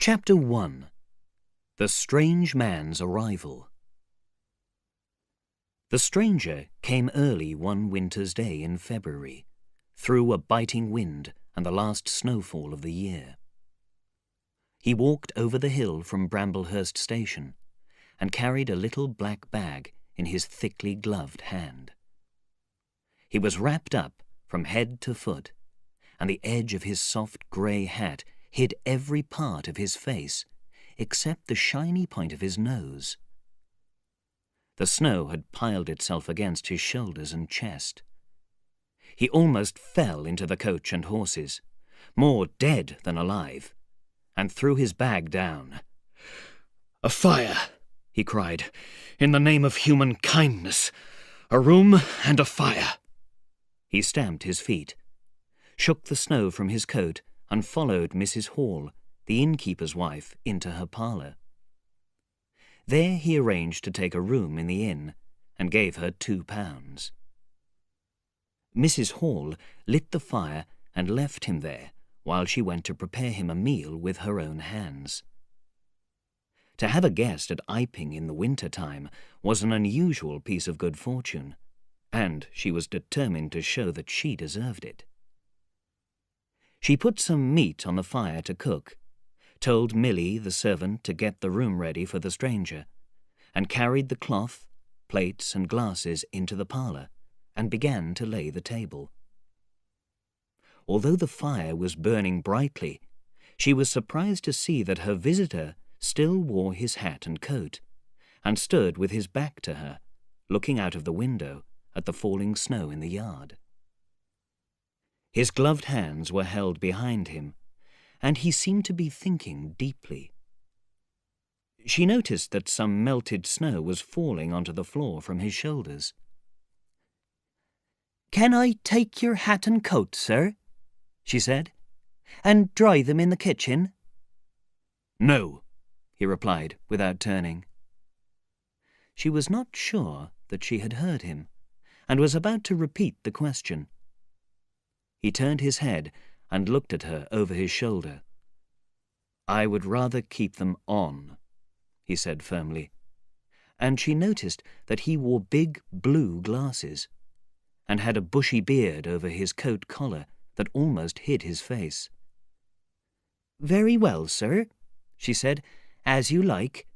Chapter 1. The Strange Man's Arrival. The stranger came early one winter's day in February, through a biting wind and the last snowfall of the year. He walked over the hill from Bramblehurst Station and carried a little black bag in his thickly gloved hand. He was wrapped up from head to foot, and the edge of his soft grey hat hid every part of his face except the shiny point of his nose. The snow had piled itself against his shoulders and chest. He almost fell into the coach and horses, more dead than alive, and threw his bag down. "A fire!" he cried. "In the name of human kindness! A room and a fire!" He stamped his feet, shook the snow from his coat, and followed Mrs. Hall, the innkeeper's wife, into her parlour. There he arranged to take a room in the inn, and gave her £2. Mrs. Hall lit the fire and left him there while she went to prepare him a meal with her own hands. To have a guest at Iping in the winter-time was an unusual piece of good fortune, and she was determined to show that she deserved it. She put some meat on the fire to cook, told Milly, the servant, to get the room ready for the stranger, and carried the cloth, plates and glasses into the parlour, and began to lay the table. Although the fire was burning brightly, she was surprised to see that her visitor still wore his hat and coat, and stood with his back to her, looking out of the window at the falling snow in the yard. His gloved hands were held behind him, and he seemed to be thinking deeply. She noticed that some melted snow was falling onto the floor from his shoulders. "Can I take your hat and coat, sir?" she said, "and dry them in the kitchen?" "No," he replied without turning. She was not sure that she had heard him, and was about to repeat the question. He turned his head and looked at her over his shoulder. "I would rather keep them on," he said firmly, and she noticed that he wore big blue glasses, and had a bushy beard over his coat collar that almost hid his face. "Very well, sir," she said, "as you like.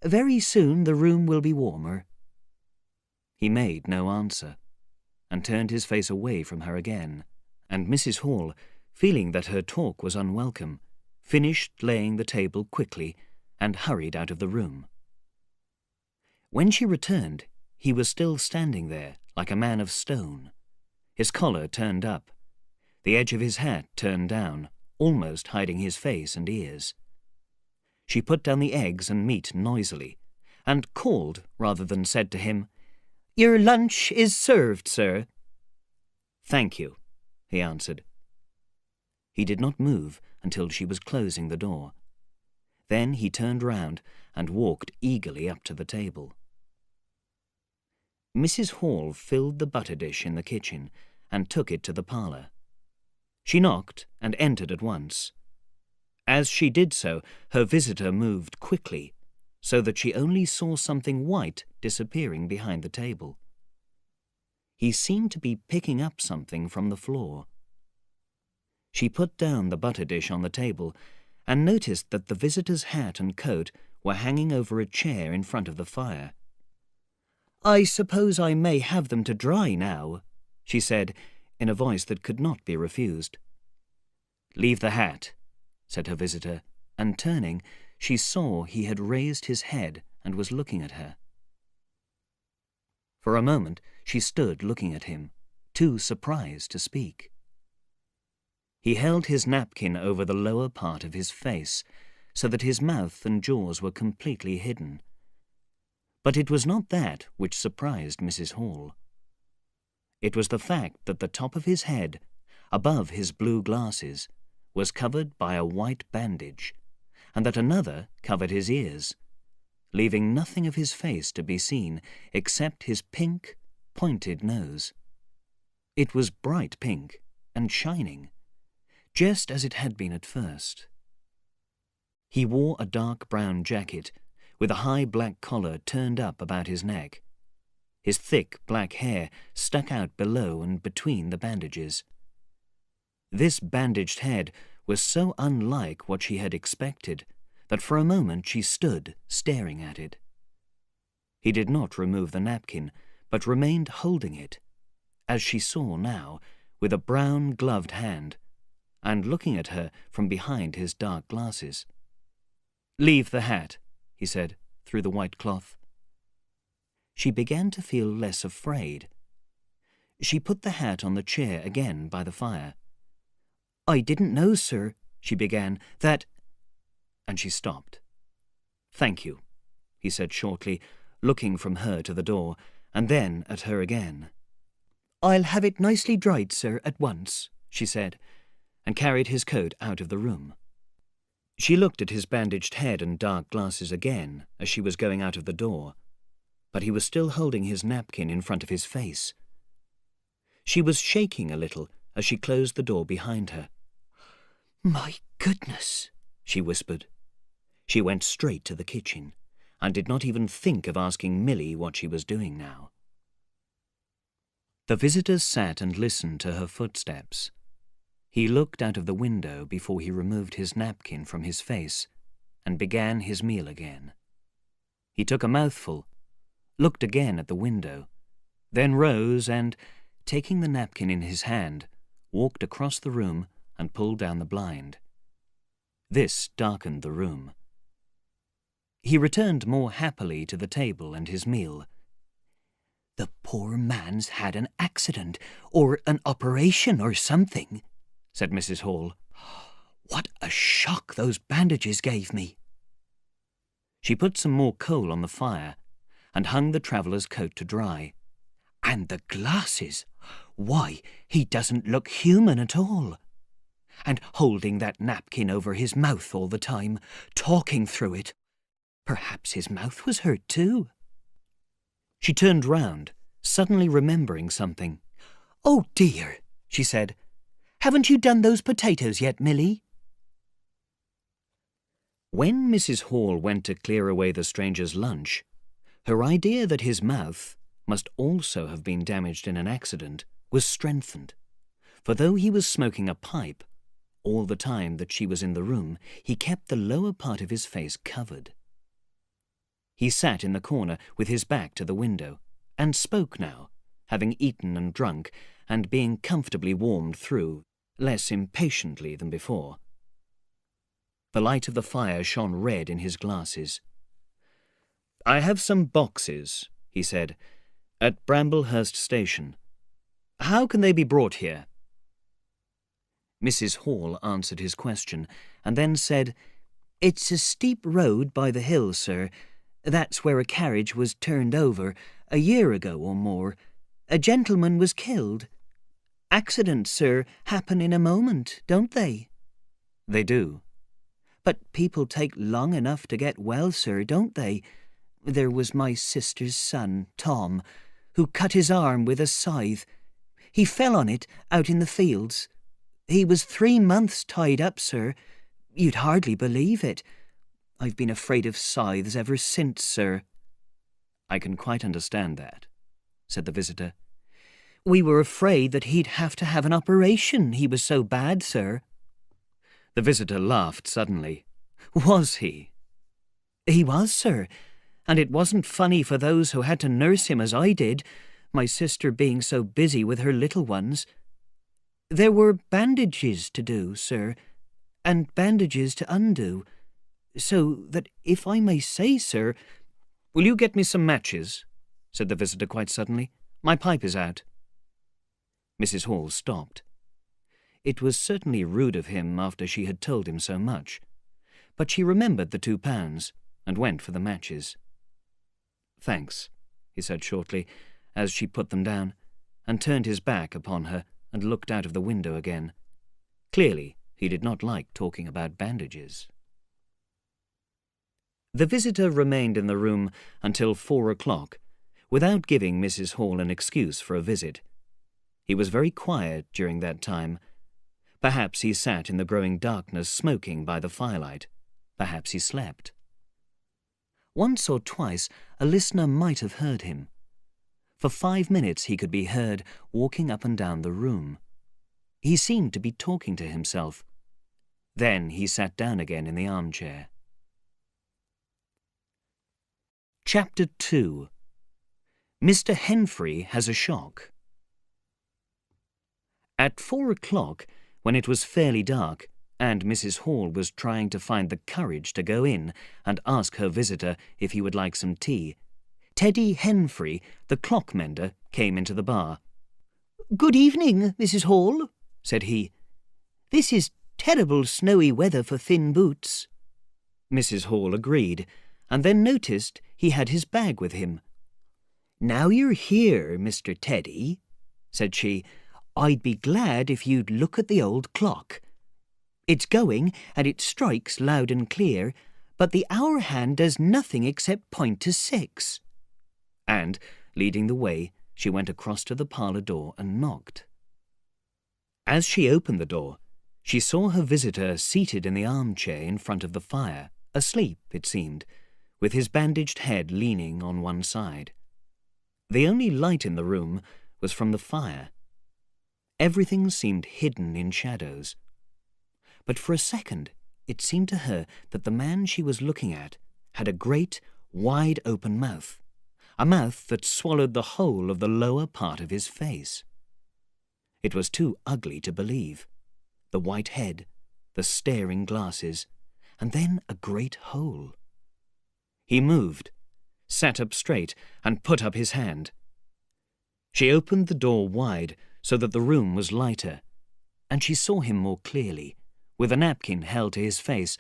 Very soon the room will be warmer." He made no answer, and turned his face away from her again, and Mrs. Hall, feeling that her talk was unwelcome, finished laying the table quickly and hurried out of the room. When she returned, he was still standing there like a man of stone, his collar turned up, the edge of his hat turned down, almost hiding his face and ears. She put down the eggs and meat noisily, and called rather than said to him, "Your lunch is served, sir." "Thank you," he answered. He did not move until she was closing the door. Then he turned round and walked eagerly up to the table. Mrs. Hall filled the butter dish in the kitchen and took it to the parlour. She knocked and entered at once. As she did so, her visitor moved quickly, so that she only saw something white disappearing behind the table. He seemed to be picking up something from the floor. She put down the butter dish on the table and noticed that the visitor's hat and coat were hanging over a chair in front of the fire. "I suppose I may have them to dry now," she said, in a voice that could not be refused. "Leave the hat," said her visitor, and turning, she saw he had raised his head and was looking at her. For a moment she stood looking at him, too surprised to speak. He held his napkin over the lower part of his face, so that his mouth and jaws were completely hidden. But it was not that which surprised Mrs. Hall. It was the fact that the top of his head, above his blue glasses, was covered by a white bandage, and that another covered his ears, leaving nothing of his face to be seen except his pink, pointed nose. It was bright pink and shining, just as it had been at first. He wore a dark brown jacket, with a high black collar turned up about his neck. His thick black hair stuck out below and between the bandages. This bandaged head was so unlike what she had expected that for a moment she stood staring at it. He did not remove the napkin, but remained holding it, as she saw now, with a brown gloved hand, and looking at her from behind his dark glasses. "Leave the hat," he said, through the white cloth. She began to feel less afraid. She put the hat on the chair again by the fire. "I didn't know, sir," she began, "that—" and she stopped. "Thank you," he said shortly, looking from her to the door, and then at her again. "I'll have it nicely dried, sir, at once," she said, and carried his coat out of the room. She looked at his bandaged head and dark glasses again as she was going out of the door, but he was still holding his napkin in front of his face. She was shaking a little as she closed the door behind her. "My goodness," she whispered. She went straight to the kitchen, and did not even think of asking Milly what she was doing now. The visitors sat and listened to her footsteps. He looked out of the window before he removed his napkin from his face and began his meal again. He took a mouthful, looked again at the window, then rose and, taking the napkin in his hand, walked across the room and pulled down the blind. This darkened the room. He returned more happily to the table and his meal. "The poor man's had an accident, or an operation or something," said Mrs. Hall. "What a shock those bandages gave me." She put some more coal on the fire and hung the traveller's coat to dry. "And the glasses! Why, he doesn't look human at all. And holding that napkin over his mouth all the time, talking through it. Perhaps his mouth was hurt too." She turned round, suddenly remembering something. "Oh dear," she said. "Haven't you done those potatoes yet, Milly?" When Mrs. Hall went to clear away the stranger's lunch, her idea that his mouth must also have been damaged in an accident was strengthened, for though he was smoking a pipe, all the time that she was in the room he kept the lower part of his face covered. He sat in the corner with his back to the window, and spoke now, having eaten and drunk, and being comfortably warmed through, less impatiently than before. The light of the fire shone red in his glasses. "I have some boxes," he said, "at Bramblehurst Station. How can they be brought here?" Mrs. Hall answered his question, and then said, "It's a steep road by the hill, sir. That's where a carriage was turned over, a year ago or more. A gentleman was killed. Accidents, sir, happen in a moment, don't they?" "They do." "But people take long enough to get well, sir, don't they? There was my sister's son, Tom, who cut his arm with a scythe. He fell on it out in the fields. He was 3 months tied up, sir. You'd hardly believe it. I've been afraid of scythes ever since, sir." "I can quite understand that," said the visitor. "We were afraid that he'd have to have an operation, he was so bad, sir." The visitor laughed suddenly. "Was he?" "He was, sir, and it wasn't funny for those who had to nurse him as I did, my sister being so busy with her little ones. There were bandages to do, sir, and bandages to undo, so that, if I may say, sir—" "Will you get me some matches?" said the visitor quite suddenly. "My pipe is out." Mrs. Hall stopped. It was certainly rude of him after she had told him so much, but she remembered the £2 and went for the matches. "Thanks," he said shortly, as she put them down, and turned his back upon her and looked out of the window again. Clearly, he did not like talking about bandages. The visitor remained in the room until 4 o'clock, without giving Mrs. Hall an excuse for a visit. He was very quiet during that time. Perhaps he sat in the growing darkness smoking by the firelight. Perhaps he slept. Once or twice a listener might have heard him. For 5 minutes he could be heard walking up and down the room. He seemed to be talking to himself. Then he sat down again in the armchair. Chapter 2. Mr. Henfrey has a shock. At 4 o'clock, when it was fairly dark, and Mrs. Hall was trying to find the courage to go in and ask her visitor if he would like some tea, Teddy Henfrey, the clock mender, came into the bar. "Good evening, Mrs. Hall," said he. "This is terrible snowy weather for thin boots." Mrs. Hall agreed, and then noticed he had his bag with him. "Now you're here, Mr. Teddy," said she, "I'd be glad if you'd look at the old clock. It's going, and it strikes loud and clear, but the hour hand does nothing except point to 6. And, leading the way, she went across to the parlour door and knocked. As she opened the door, she saw her visitor seated in the armchair in front of the fire, asleep, it seemed, with his bandaged head leaning on one side. The only light in the room was from the fire. Everything seemed hidden in shadows. But for a second it seemed to her that the man she was looking at had a great, wide-open mouth, a mouth that swallowed the whole of the lower part of his face. It was too ugly to believe. The white head, the staring glasses, and then a great hole. He moved, sat up straight, and put up his hand. She opened the door wide so that the room was lighter, and she saw him more clearly, with a napkin held to his face,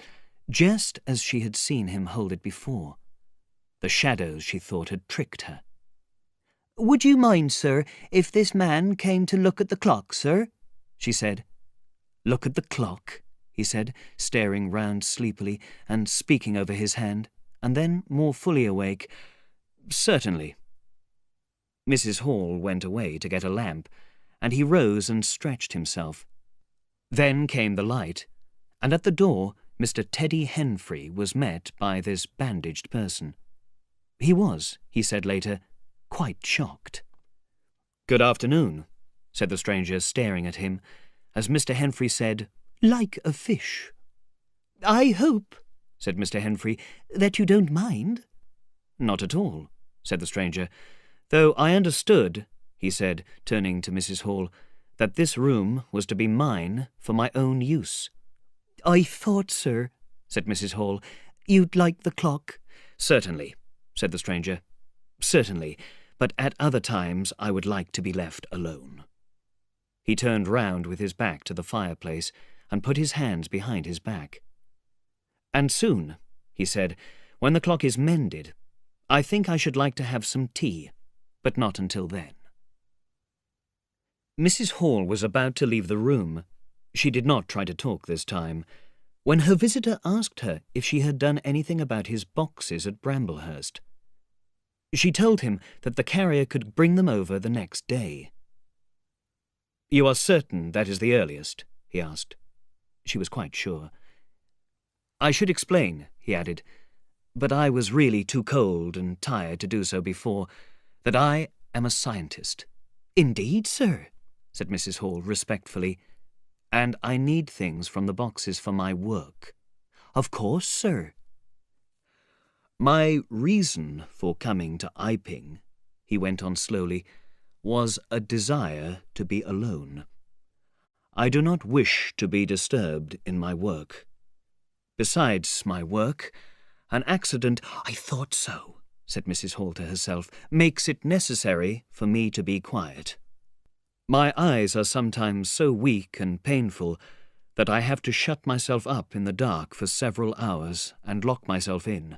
just as she had seen him hold it before. The shadows, she thought, had tricked her. "Would you mind, sir, if this man came to look at the clock, sir?" she said. "Look at the clock?" he said, staring round sleepily and speaking over his hand, and then, more fully awake, "Certainly." Mrs. Hall went away to get a lamp, and he rose and stretched himself. Then came the light, and at the door Mr. Teddy Henfrey was met by this bandaged person. He was, he said later, quite shocked. "Good afternoon," said the stranger, staring at him, as Mr. Henfrey said, "Like a fish." "I hope," said Mr. Henfrey, "that you don't mind." "Not at all," said the stranger, "though I understood," he said, turning to Mrs. Hall, "that this room was to be mine for my own use." "I thought, sir," said Mrs. Hall, "you'd like the clock." "Certainly," said the stranger, "certainly, but at other times I would like to be left alone." He turned round with his back to the fireplace and put his hands behind his back. "And soon," he said, "when the clock is mended, I think I should like to have some tea, but not until then." Mrs. Hall was about to leave the room. She did not try to talk this time, when her visitor asked her if she had done anything about his boxes at Bramblehurst. She told him that the carrier could bring them over the next day. "You are certain that is the earliest?" he asked. She was quite sure. "I should explain," he added, "but I was really too cold and tired to do so before, that I am a scientist." "Indeed, sir," said Mrs. Hall respectfully, "and I need things from the boxes for my work." "Of course, sir." "My reason for coming to Iping," he went on slowly, "was a desire to be alone. I do not wish to be disturbed in my work. Besides my work, an accident—" "I thought so," said Mrs. Hall to herself, "makes it necessary for me to be quiet. My eyes are sometimes so weak and painful that I have to shut myself up in the dark for several hours and lock myself in.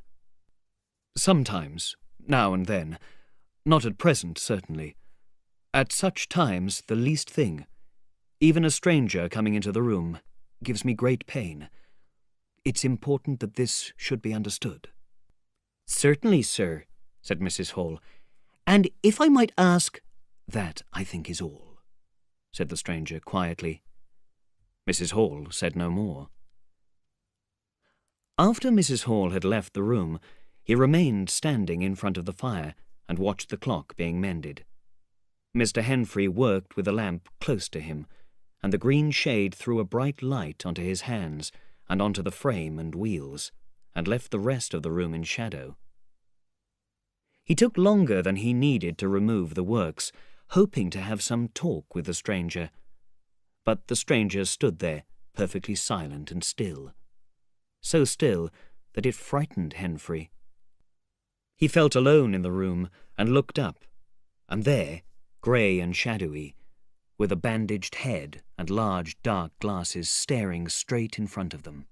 Sometimes, now and then, not at present certainly, at such times the least thing, even a stranger coming into the room, gives me great pain. It's important that this should be understood." "Certainly, sir," said Mrs. Hall. "And if I might ask—" "That, I think, is all," said the stranger quietly. Mrs. Hall said no more. After Mrs. Hall had left the room, he remained standing in front of the fire and watched the clock being mended. Mr. Henfrey worked with a lamp close to him, and the green shade threw a bright light onto his hands and onto the frame and wheels, and left the rest of the room in shadow. He took longer than he needed to remove the works, hoping to have some talk with the stranger. But the stranger stood there, perfectly silent and still. So still that it frightened Henfrey. He felt alone in the room and looked up, and there, grey and shadowy, with a bandaged head and large dark glasses staring straight in front of them.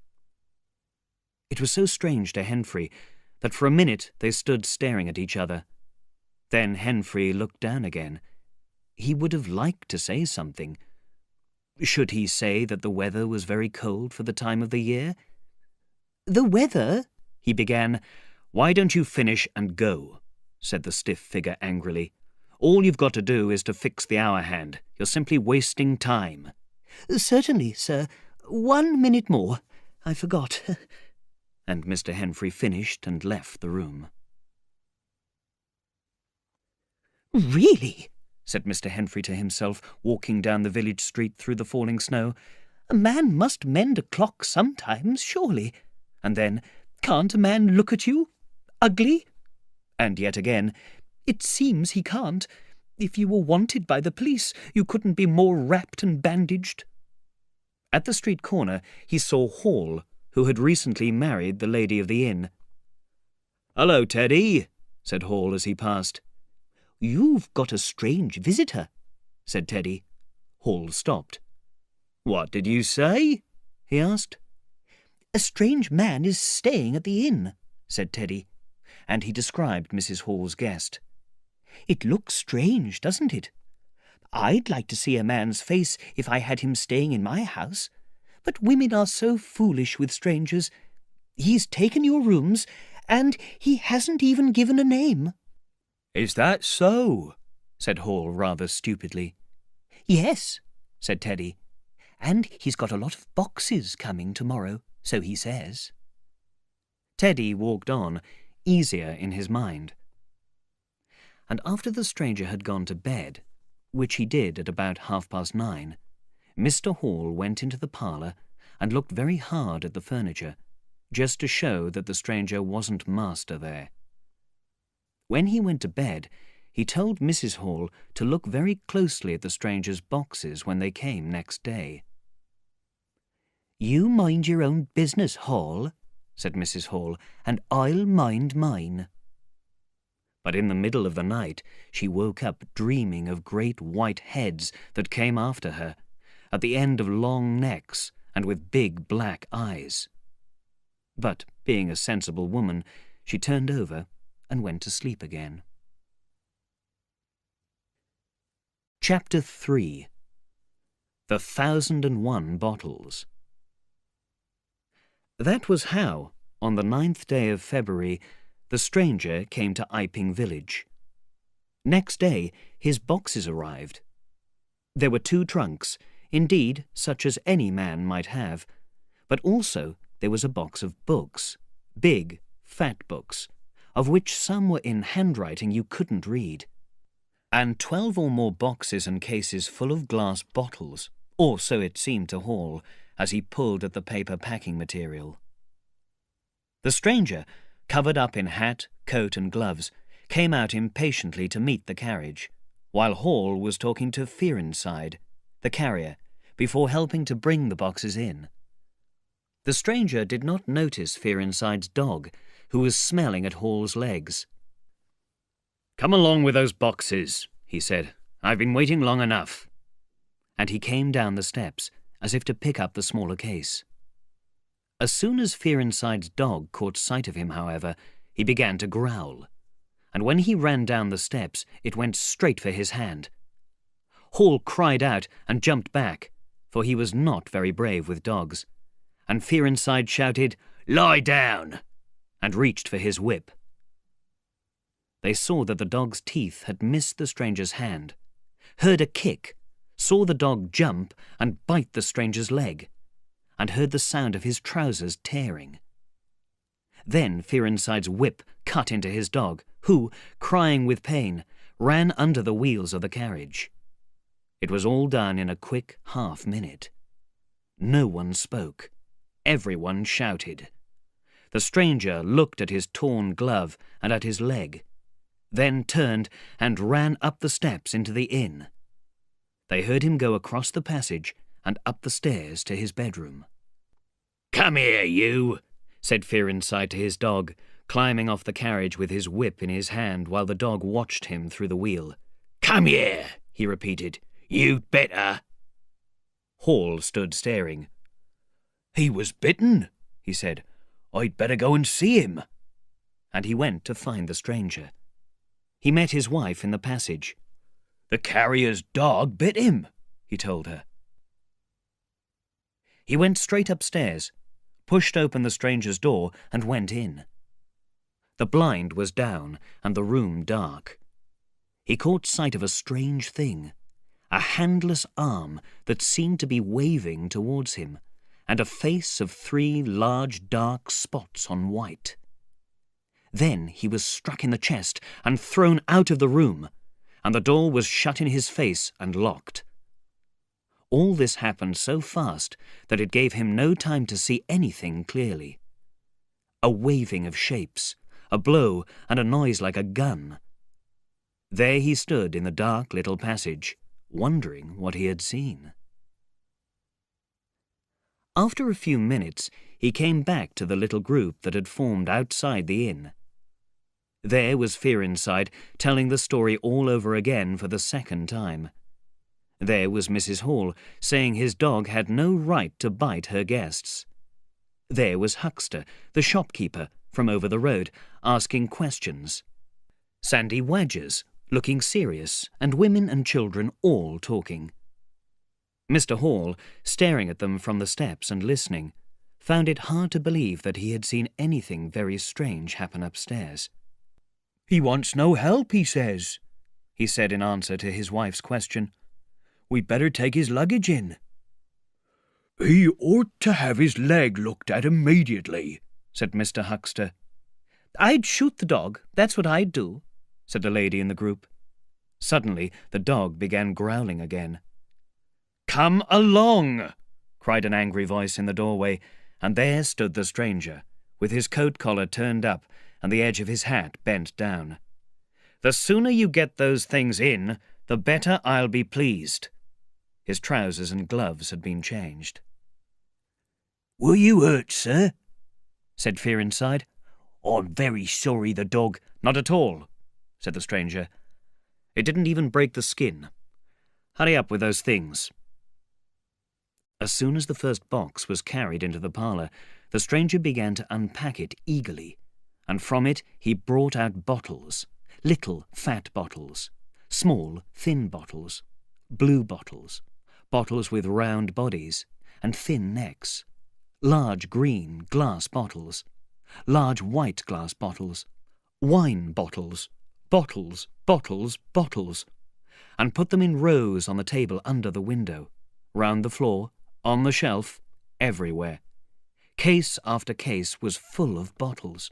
It was so strange to Henfrey that for a minute they stood staring at each other. Then Henfrey looked down again. He would have liked to say something. Should he say that the weather was very cold for the time of the year? "The weather?" he began. "Why don't you finish and go?" said the stiff figure angrily. "All you've got to do is to fix the hour hand. You're simply wasting time." "Certainly, sir. 1 minute more. I forgot." And Mr. Henfrey finished and left the room. "Really," said Mr. Henfrey to himself, walking down the village street through the falling snow, "a man must mend a clock sometimes, surely. And then, can't a man look at you? Ugly? And yet again, it seems he can't. If you were wanted by the police, you couldn't be more wrapped and bandaged." At the street corner, he saw Hall, who had recently married the lady of the inn. "Hello, Teddy," said Hall as he passed. "You've got a strange visitor," said Teddy. Hall stopped. "What did you say?" he asked. "A strange man is staying at the inn," said Teddy, and he described Mrs. Hall's guest. "It looks strange, doesn't it? I'd like to see a man's face if I had him staying in my house, but women are so foolish with strangers. He's taken your rooms, and he hasn't even given a name." "Is that so?" said Hall rather stupidly. "Yes," said Teddy, "and he's got a lot of boxes coming tomorrow, so he says." Teddy walked on, easier in his mind. And after the stranger had gone to bed, which he did at about 9:30, Mr. Hall went into the parlour and looked very hard at the furniture, just to show that the stranger wasn't master there. When he went to bed, he told Mrs. Hall to look very closely at the stranger's boxes when they came next day. "You mind your own business, Hall," said Mrs. Hall, "and I'll mind mine." But in the middle of the night she woke up dreaming of great white heads that came after her, at the end of long necks and with big black eyes. But, being a sensible woman, she turned over and went to sleep again. Chapter 3. The 1,001 Bottles. That was how, on the 9th day of February, the stranger came to Iping village. Next day, his boxes arrived. There were 2 trunks, indeed such as any man might have, but also there was a box of books, big, fat books, of which some were in handwriting you couldn't read, and 12 or more boxes and cases full of glass bottles, or so it seemed to Hall, as he pulled at the paper packing material. The stranger, covered up in hat, coat and gloves, came out impatiently to meet the carriage, while Hall was talking to Fearinside, the carrier, before helping to bring the boxes in. The stranger did not notice Fearinside's dog, who was smelling at Hall's legs. "Come along with those boxes," he said. "I've been waiting long enough." And he came down the steps, as if to pick up the smaller case. As soon as Fearinside's dog caught sight of him, however, he began to growl, and when he ran down the steps, it went straight for his hand. Hall cried out and jumped back, for he was not very brave with dogs, and Fearinside shouted, "Lie down!" and reached for his whip. They saw that the dog's teeth had missed the stranger's hand, heard a kick, saw the dog jump and bite the stranger's leg, and heard the sound of his trousers tearing. Then Fearenside's whip cut into his dog, who, crying with pain, ran under the wheels of the carriage. It was all done in a quick half-minute. No one spoke. Everyone shouted. The stranger looked at his torn glove and at his leg, then turned and ran up the steps into the inn. They heard him go across the passage and up the stairs to his bedroom. "Come here, you," said Fearenside to his dog, climbing off the carriage with his whip in his hand while the dog watched him through the wheel. "Come here," he repeated. "You'd better." Hall stood staring. "He was bitten," he said. "I'd better go and see him." And he went to find the stranger. He met his wife in the passage. "The carrier's dog bit him," he told her. He went straight upstairs, pushed open the stranger's door, and went in. The blind was down and the room dark. He caught sight of a strange thing, a handless arm that seemed to be waving towards him, and a face of 3 large dark spots on white. Then he was struck in the chest and thrown out of the room, and the door was shut in his face and locked. All this happened so fast that it gave him no time to see anything clearly. A waving of shapes, a blow, and a noise like a gun. There he stood in the dark little passage, wondering what he had seen. After a few minutes, he came back to the little group that had formed outside the inn. There was Fearenside telling the story all over again for the second time. There was Mrs. Hall saying his dog had no right to bite her guests. There was Huckster, the shopkeeper, from over the road, asking questions. Sandy Wadgers, looking serious, and women and children all talking. Mr. Hall, staring at them from the steps and listening, found it hard to believe that he had seen anything very strange happen upstairs. "He wants no help, he says," he said in answer to his wife's question. "We'd better take his luggage in." "He ought to have his leg looked at immediately," said Mr. Huckster. "I'd shoot the dog, that's what I'd do," said a lady in the group. Suddenly the dog began growling again. "Come along!" cried an angry voice in the doorway, and there stood the stranger, with his coat collar turned up and the edge of his hat bent down. "The sooner you get those things in, the better I'll be pleased." His trousers and gloves had been changed. "Were you hurt, sir?" said Fearenside. "I'm very sorry, the dog—" "Not at all," said the stranger. "It didn't even break the skin. Hurry up with those things." As soon as the first box was carried into the parlour, the stranger began to unpack it eagerly, and from it he brought out bottles, little fat bottles, small thin bottles, blue bottles, bottles with round bodies and thin necks, large green glass bottles, large white glass bottles, wine bottles, bottles, bottles, bottles, and put them in rows on the table under the window, round the floor, on the shelf, everywhere. Case after case was full of bottles.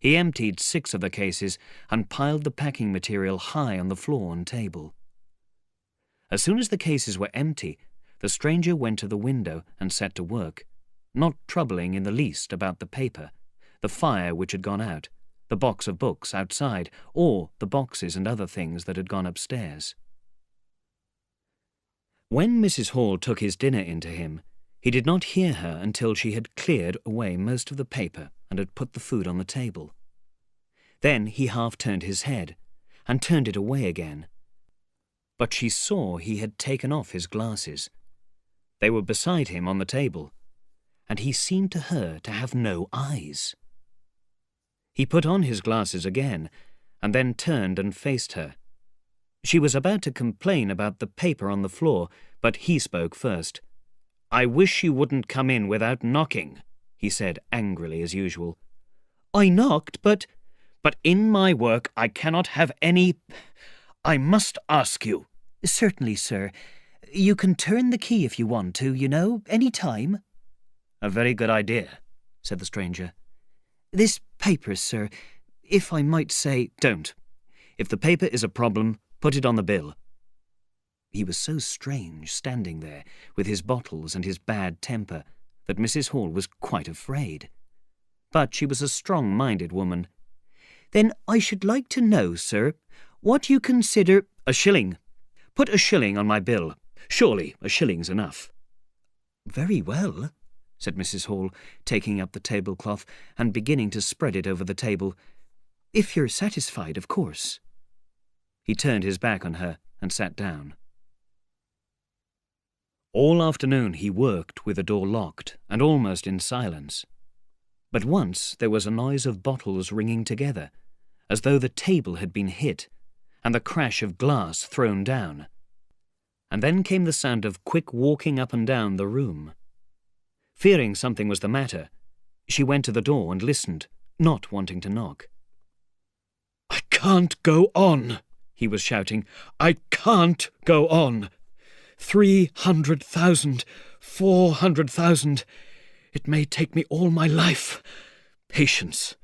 He emptied 6 of the cases and piled the packing material high on the floor and table. As soon as the cases were empty, the stranger went to the window and set to work, not troubling in the least about the paper, the fire which had gone out, the box of books outside, or the boxes and other things that had gone upstairs. When Mrs. Hall took his dinner into him, he did not hear her until she had cleared away most of the paper and had put the food on the table. Then he half turned his head, and turned it away again. But she saw he had taken off his glasses. They were beside him on the table, and he seemed to her to have no eyes. He put on his glasses again, and then turned and faced her. She was about to complain about the paper on the floor, but he spoke first. "I wish you wouldn't come in without knocking," he said angrily as usual. "I knocked, but in my work I cannot have any— I must ask you." "Certainly, sir. You can turn the key if you want to, you know, any time." "A very good idea," said the stranger. This paper, sir, if I might say—" "Don't. If the paper is a problem, put it on the bill." He was so strange, standing there, with his bottles and his bad temper, that Mrs. Hall was quite afraid. But she was a strong-minded woman. "Then I should like to know, sir, what you consider—" "A shilling. Put a shilling on my bill. Surely a shilling's enough." "Very well," said Mrs. Hall, taking up the tablecloth and beginning to spread it over the table. "If you're satisfied, of course." He turned his back on her and sat down. All afternoon he worked with the door locked and almost in silence. But once there was a noise of bottles ringing together, as though the table had been hit, and the crash of glass thrown down. And then came the sound of quick walking up and down the room. Fearing something was the matter, she went to the door and listened, not wanting to knock. "I can't go on," he was shouting. "I can't go on. 300,000, 400,000. It may take me all my life. Patience.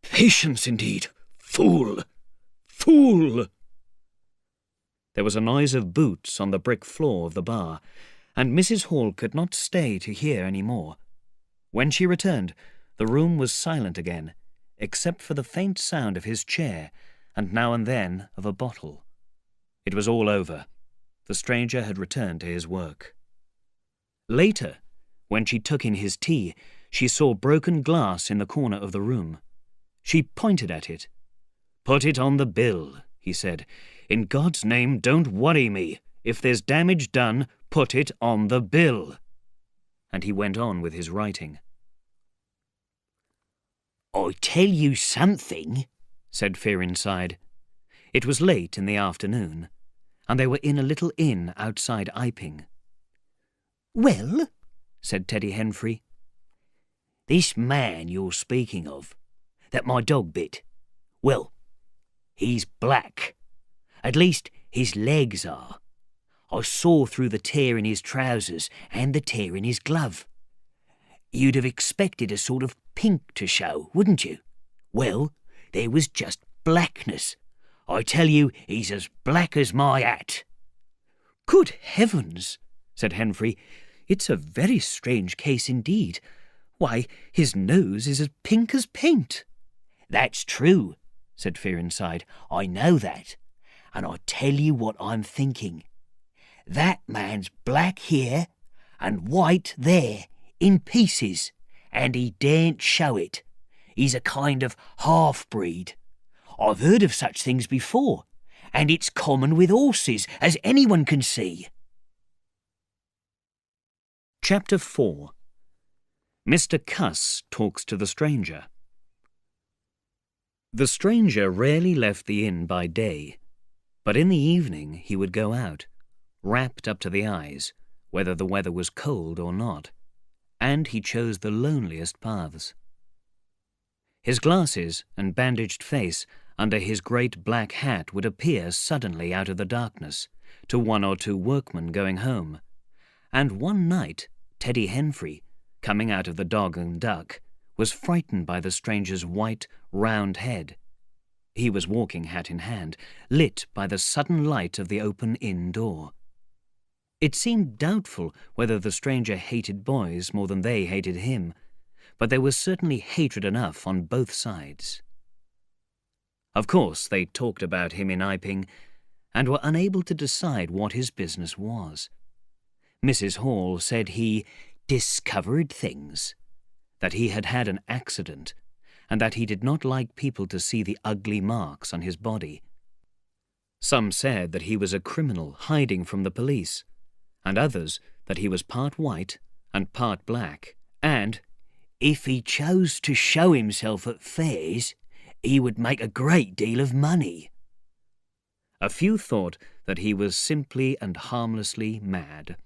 Patience indeed. Fool! Fool!" There was a noise of boots on the brick floor of the bar, and Mrs. Hall could not stay to hear any more. When she returned, the room was silent again, except for the faint sound of his chair, and now and then of a bottle. It was all over. The stranger had returned to his work. Later, when she took in his tea, she saw broken glass in the corner of the room. She pointed at it. "Put it on the bill," he said. "In God's name, don't worry me. If there's damage done, put it on the bill." And he went on with his writing. "I tell you something," said Fear Inside. It was late in the afternoon, and they were in a little inn outside Iping. "Well," said Teddy Henfrey. "this man you're speaking of, that my dog bit, well, he's black. At least his legs are. I saw through the tear in his trousers and the tear in his glove. You'd have expected a sort of pink to show, wouldn't you? Well, there was just blackness. I tell you, he's as black as my hat." "Good heavens," said Henfrey. "It's a very strange case indeed. Why, his nose is as pink as paint." "That's true," said Fear Inside. "I know that. And I tell you what I'm thinking. That man's black here and white there, in pieces, and he daren't show it. He's a kind of half-breed. I've heard of such things before, and it's common with horses, as anyone can see." Chapter 4. Mr. Cuss Talks to the Stranger. The stranger rarely left the inn by day, but in the evening he would go out, wrapped up to the eyes, whether the weather was cold or not, and he chose the loneliest paths. His glasses and bandaged face under his great black hat would appear suddenly out of the darkness to one or two workmen going home, and one night Teddy Henfrey, coming out of the Dog and Duck, was frightened by the stranger's white, round head. He was walking hat in hand, lit by the sudden light of the open inn door. It seemed doubtful whether the stranger hated boys more than they hated him, but there was certainly hatred enough on both sides. Of course, they talked about him in Iping, and were unable to decide what his business was. Mrs. Hall said he discovered things, that he had had an accident, and that he did not like people to see the ugly marks on his body. Some said that he was a criminal hiding from the police, and others that he was part white and part black, and if he chose to show himself at fairs, he would make a great deal of money. A few thought that he was simply and harmlessly mad.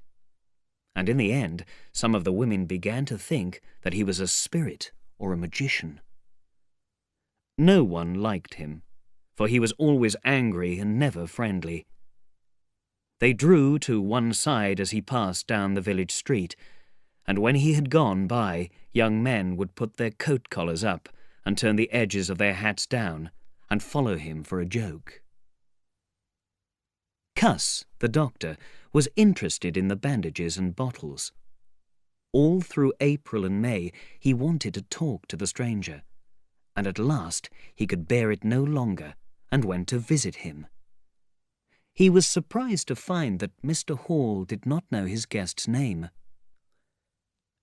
And in the end, some of the women began to think that he was a spirit or a magician. No one liked him, for he was always angry and never friendly. They drew to one side as he passed down the village street, and when he had gone by, young men would put their coat collars up and turn the edges of their hats down and follow him for a joke. Cuss, the doctor, was interested in the bandages and bottles. All through April and May he wanted to talk to the stranger, and at last he could bear it no longer and went to visit him. He was surprised to find that Mr. Hall did not know his guest's name.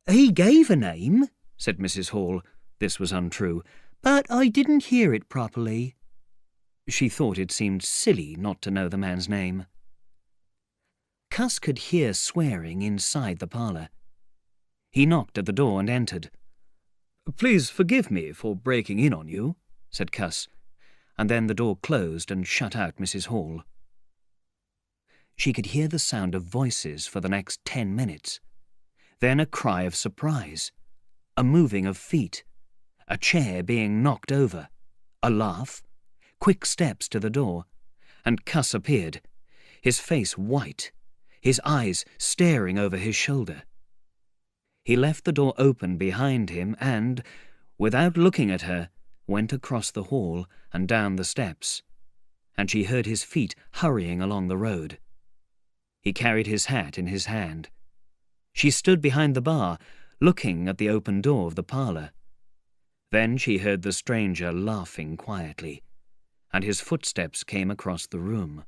"He gave a name," said Mrs. Hall. This was untrue. "but I didn't hear it properly." She thought it seemed silly not to know the man's name. Cuss could hear swearing inside the parlour. He knocked at the door and entered. "Please forgive me for breaking in on you," said Cuss, and then the door closed and shut out Mrs. Hall. She could hear the sound of voices for the next 10 minutes. Then a cry of surprise, a moving of feet, a chair being knocked over, a laugh, quick steps to the door, and Cuss appeared, his face white, his eyes staring over his shoulder. He left the door open behind him and, without looking at her, went across the hall and down the steps, and she heard his feet hurrying along the road. He carried his hat in his hand. She stood behind the bar, looking at the open door of the parlour. Then she heard the stranger laughing quietly, and his footsteps came across the room.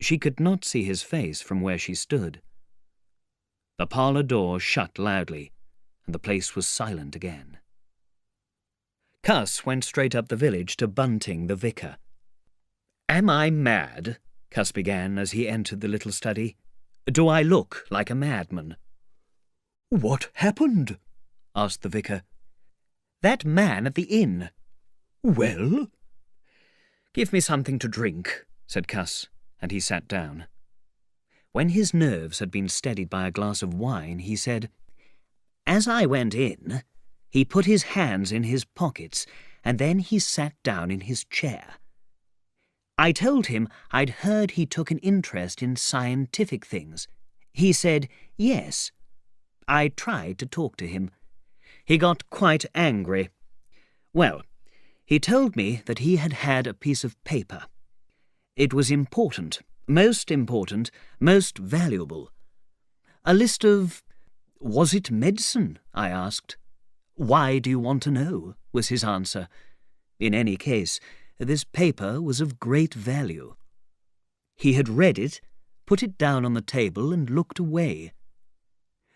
She could not see his face from where she stood. The parlour door shut loudly, and the place was silent again. Cuss went straight up the village to Bunting the vicar. "Am I mad?" Cuss began as he entered the little study. "Do I look like a madman?" "What happened?" asked the vicar. "That man at the inn." "Well?" "Give me something to drink," said Cuss, and he sat down. When his nerves had been steadied by a glass of wine, he said, "As I went in, he put his hands in his pockets, and then he sat down in his chair. I told him I'd heard he took an interest in scientific things. He said yes. I tried to talk to him. He got quite angry. Well, he told me that he had had a piece of paper. It was important, most valuable. A list of— Was it medicine? I asked. Why do you want to know? Was his answer. In any case, this paper was of great value. He had read it, put it down on the table, and looked away.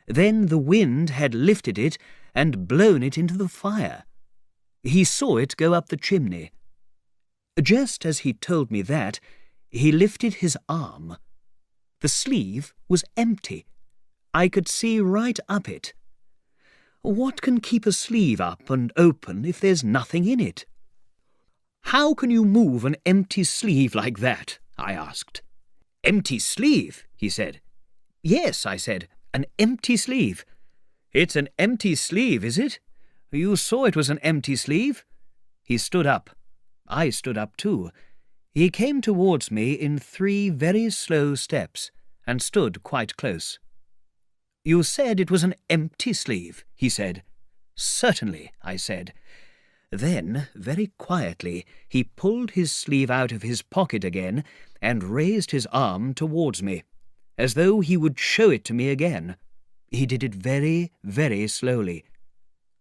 Then the wind had lifted it and blown it into the fire. He saw it go up the chimney. Just as he told me that, he lifted his arm. The sleeve was empty. I could see right up it. What can keep a sleeve up and open if there's nothing in it? How can you move an empty sleeve like that? I asked. Empty sleeve, he said. Yes, I said, an empty sleeve. It's an empty sleeve, is it? You saw it was an empty sleeve? He stood up. I stood up too. He came towards me in 3 very slow steps and stood quite close. You said it was an empty sleeve, he said. Certainly, I said. Then, very quietly, he pulled his sleeve out of his pocket again and raised his arm towards me, as though he would show it to me again. He did it very, very slowly.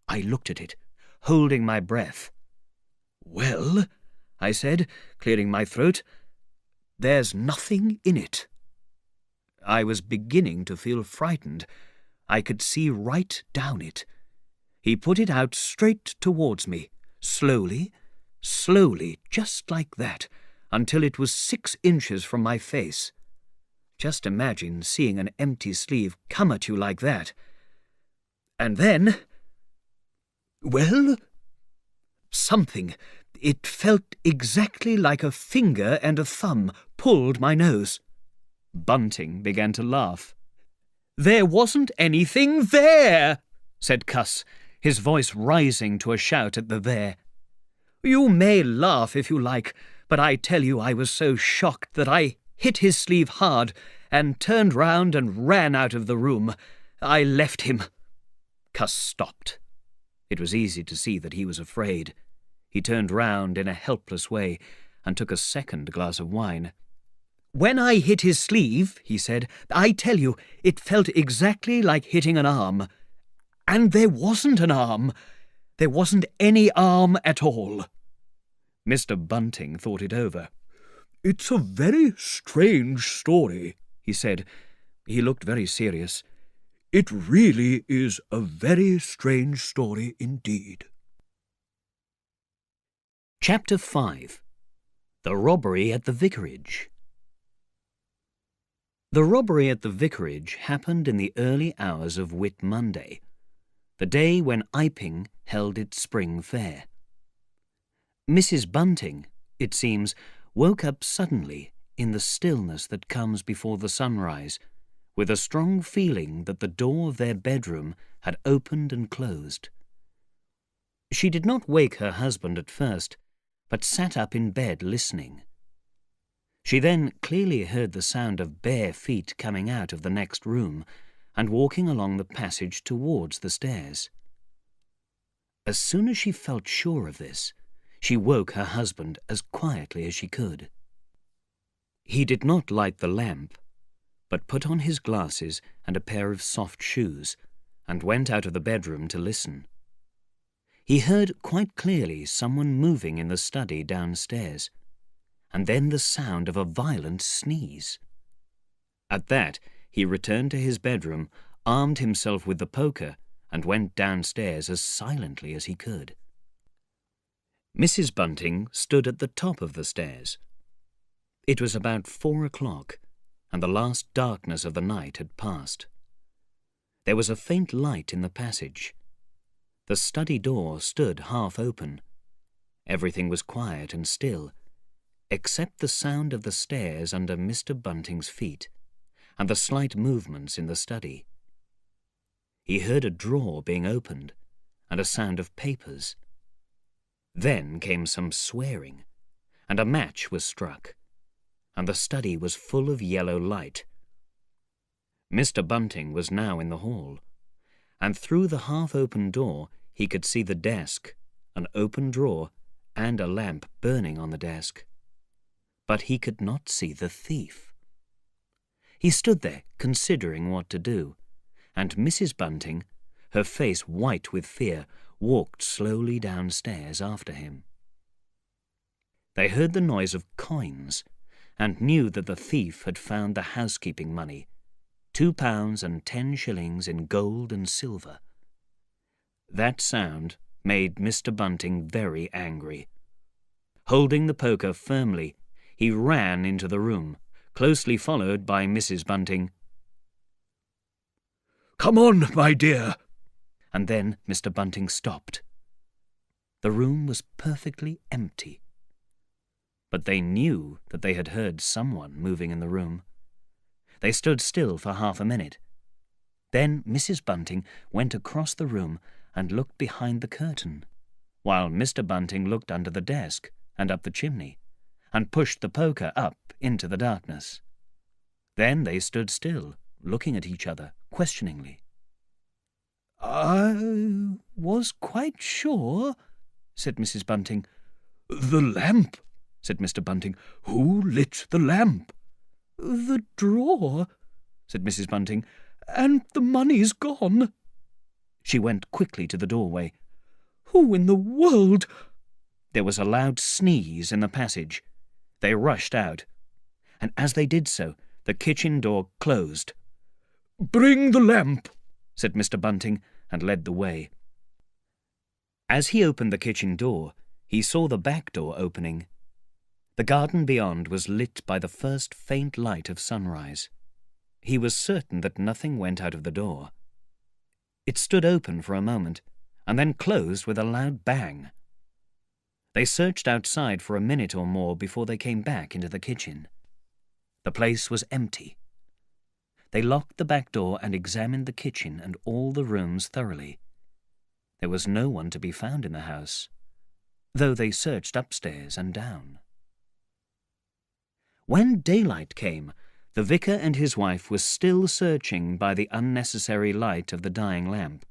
I looked at it, holding my breath. Well, I said, clearing my throat, there's nothing in it. I was beginning to feel frightened. I could see right down it. He put it out straight towards me, slowly, just like that, until it was 6 inches from my face. Just imagine seeing an empty sleeve come at you like that. And then— Well, something. It felt exactly like a finger and a thumb pulled my nose. Bunting began to laugh. There wasn't anything there, said Cuss, his voice rising to a shout at the there. You may laugh if you like, but I tell you I was so shocked that I hit his sleeve hard and turned round and ran out of the room. I left him. Cuss stopped. It was easy to see that he was afraid. He turned round in a helpless way and took a second glass of wine. "When I hit his sleeve," he said, "I tell you, it felt exactly like hitting an arm. And there wasn't an arm. There wasn't any arm at all." Mr. Bunting thought it over. "It's a very strange story," he said. He looked very serious. "It really is a very strange story indeed." Chapter 5. The Robbery at the Vicarage. The robbery at the vicarage happened in the early hours of Whit Monday, the day when Iping held its spring fair. Mrs. Bunting, it seems, woke up suddenly in the stillness that comes before the sunrise, with a strong feeling that the door of their bedroom had opened and closed. She did not wake her husband at first, but sat up in bed listening. She then clearly heard the sound of bare feet coming out of the next room and walking along the passage towards the stairs. As soon as she felt sure of this, she woke her husband as quietly as she could. He did not light the lamp, but put on his glasses and a pair of soft shoes, and went out of the bedroom to listen. He heard quite clearly someone moving in the study downstairs, and then the sound of a violent sneeze. At that, he returned to his bedroom, armed himself with the poker, and went downstairs as silently as he could. Mrs. Bunting stood at the top of the stairs. It was about 4 o'clock, and the last darkness of the night had passed. There was a faint light in the passage. The study door stood half open. Everything was quiet and still, except the sound of the stairs under Mr. Bunting's feet, and the slight movements in the study. He heard a drawer being opened, and a sound of papers. Then came some swearing, and a match was struck, and the study was full of yellow light. Mr. Bunting was now in the hall, and through the half-open door he could see the desk, an open drawer, and a lamp burning on the desk. But he could not see the thief. He stood there considering what to do, and Mrs. Bunting, her face white with fear, walked slowly downstairs after him. They heard the noise of coins, and knew that the thief had found the housekeeping money, £2 and 10 shillings in gold and silver. That sound made Mr. Bunting very angry. Holding the poker firmly, he ran into the room, closely followed by Mrs. Bunting. "Come on, my dear." And then Mr. Bunting stopped. The room was perfectly empty. But they knew that they had heard someone moving in the room. They stood still for half a minute. Then Mrs. Bunting went across the room and looked behind the curtain, while Mr. Bunting looked under the desk and up the chimney, and pushed the poker up into the darkness. Then they stood still, looking at each other questioningly. "I was quite sure," said Mrs. Bunting. "The lamp," said Mr. Bunting. "Who lit the lamp?" "The drawer," said Mrs. Bunting, "and the money's gone." She went quickly to the doorway. "Who in the world—" There was a loud sneeze in the passage. They rushed out, and as they did so, the kitchen door closed. "Bring the lamp," said Mr. Bunting, and led the way. As he opened the kitchen door, he saw the back door opening. The garden beyond was lit by the first faint light of sunrise. He was certain that nothing went out of the door. It stood open for a moment, and then closed with a loud bang. They searched outside for a minute or more before they came back into the kitchen. The place was empty. They locked the back door and examined the kitchen and all the rooms thoroughly. There was no one to be found in the house, though they searched upstairs and down. When daylight came, the vicar and his wife were still searching by the unnecessary light of the dying lamp.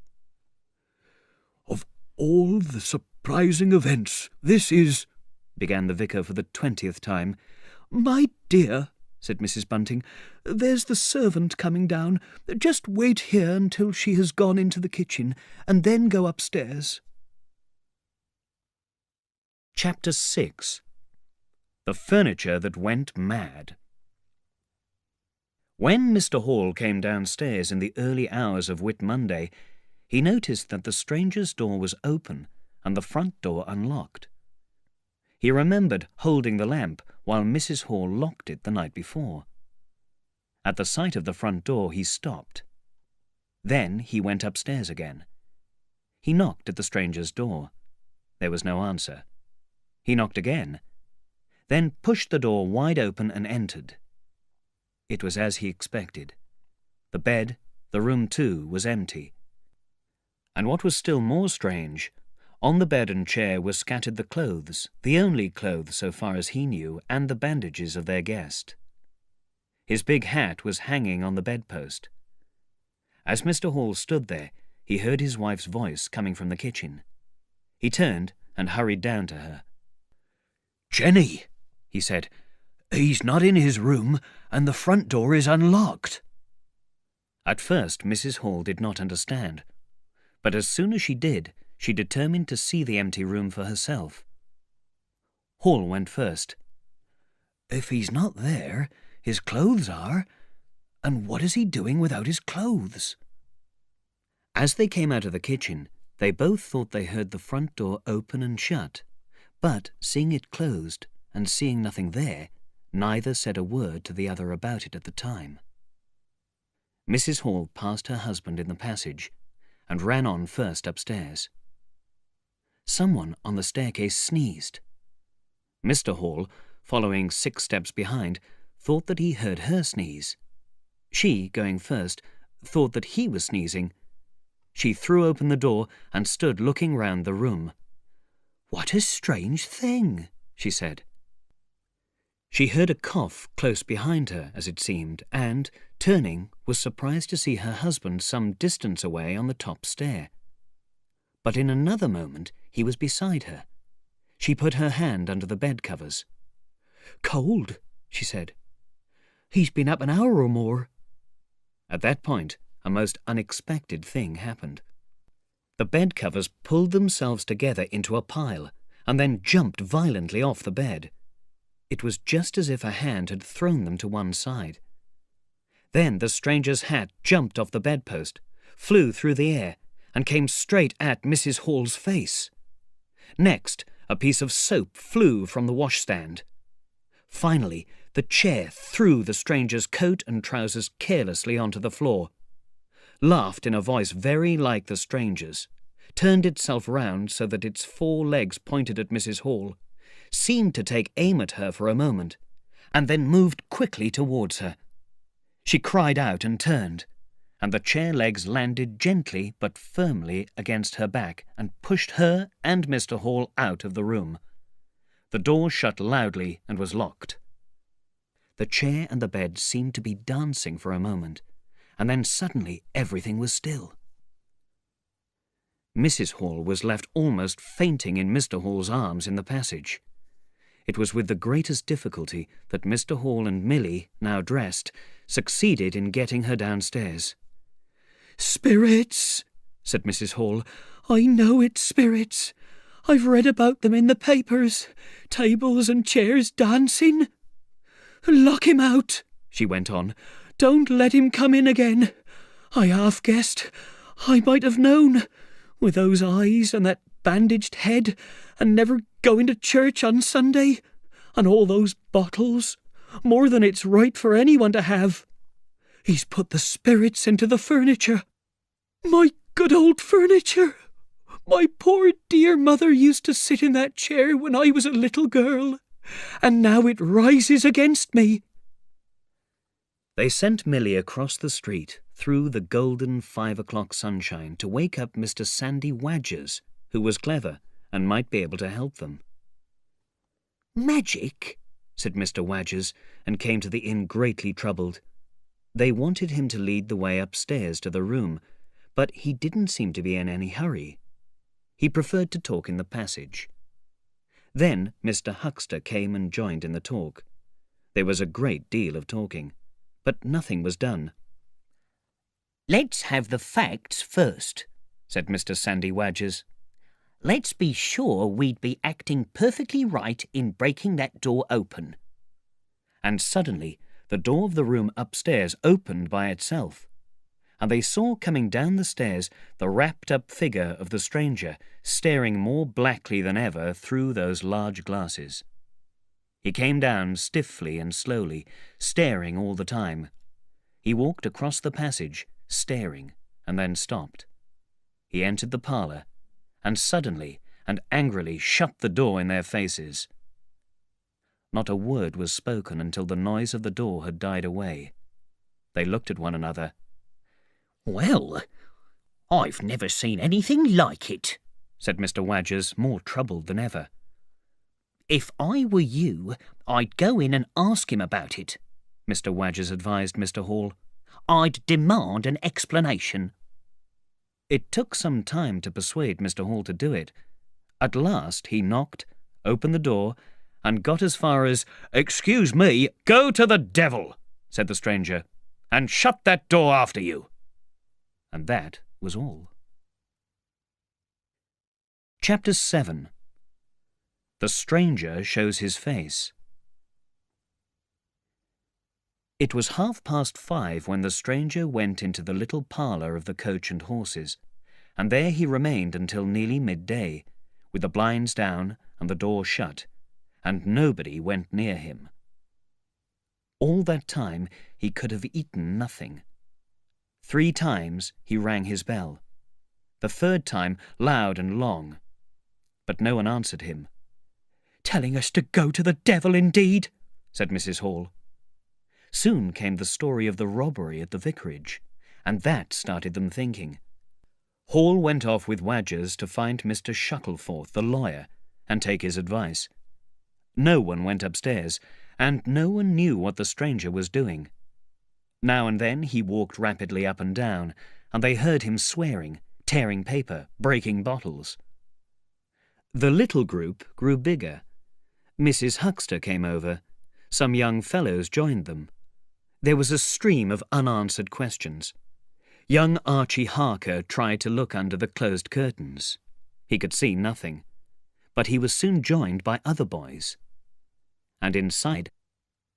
all the surprising events. This is—" began the vicar for the 20th time. "My dear," said Mrs. Bunting, "there's the servant coming down. Just wait here until she has gone into the kitchen, and then go upstairs." Chapter 6. The Furniture That Went Mad. When Mr. Hall came downstairs in the early hours of Whit Monday, he noticed that the stranger's door was open and the front door unlocked. He remembered holding the lamp while Mrs. Hall locked it the night before. At the sight of the front door he stopped. Then he went upstairs again. He knocked at the stranger's door. There was no answer. He knocked again, then pushed the door wide open and entered. It was as he expected. The bed, the room too, was empty. And what was still more strange, on the bed and chair were scattered the clothes, the only clothes so far as he knew, and the bandages of their guest. His big hat was hanging on the bedpost. As Mr. Hall stood there, he heard his wife's voice coming from the kitchen. He turned and hurried down to her. "Jenny," he said, "he's not in his room, and the front door is unlocked." At first Mrs. Hall did not understand, but as soon as she did, she determined to see the empty room for herself. Hall went first. "If he's not there, his clothes are. And what is he doing without his clothes?" As they came out of the kitchen, they both thought they heard the front door open and shut, but seeing it closed and seeing nothing there, neither said a word to the other about it at the time. Mrs. Hall passed her husband in the passage and ran on first upstairs. Someone on the staircase sneezed. Mr. Hall, following 6 steps behind, thought that he heard her sneeze. She, going first, thought that he was sneezing. She threw open the door and stood looking round the room. "What a strange thing," she said. She heard a cough close behind her, as it seemed, and, turning, was surprised to see her husband some distance away on the top stair. But in another moment he was beside her. She put her hand under the bed covers. "Cold," she said. "He's been up an hour or more." At that point, a most unexpected thing happened. The bed covers pulled themselves together into a pile and then jumped violently off the bed. It was just as if a hand had thrown them to one side. Then the stranger's hat jumped off the bedpost, flew through the air, and came straight at Mrs. Hall's face. Next, a piece of soap flew from the washstand. Finally, the chair threw the stranger's coat and trousers carelessly onto the floor, laughed in a voice very like the stranger's, turned itself round so that its 4 legs pointed at Mrs. Hall, seemed to take aim at her for a moment, and then moved quickly towards her. She cried out and turned, and the chair legs landed gently but firmly against her back and pushed her and Mr. Hall out of the room. The door shut loudly and was locked. The chair and the bed seemed to be dancing for a moment, and then suddenly everything was still. Mrs. Hall was left almost fainting in Mr. Hall's arms in the passage. It was with the greatest difficulty that Mr. Hall and Milly, now dressed, succeeded in getting her downstairs. "Spirits," said Mrs. Hall. "I know it's spirits. I've read about them in the papers. Tables and chairs dancing. Lock him out," she went on. "Don't let him come in again. I half guessed. I might have known. With those eyes and that bandaged head, and never going to church on Sunday, and all those bottles, more than it's right for anyone to have. He's put the spirits into the furniture. My good old furniture. My poor dear mother used to sit in that chair when I was a little girl, and now it rises against me." They sent Milly across the street through the golden 5 o'clock sunshine to wake up Mr. Sandy Wadgers, who was clever and might be able to help them. "Magic?" said Mr. Wadgers, and came to the inn greatly troubled. They wanted him to lead the way upstairs to the room, but he didn't seem to be in any hurry. He preferred to talk in the passage. Then Mr. Huckster came and joined in the talk. There was a great deal of talking, but nothing was done. "Let's have the facts first," said Mr. Sandy Wadgers. "Let's be sure we'd be acting perfectly right in breaking that door open." And suddenly the door of the room upstairs opened by itself, and they saw coming down the stairs the wrapped-up figure of the stranger, staring more blackly than ever through those large glasses. He came down stiffly and slowly, staring all the time. He walked across the passage, staring, and then stopped. He entered the parlour, and suddenly and angrily shut the door in their faces. Not a word was spoken until the noise of the door had died away. They looked at one another. "Well, I've never seen anything like it," said Mr. Wadgers, more troubled than ever. "If I were you, I'd go in and ask him about it," Mr. Wadgers advised Mr. Hall. "I'd demand an explanation." It took some time to persuade Mr. Hall to do it. At last he knocked, opened the door, and got as far as, "Excuse me, go to the devil," said the stranger, "and shut that door after you." And that was all. Chapter 7. The Stranger Shows His Face. It was 5:30 when the stranger went into the little parlour of the Coach and Horses, and there he remained until nearly midday, with the blinds down and the door shut, and nobody went near him. All that time he could have eaten nothing. 3 times he rang his bell, the 3rd time loud and long, but no one answered him. "Telling us to go to the devil indeed," said Mrs. Hall. Soon came the story of the robbery at the vicarage, and that started them thinking. Hall went off with Wadgers to find Mr. Shuttleforth, the lawyer, and take his advice. No one went upstairs, and no one knew what the stranger was doing. Now and then he walked rapidly up and down, and they heard him swearing, tearing paper, breaking bottles. The little group grew bigger. Mrs. Huckster came over. Some young fellows joined them. There was a stream of unanswered questions. Young Archie Harker tried to look under the closed curtains. He could see nothing, but he was soon joined by other boys. And inside,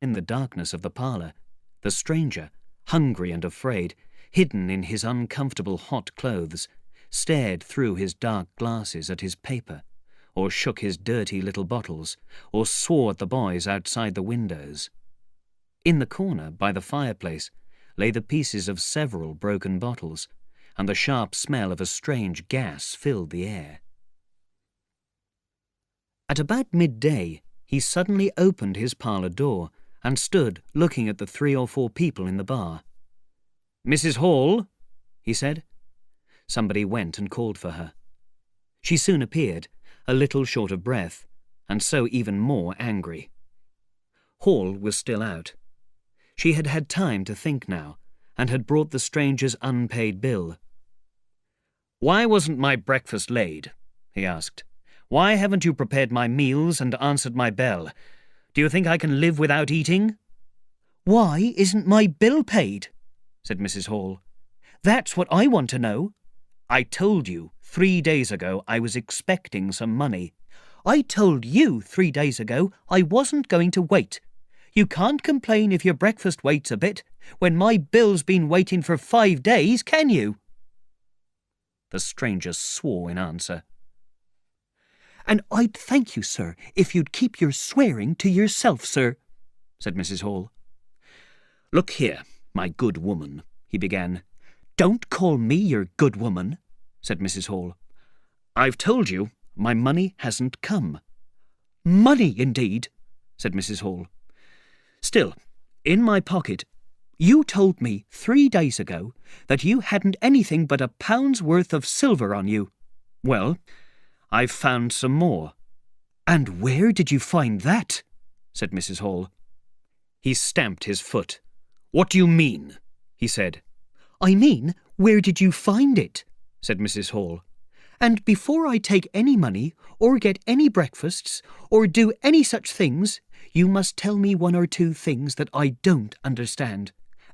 in the darkness of the parlour, the stranger, hungry and afraid, hidden in his uncomfortable hot clothes, stared through his dark glasses at his paper, or shook his dirty little bottles, or swore at the boys outside the windows. In the corner, by the fireplace, lay the pieces of several broken bottles, and the sharp smell of a strange gas filled the air. At about midday, he suddenly opened his parlour door and stood looking at the 3 or 4 people in the bar. "Mrs. Hall," he said. Somebody went and called for her. She soon appeared, a little short of breath, and so even more angry. Hall was still out. She had had time to think now, and had brought the stranger's unpaid bill. "Why wasn't my breakfast laid?" he asked. "Why haven't you prepared my meals and answered my bell? Do you think I can live without eating?" "Why isn't my bill paid?" said Mrs. Hall. "That's what I want to know." "I told you 3 days ago I was expecting some money." "I told you 3 days ago I wasn't going to wait. You can't complain if your breakfast waits a bit, when my bill's been waiting for 5 days, can you?" The stranger swore in answer. "And I'd thank you, sir, if you'd keep your swearing to yourself, sir," said Mrs. Hall. "Look here, my good woman," he began. "Don't call me your good woman," said Mrs. Hall. "I've told you my money hasn't come." "Money, indeed," said Mrs. Hall. "Still, in my pocket." "You told me 3 days ago that you hadn't anything but £1's worth of silver on you." "Well, I've found some more." "And where did you find that?" said Mrs. Hall. He stamped his foot. "What do you mean?" he said. "I mean, where did you find it?" said Mrs. Hall. And before I take any money, or get any breakfasts, or do any such things, you must tell me one or two things that I don't understand,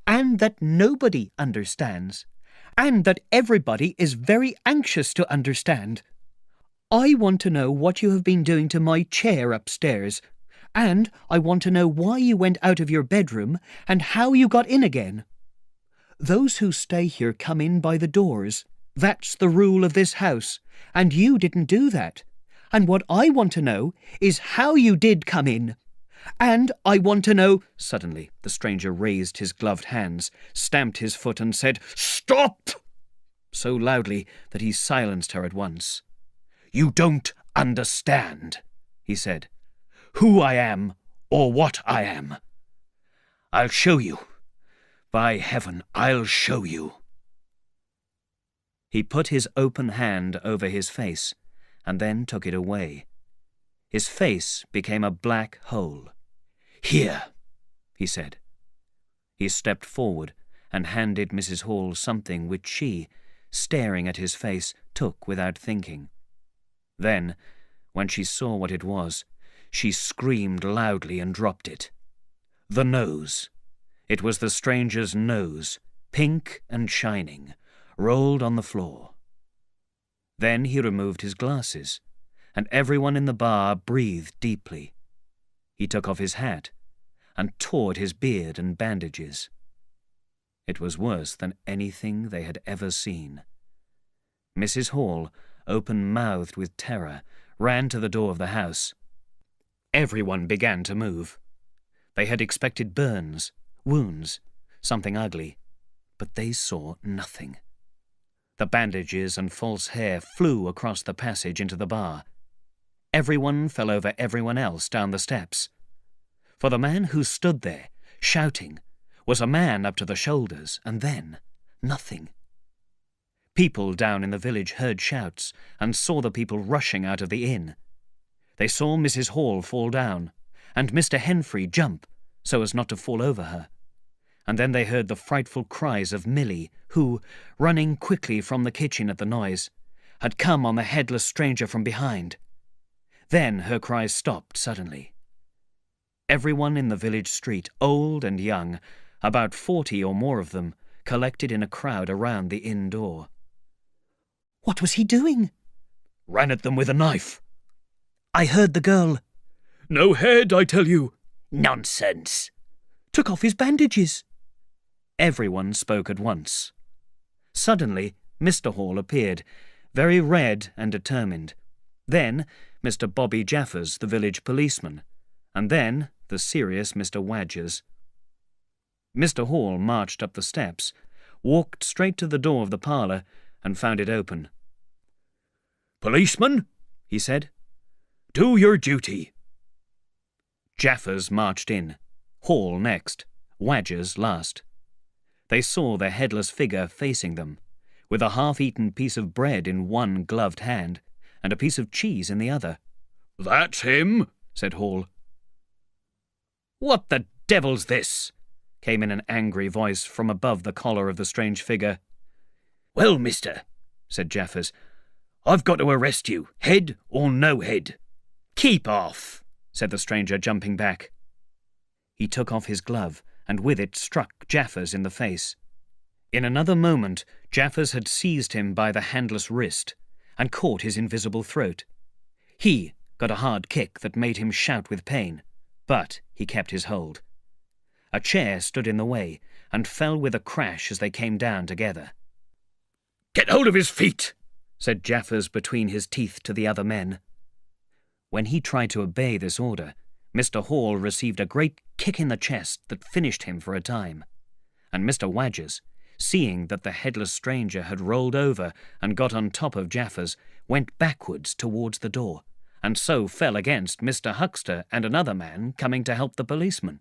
and that nobody understands, and that everybody is very anxious to understand. I want to know what you have been doing to my chair upstairs, and I want to know why you went out of your bedroom and how you got in again. Those who stay here come in by the doors. That's the rule of this house, and you didn't do that. And what I want to know is how you did come in. And I want to know—" Suddenly the stranger raised his gloved hands, stamped his foot and said, "Stop!" so loudly that he silenced her at once. "You don't understand," he said, "who I am or what I am. I'll show you. By heaven, I'll show you." He put his open hand over his face and then took it away. His face became a black hole. "Here," he said. He stepped forward and handed Mrs. Hall something which she, staring at his face, took without thinking. Then, when she saw what it was, she screamed loudly and dropped it. The nose. It was the stranger's nose, pink and shining, rolled on the floor. Then he removed his glasses, and everyone in the bar breathed deeply. He took off his hat and tore at his beard and bandages. It was worse than anything they had ever seen. Mrs. Hall, open-mouthed with terror, ran to the door of the house. Everyone began to move. They had expected burns, wounds, something ugly, but they saw nothing. The bandages and false hair flew across the passage into the bar. Everyone fell over everyone else down the steps. For the man who stood there, shouting, was a man up to the shoulders, and then nothing. People down in the village heard shouts and saw the people rushing out of the inn. They saw Mrs. Hall fall down, and Mr. Henfrey jump so as not to fall over her. And then they heard the frightful cries of Milly, who, running quickly from the kitchen at the noise, had come on the headless stranger from behind. Then her cries stopped suddenly. Everyone in the village street, old and young, about 40 or more of them, collected in a crowd around the inn door. "What was he doing?" "Ran at them with a knife." "I heard the girl." "No head, I tell you." "Nonsense." "Took off his bandages." Everyone spoke at once. Suddenly, Mr. Hall appeared, very red and determined. Then Mr. Bobby Jaffers, the village policeman, and then the serious Mr. Wadgers. Mr. Hall marched up the steps, walked straight to the door of the parlour, and found it open. "Policeman," he said, "do your duty." Jaffers marched in, Hall next, Wadgers last. They saw the headless figure facing them, with a half-eaten piece of bread in one gloved hand and a piece of cheese in the other. "That's him," said Hall. "What the devil's this?" came in an angry voice from above the collar of the strange figure. "Well, mister," said Jaffers, "I've got to arrest you, head or no head." "Keep off," said the stranger, jumping back. He took off his glove and with it struck Jaffers in the face. In another moment, Jaffers had seized him by the handless wrist and caught his invisible throat. He got a hard kick that made him shout with pain, but he kept his hold. A chair stood in the way and fell with a crash as they came down together. "Get hold of his feet," said Jaffers between his teeth to the other men. When he tried to obey this order, Mr. Hall received a great kick in the chest that finished him for a time, and Mr. Wadgers, seeing that the headless stranger had rolled over and got on top of Jaffers, went backwards towards the door, and so fell against Mr. Huxter and another man coming to help the policeman.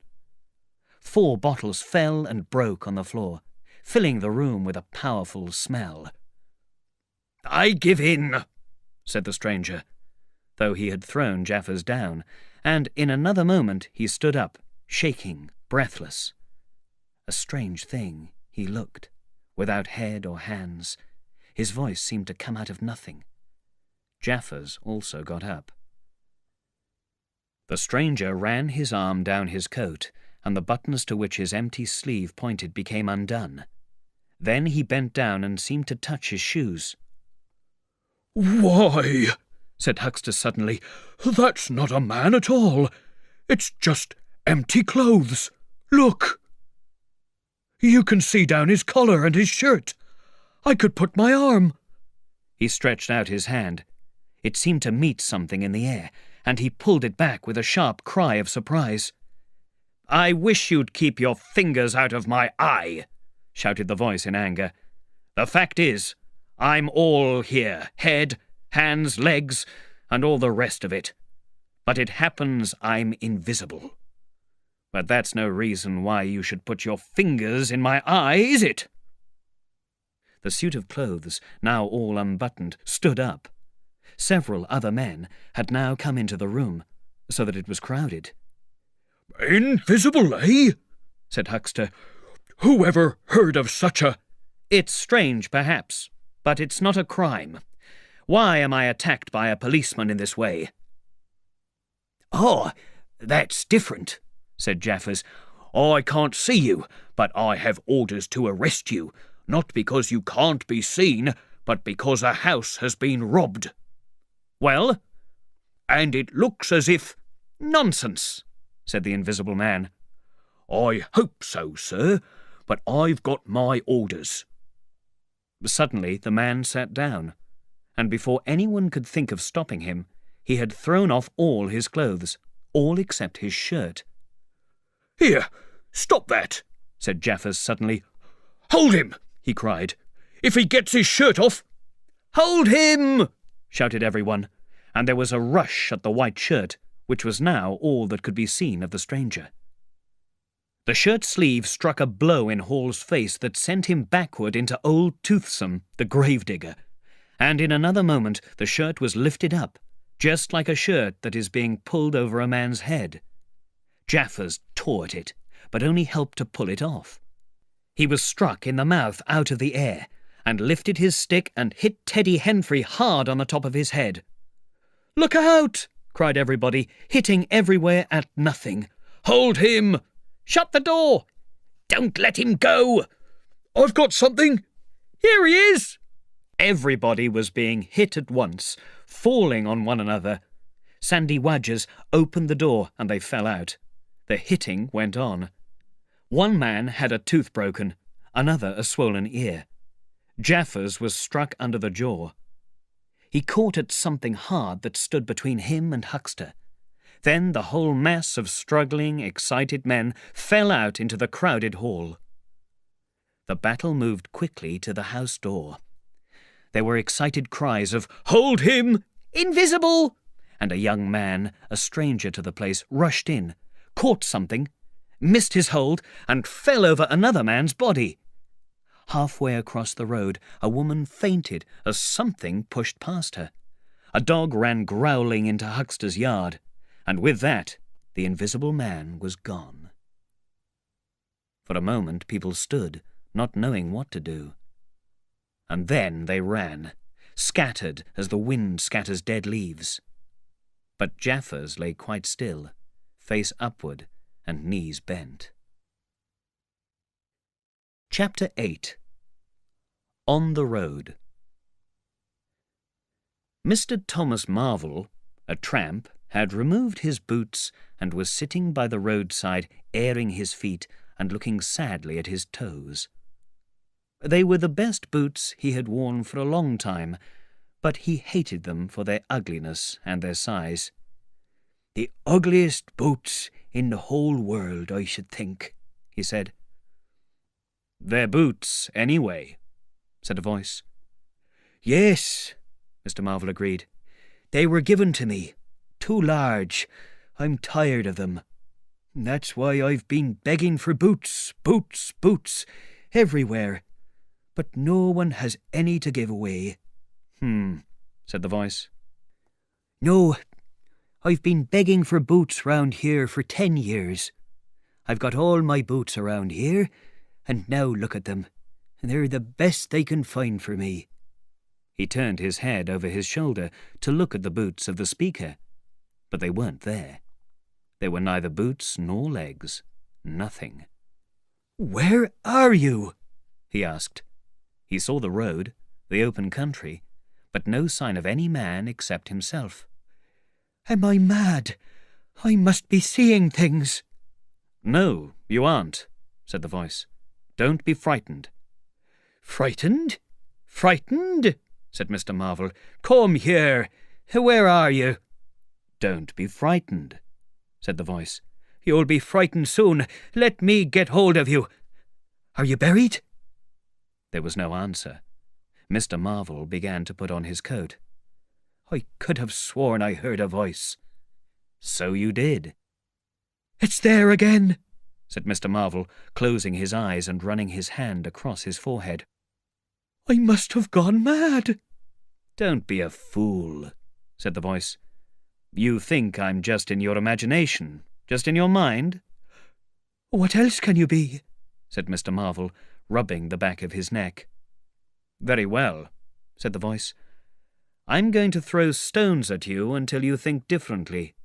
4 bottles fell and broke on the floor, filling the room with a powerful smell. "I give in," said the stranger, though he had thrown Jaffers down, and in another moment he stood up, shaking, breathless. A strange thing he looked, without head or hands. His voice seemed to come out of nothing. Jaffers also got up. The stranger ran his arm down his coat, and the buttons to which his empty sleeve pointed became undone. Then he bent down and seemed to touch his shoes. "Why," said Huckster suddenly, "that's not a man at all. It's just empty clothes. Look! You can see down his collar and his shirt. I could put my arm." He stretched out his hand. It seemed to meet something in the air, and he pulled it back with a sharp cry of surprise. "I wish you'd keep your fingers out of my eye," shouted the voice in anger. "The fact is, I'm all here, head, hands, legs, and all the rest of it. But it happens I'm invisible. But that's no reason why you should put your fingers in my eye, is it?" The suit of clothes, now all unbuttoned, stood up. Several other men had now come into the room, so that it was crowded. "Invisible, eh?" said Huckster. "Who ever heard of such a—" "It's strange, perhaps, but it's not a crime. Why am I attacked by a policeman in this way?" "Oh, that's different," said Jaffers. "I can't see you, but I have orders to arrest you, not because you can't be seen, but because a house has been robbed." "Well?" "And it looks as if—" "Nonsense," said the invisible man. "I hope so, sir, but I've got my orders." Suddenly the man sat down, and before anyone could think of stopping him, he had thrown off all his clothes, all except his shirt. "Here, stop that," said Jaffers suddenly. "Hold him," he cried. "If he gets his shirt off—" "Hold him!" shouted everyone, and there was a rush at the white shirt, which was now all that could be seen of the stranger. The shirt sleeve struck a blow in Hall's face that sent him backward into old Toothsome, the gravedigger, and in another moment the shirt was lifted up, just like a shirt that is being pulled over a man's head. Jaffers tore at it, but only helped to pull it off. He was struck in the mouth out of the air, and lifted his stick and hit Teddy Henfrey hard on the top of his head. "Look out!" cried everybody, hitting everywhere at nothing. "Hold him!" "Shut the door!" "Don't let him go!" "I've got something!" "Here he is!" Everybody was being hit at once, falling on one another. Sandy Wadgers opened the door and they fell out. The hitting went on. One man had a tooth broken, another a swollen ear. Jaffers was struck under the jaw. He caught at something hard that stood between him and Huckster. Then the whole mass of struggling, excited men fell out into the crowded hall. The battle moved quickly to the house door. There were excited cries of "Hold him!" "Invisible!" and a young man, a stranger to the place, rushed in, caught something, missed his hold, and fell over another man's body. Halfway across the road, a woman fainted as something pushed past her. A dog ran growling into Huckster's yard, and with that, the invisible man was gone. For a moment people stood, not knowing what to do. And then they ran, scattered as the wind scatters dead leaves. But Jaffers lay quite still, face upward and knees bent. Chapter 8. On the Road. Mr. Thomas Marvel, a tramp, had removed his boots and was sitting by the roadside, airing his feet and looking sadly at his toes. They were the best boots he had worn for a long time, but he hated them for their ugliness and their size. "The ugliest boots in the whole world, I should think," he said. "They're boots, anyway," said a voice. "Yes," Mr. Marvel agreed. "They were given to me. Too large. I'm tired of them. That's why I've been begging for boots, boots, boots, everywhere. But no one has any to give away." Said the voice. "No, I've been begging for boots round here for 10 years. I've got all my boots around here, and now look at them. They're the best they can find for me." He turned his head over his shoulder to look at the boots of the speaker, but they weren't there. There were neither boots nor legs, nothing. "Where are you?" he asked. He saw the road, the open country, but no sign of any man except himself. "Am I mad? I must be seeing things." "No, you aren't," said the voice. "Don't be frightened." "Frightened? Frightened?" said Mr. Marvel. "Come here. Where are you?" "Don't be frightened," said the voice. "You'll be frightened soon. Let me get hold of you. Are you buried?" There was no answer. Mr. Marvel began to put on his coat. "I could have sworn I heard a voice." "So you did." "It's there again," said Mr. Marvel, closing his eyes and running his hand across his forehead. "I must have gone mad." "Don't be a fool," said the voice. "You think I'm just in your imagination, just in your mind?" "What else can you be?" said Mr. Marvel, rubbing the back of his neck. "Very well," said the voice. "I'm going to throw stones at you until you think differently."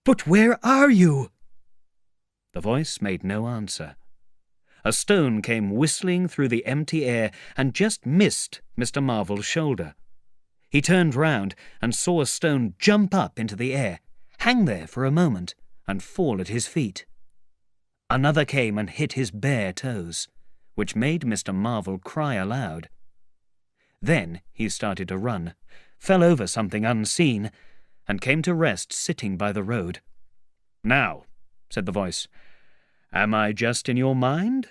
"But where are you?" The voice made no answer. A stone came whistling through the empty air and just missed Mr. Marvel's shoulder. He turned round and saw a stone jump up into the air, hang there for a moment, and fall at his feet. Another came and hit his bare toes, which made Mr. Marvel cry aloud. Then he started to run, fell over something unseen, and came to rest sitting by the road. "Now," said the voice, "am I just in your mind?"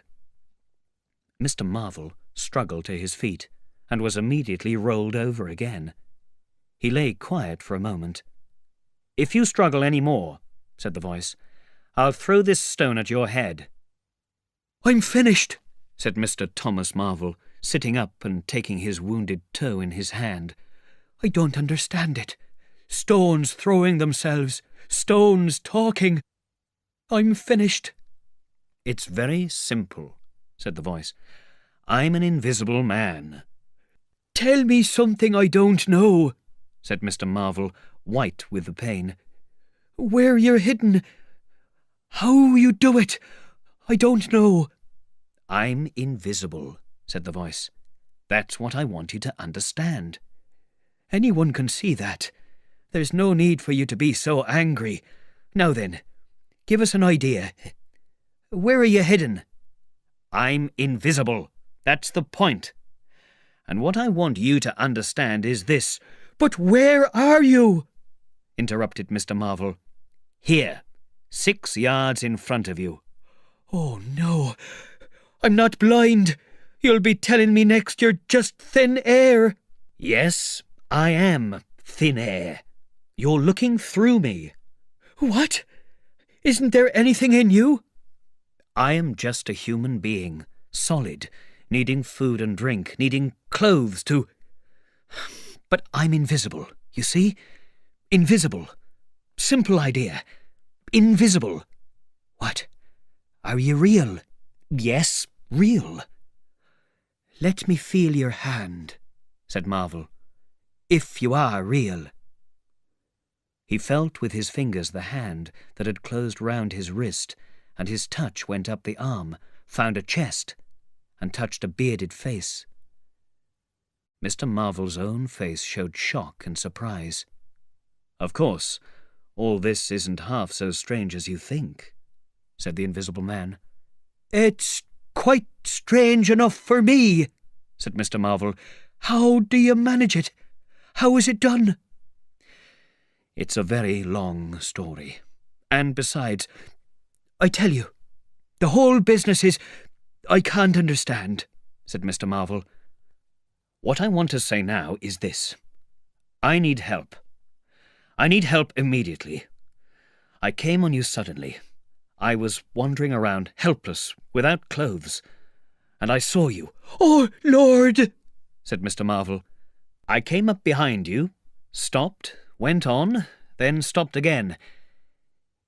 Mr. Marvel struggled to his feet and was immediately rolled over again. He lay quiet for a moment. "If you struggle any more," said the voice, "I'll throw this stone at your head." "I'm finished," said Mr. Thomas Marvel, sitting up and taking his wounded toe in his hand. "I don't understand it. Stones throwing themselves, stones talking. I'm finished." "It's very simple," said the voice. "I'm an invisible man." "Tell me something I don't know," said Mr. Marvel, white with the pain. "Where you're hidden. How you do it. I don't know." "I'm invisible," said the voice. "That's what I want you to understand." "Anyone can see that. There's no need for you to be so angry. Now then, give us an idea. Where are you hidden?" "I'm invisible. That's the point. And what I want you to understand is this." "But where are you?" interrupted Mr. Marvel. "Here, 6 yards in front of you." "Oh, no. I'm not blind. You'll be telling me next you're just thin air." "Yes, I am thin air. You're looking through me." "What? Isn't there anything in you?" "I am just a human being, solid, needing food and drink, needing clothes to... But I'm invisible, you see? Invisible. Simple idea. Invisible." "What? Are you real?" "Yes, real." "Let me feel your hand," said Marvel. "If you are real." He felt with his fingers the hand that had closed round his wrist, and his touch went up the arm, found a chest, and touched a bearded face. Mr. Marvel's own face showed shock and surprise. "Of course, all this isn't half so strange as you think," said the invisible man. "It's quite strange enough for me," said Mr. Marvel. "How do you manage it? How is it done?" "It's a very long story. And besides, I tell you, the whole business is... I can't understand," said Mr. Marvel. "What I want to say now is this. I need help. I need help immediately. I came on you suddenly. I was wandering around, helpless, without clothes, and I saw you." "Oh, Lord!" said Mr. Marvel. "I came up behind you, stopped, went on, then stopped again.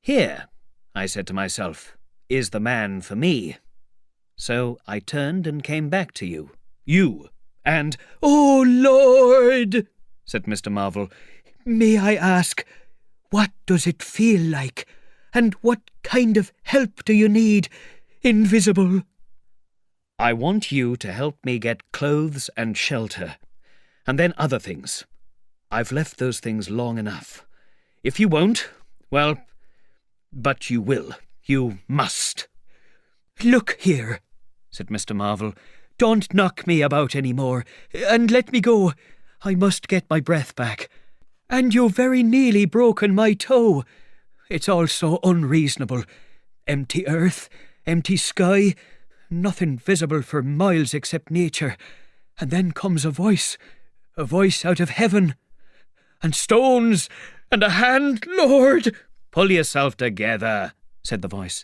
'Here,' I said to myself, 'is the man for me.' So I turned and came back to you. You, and "Oh, Lord," said Mr. Marvel. "May I ask, what does it feel like? And what kind of help do you need, Invisible?" "I want you to help me get clothes and shelter, and then other things. I've left those things long enough. If you won't, well, but you will. You must." "Look here," said Mr. Marvel. "Don't knock me about any more, and let me go. I must get my breath back. And you've very nearly broken my toe. It's all so unreasonable. Empty earth, empty sky, nothing visible for miles except nature. And then comes a voice out of heaven. And stones, and a hand, Lord!" "Pull yourself together," said the voice,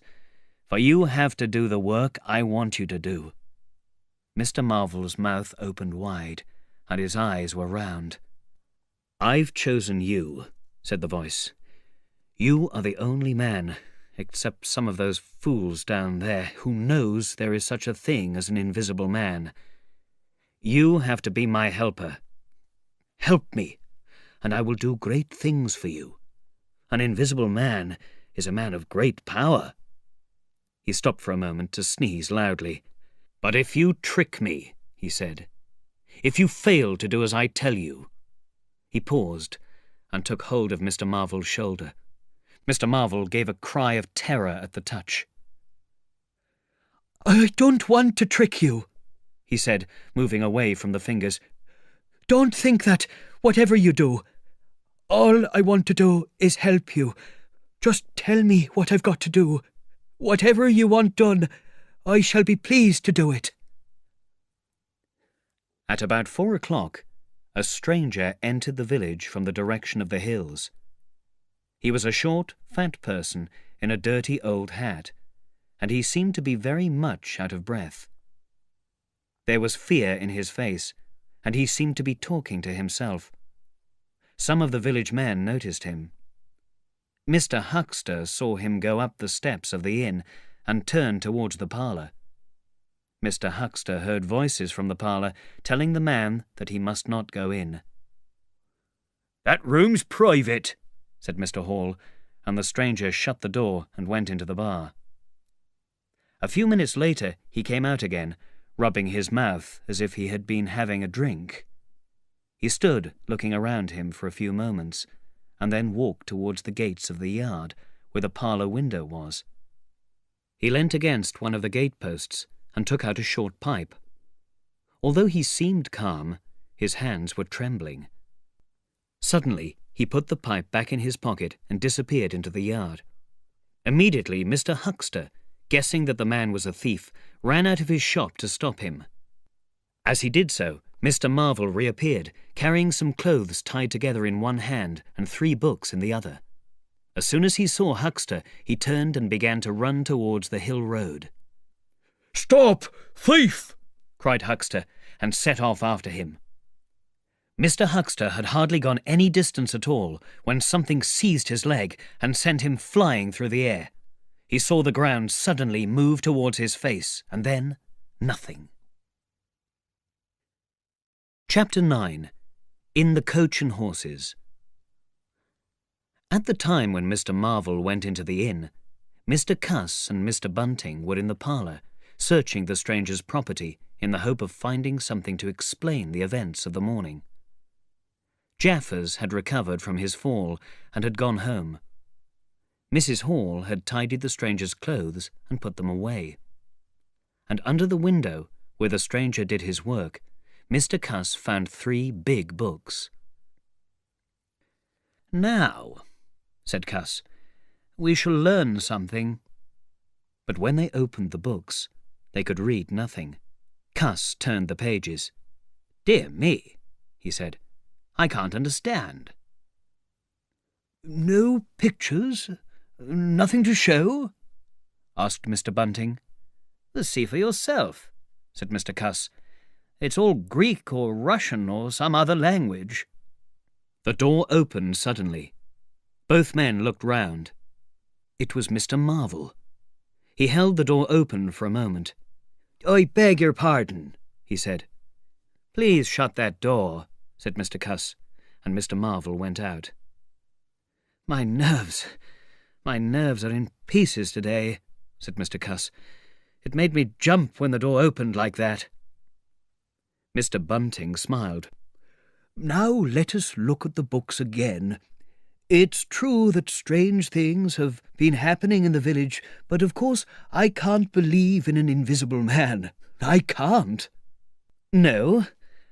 "for you have to do the work I want you to do." Mr. Marvel's mouth opened wide, and his eyes were round. "I've chosen you," said the voice. "You are the only man, except some of those fools down there, who knows there is such a thing as an invisible man. You have to be my helper. Help me, and I will do great things for you. An invisible man is a man of great power." He stopped for a moment to sneeze loudly. "But if you trick me," he said, "if you fail to do as I tell you—" He paused and took hold of Mr. Marvel's shoulder. Mr. Marvel gave a cry of terror at the touch. "I don't want to trick you," he said, moving away from the fingers. "Don't think that, whatever you do. All I want to do is help you. Just tell me what I've got to do. Whatever you want done, I shall be pleased to do it." At about 4 o'clock, a stranger entered the village from the direction of the hills. He was a short, fat person in a dirty old hat, and he seemed to be very much out of breath. There was fear in his face, and he seemed to be talking to himself. Some of the village men noticed him. Mr. Huckster saw him go up the steps of the inn and turn towards the parlour. Mr. Huckster heard voices from the parlour telling the man that he must not go in. "That room's private," said Mr. Hall, and the stranger shut the door and went into the bar. A few minutes later he came out again, rubbing his mouth as if he had been having a drink. He stood looking around him for a few moments, and then walked towards the gates of the yard where the parlour window was. He leant against one of the gate-posts and took out a short pipe. Although he seemed calm, his hands were trembling. Suddenly he put the pipe back in his pocket and disappeared into the yard. Immediately Mr. Huckster, guessing that the man was a thief, ran out of his shop to stop him. As he did so, Mr. Marvel reappeared, carrying some clothes tied together in one hand and 3 books in the other. As soon as he saw Huckster, he turned and began to run towards the hill road. "Stop, thief!" cried Huckster, and set off after him. Mr. Huckster had hardly gone any distance at all when something seized his leg and sent him flying through the air. He saw the ground suddenly move towards his face, and then nothing. Chapter 9. In the Coach and Horses. At the time when Mr. Marvel went into the inn, Mr. Cuss and Mr. Bunting were in the parlour, searching the stranger's property in the hope of finding something to explain the events of the morning. Jaffers had recovered from his fall and had gone home. Mrs. Hall had tidied the stranger's clothes and put them away. And under the window, where the stranger did his work, Mr. Cuss found 3 big books. "Now," said Cuss, "we shall learn something." But when they opened the books, they could read nothing. Cuss turned the pages. "Dear me," he said, "I can't understand." "No pictures? Nothing to show?" asked Mr. Bunting. "See for yourself," said Mr. Cuss. "It's all Greek or Russian or some other language." The door opened suddenly. Both men looked round. It was Mr. Marvel. He held the door open for a moment. "I beg your pardon," he said. "Please shut that door," said Mr. Cuss, and Mr. Marvel went out. My nerves are in pieces today," said Mr. Cuss. "It made me jump when the door opened like that." Mr. Bunting smiled. "Now let us look at the books again. It's true that strange things have been happening in the village, but of course I can't believe in an invisible man. I can't." "No,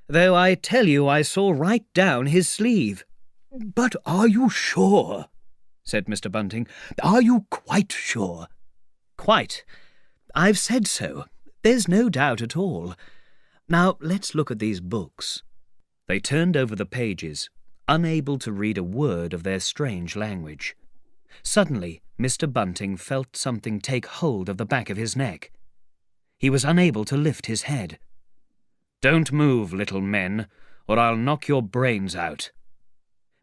though I tell you I saw right down his sleeve." "But are you sure?" said Mr. Bunting. "Are you quite sure?" "Quite. I've said so. There's no doubt at all. Now let's look at these books." They turned over the pages, unable to read a word of their strange language. Suddenly, Mr. Bunting felt something take hold of the back of his neck. He was unable to lift his head. "Don't move, little men, or I'll knock your brains out."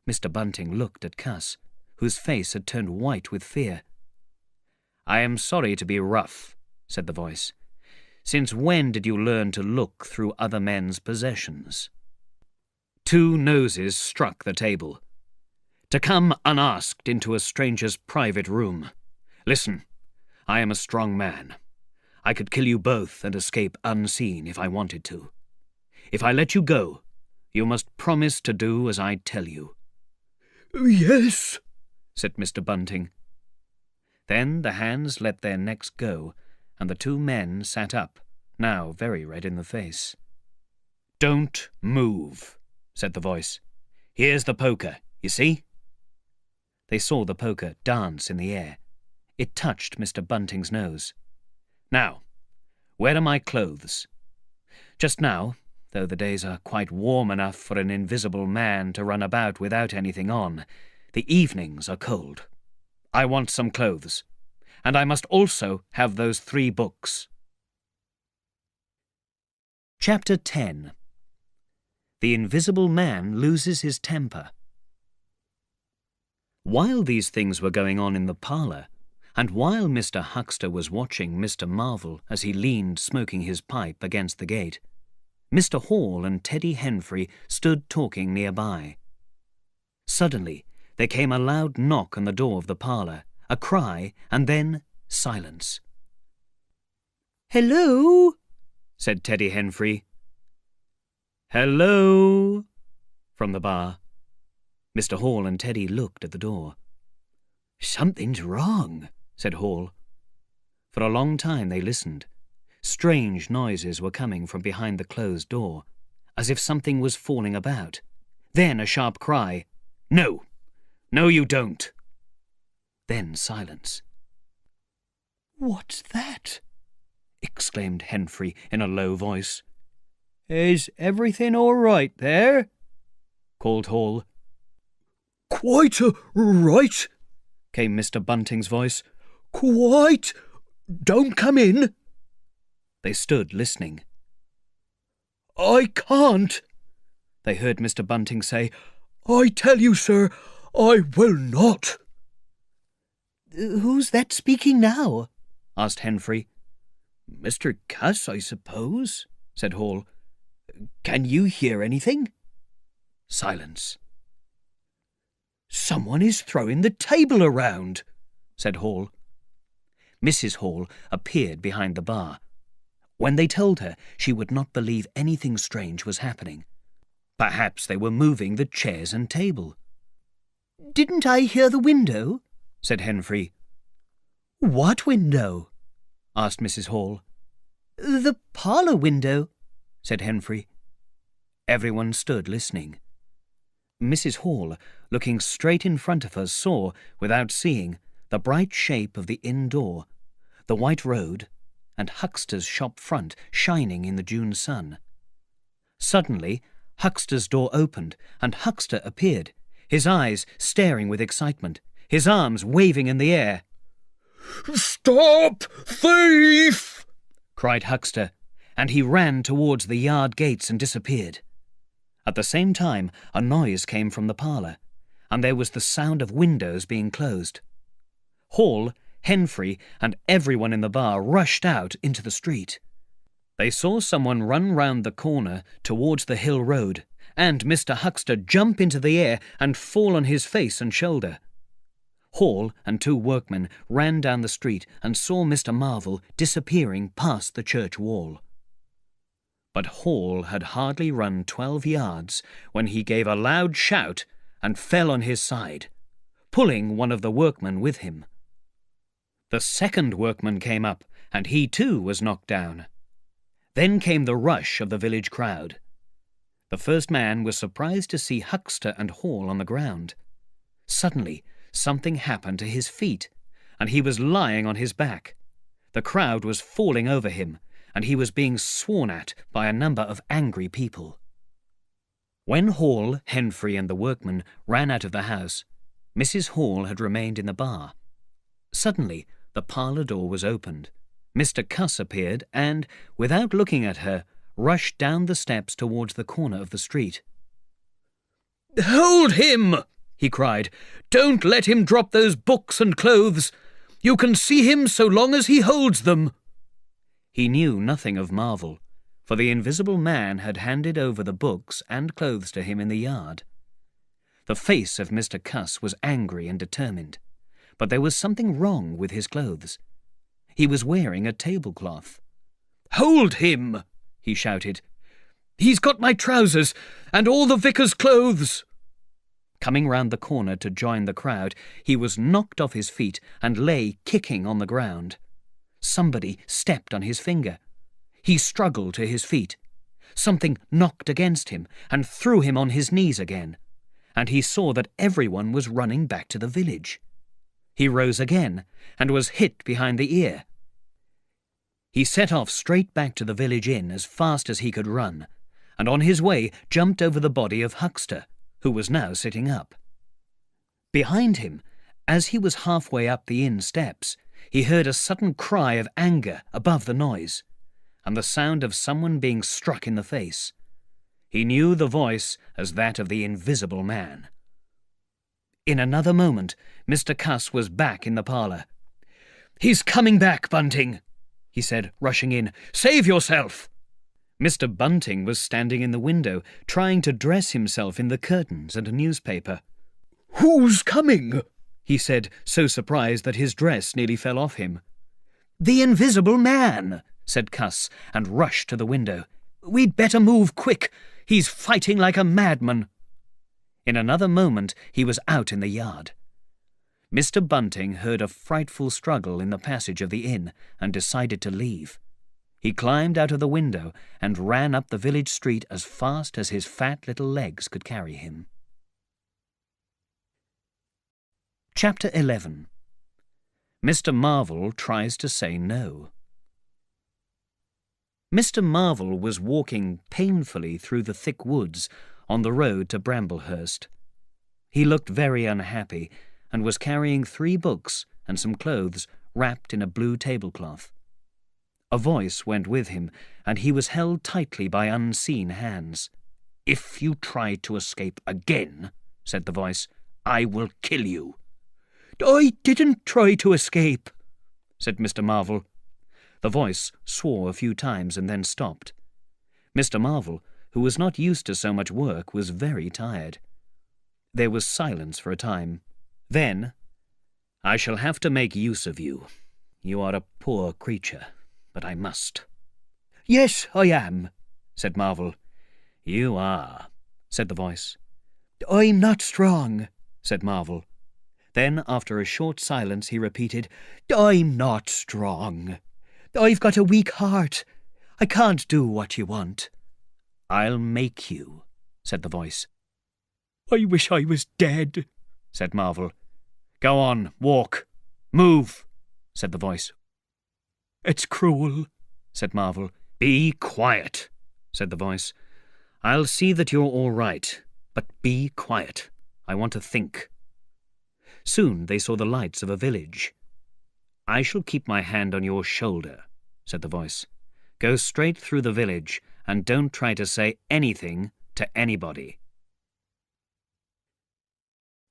Mr. Bunting looked at Cuss, whose face had turned white with fear. "I am sorry to be rough," said the voice. "Since when did you learn to look through other men's possessions?" Two noses struck the table. "To come unasked into a stranger's private room. Listen, I am a strong man. I could kill you both and escape unseen if I wanted to. If I let you go, you must promise to do as I tell you." "Yes," said Mr. Bunting. Then the hands let their necks go, and the two men sat up, now very red in the face. "Don't move," said the voice. "Here's the poker, you see?" They saw the poker dance in the air. It touched Mr. Bunting's nose. "Now, where are my clothes?" Just now, though the days are quite warm enough for an invisible man to run about without anything on, the evenings are cold. I want some clothes, and I must also have those 3 books. Chapter 10. The Invisible Man Loses His Temper. While these things were going on in the parlour, and while Mr. Huckster was watching Mr. Marvel as he leaned smoking his pipe against the gate, Mr. Hall and Teddy Henfrey stood talking nearby. Suddenly there came a loud knock on the door of the parlour, a cry, and then silence. "Hello?" said Teddy Henfrey. "Hello?" from the bar. Mr. Hall and Teddy looked at the door. "Something's wrong," said Hall. For a long time they listened. Strange noises were coming from behind the closed door, as if something was falling about. Then a sharp cry, "No! No, you don't!" Then silence. "What's that?" exclaimed Henfrey in a low voice. "Is everything all right there?" called Hall. "Quite right," came Mr. Bunting's voice. "Quite. Don't come in." They stood listening. "I can't," they heard Mr. Bunting say. "I tell you, sir, I will not." "Who's that speaking now?" asked Henfrey. "Mr. Cuss, I suppose," said Hall. "Can you hear anything?" Silence. "Someone is throwing the table around," said Hall. Mrs. Hall appeared behind the bar. When they told her, she would not believe anything strange was happening. Perhaps they were moving the chairs and table. "Didn't I hear the window?" said Henfrey. "What window?" asked Mrs. Hall. "The parlour window," said Henfrey. Everyone stood listening. Mrs. Hall, looking straight in front of her, saw, without seeing, the bright shape of the inn door, the white road, and Huckster's shop front shining in the June sun. Suddenly, Huckster's door opened, and Huckster appeared, his eyes staring with excitement, his arms waving in the air. "Stop, thief!" cried Huckster, and he ran towards the yard gates and disappeared. At the same time, a noise came from the parlour, and there was the sound of windows being closed. Hall, Henfrey, and everyone in the bar rushed out into the street. They saw someone run round the corner towards the hill road, and Mr. Huckster jump into the air and fall on his face and shoulder. Hall and 2 workmen ran down the street and saw Mr. Marvel disappearing past the church wall. But Hall had hardly run 12 yards when he gave a loud shout and fell on his side, pulling one of the workmen with him. The 2nd workman came up, and he too was knocked down. Then came the rush of the village crowd. The first man was surprised to see Huckster and Hall on the ground. Suddenly, something happened to his feet, and he was lying on his back. The crowd was falling over him, and he was being sworn at by a number of angry people. When Hall, Henfrey, and the workmen ran out of the house, Mrs. Hall had remained in the bar. Suddenly, the parlour door was opened. Mr. Cuss appeared and, without looking at her, rushed down the steps towards the corner of the street. "Hold him!" he cried. "Don't let him drop those books and clothes. You can see him so long as he holds them." He knew nothing of Marvel, for the invisible man had handed over the books and clothes to him in the yard. The face of Mr. Cuss was angry and determined, but there was something wrong with his clothes. He was wearing a tablecloth. "Hold him!" he shouted. "He's got my trousers and all the vicar's clothes." Coming round the corner to join the crowd, he was knocked off his feet and lay kicking on the ground. Somebody stepped on his finger. He struggled to his feet. Something knocked against him and threw him on his knees again, and he saw that everyone was running back to the village. He rose again and was hit behind the ear. He set off straight back to the village inn as fast as he could run, and on his way jumped over the body of Huckster, who was now sitting up. Behind him, as he was halfway up the inn steps, he heard a sudden cry of anger above the noise, and the sound of someone being struck in the face. He knew the voice as that of the invisible man. In another moment, Mr. Cuss was back in the parlour. "He's coming back, Bunting," he said, rushing in. "Save yourself!" Mr. Bunting was standing in the window, trying to dress himself in the curtains and a newspaper. "Who's coming?" he said, so surprised that his dress nearly fell off him. "The invisible man," said Cuss, and rushed to the window. "We'd better move quick. He's fighting like a madman." In another moment he was out in the yard. Mr. Bunting heard a frightful struggle in the passage of the inn and decided to leave. He climbed out of the window and ran up the village street as fast as his fat little legs could carry him. Chapter 11. Mr. Marvel tries to say no. Mr. Marvel was walking painfully through the thick woods on the road to Bramblehurst. He looked very unhappy and was carrying 3 books and some clothes wrapped in a blue tablecloth. A voice went with him, and he was held tightly by unseen hands. "If you try to escape again," said the voice, "I will kill you." "I didn't try to escape," said Mr. Marvel. The voice swore a few times and then stopped. Mr. Marvel, who was not used to so much work, was very tired. There was silence for a time. Then, "I shall have to make use of you. You are a poor creature, but I must." "Yes, I am," said Marvel. "You are," said the voice. "I'm not strong," said Marvel. Then, after a short silence, he repeated, "I'm not strong. I've got a weak heart. I can't do what you want." "I'll make you," said the voice. "I wish I was dead," said Marvel. "Go on, walk. Move," said the voice. "It's cruel," said Marvel. "Be quiet," said the voice. "I'll see that you're all right, but be quiet. I want to think." Soon they saw the lights of a village. "I shall keep my hand on your shoulder," said the voice. "Go straight through the village, and don't try to say anything to anybody."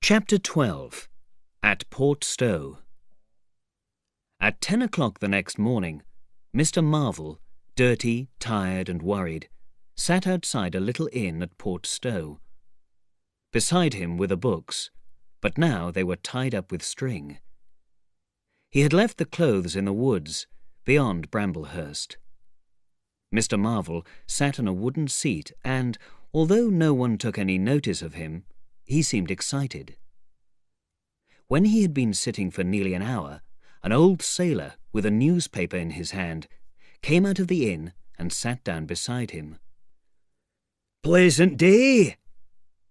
Chapter 12. At Port Stowe. At 10 o'clock the next morning, Mr. Marvel, dirty, tired and worried, sat outside a little inn at Port Stowe. Beside him were the books, but now they were tied up with string. He had left the clothes in the woods, beyond Bramblehurst. Mr. Marvel sat on a wooden seat and, although no one took any notice of him, he seemed excited. When he had been sitting for nearly an hour, an old sailor, with a newspaper in his hand, came out of the inn and sat down beside him. "Pleasant day,"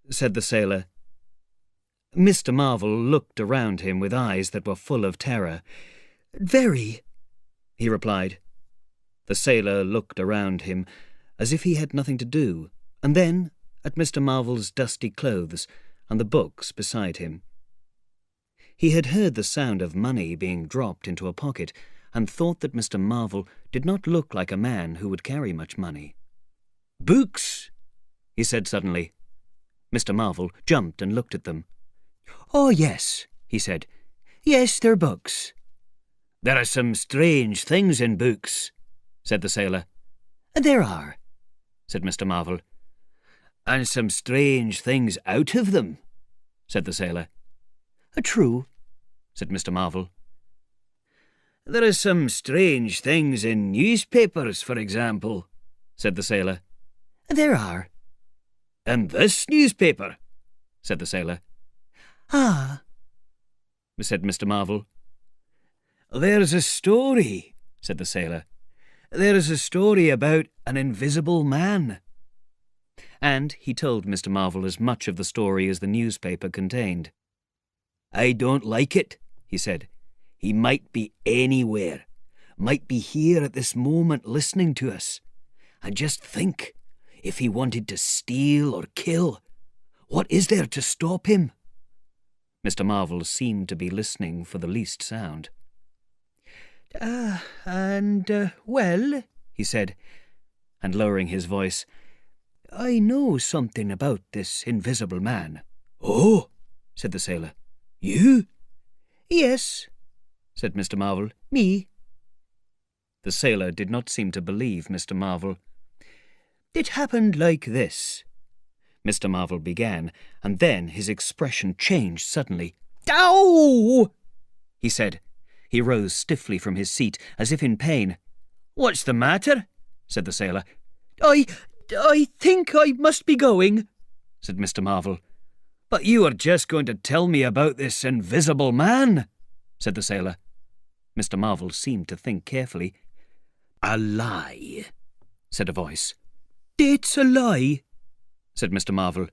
said the sailor. Mr. Marvel looked around him with eyes that were full of terror. "Very," he replied. The sailor looked around him as if he had nothing to do, and then at Mr. Marvel's dusty clothes and the books beside him. He had heard the sound of money being dropped into a pocket and thought that Mr. Marvel did not look like a man who would carry much money. "Books," he said suddenly. Mr. Marvel jumped and looked at them. "Oh, yes," he said. "Yes, they're books." "There are some strange things in books," said the sailor. "There are," said Mr. Marvel. "And some strange things out of them," said the sailor. "True," said Mr. Marvel. "There are some strange things in newspapers, for example," said the sailor. "There are." "And this newspaper," said the sailor. "Ah," said Mr. Marvel. "There's a story," said the sailor. "There's a story about an invisible man." And he told Mr. Marvel as much of the story as the newspaper contained. "I don't like it," he said. "He might be anywhere, might be here at this moment listening to us. And just think, if he wanted to steal or kill, what is there to stop him?" Mr. Marvel seemed to be listening for the least sound. Well," he said, and lowering his voice, "I know something about this invisible man." "Oh," said the sailor. "You?" "Yes," said Mr. Marvel. "Me." The sailor did not seem to believe Mr. Marvel. "It happened like this," Mr. Marvel began, and then his expression changed suddenly. "Ow!" he said. He rose stiffly from his seat, as if in pain. "What's the matter?" said the sailor. I think I must be going," said Mr. Marvel. "But you were just going to tell me about this invisible man," said the sailor. Mr. Marvel seemed to think carefully. "A lie," said a voice. "It's a lie," said Mr. Marvel.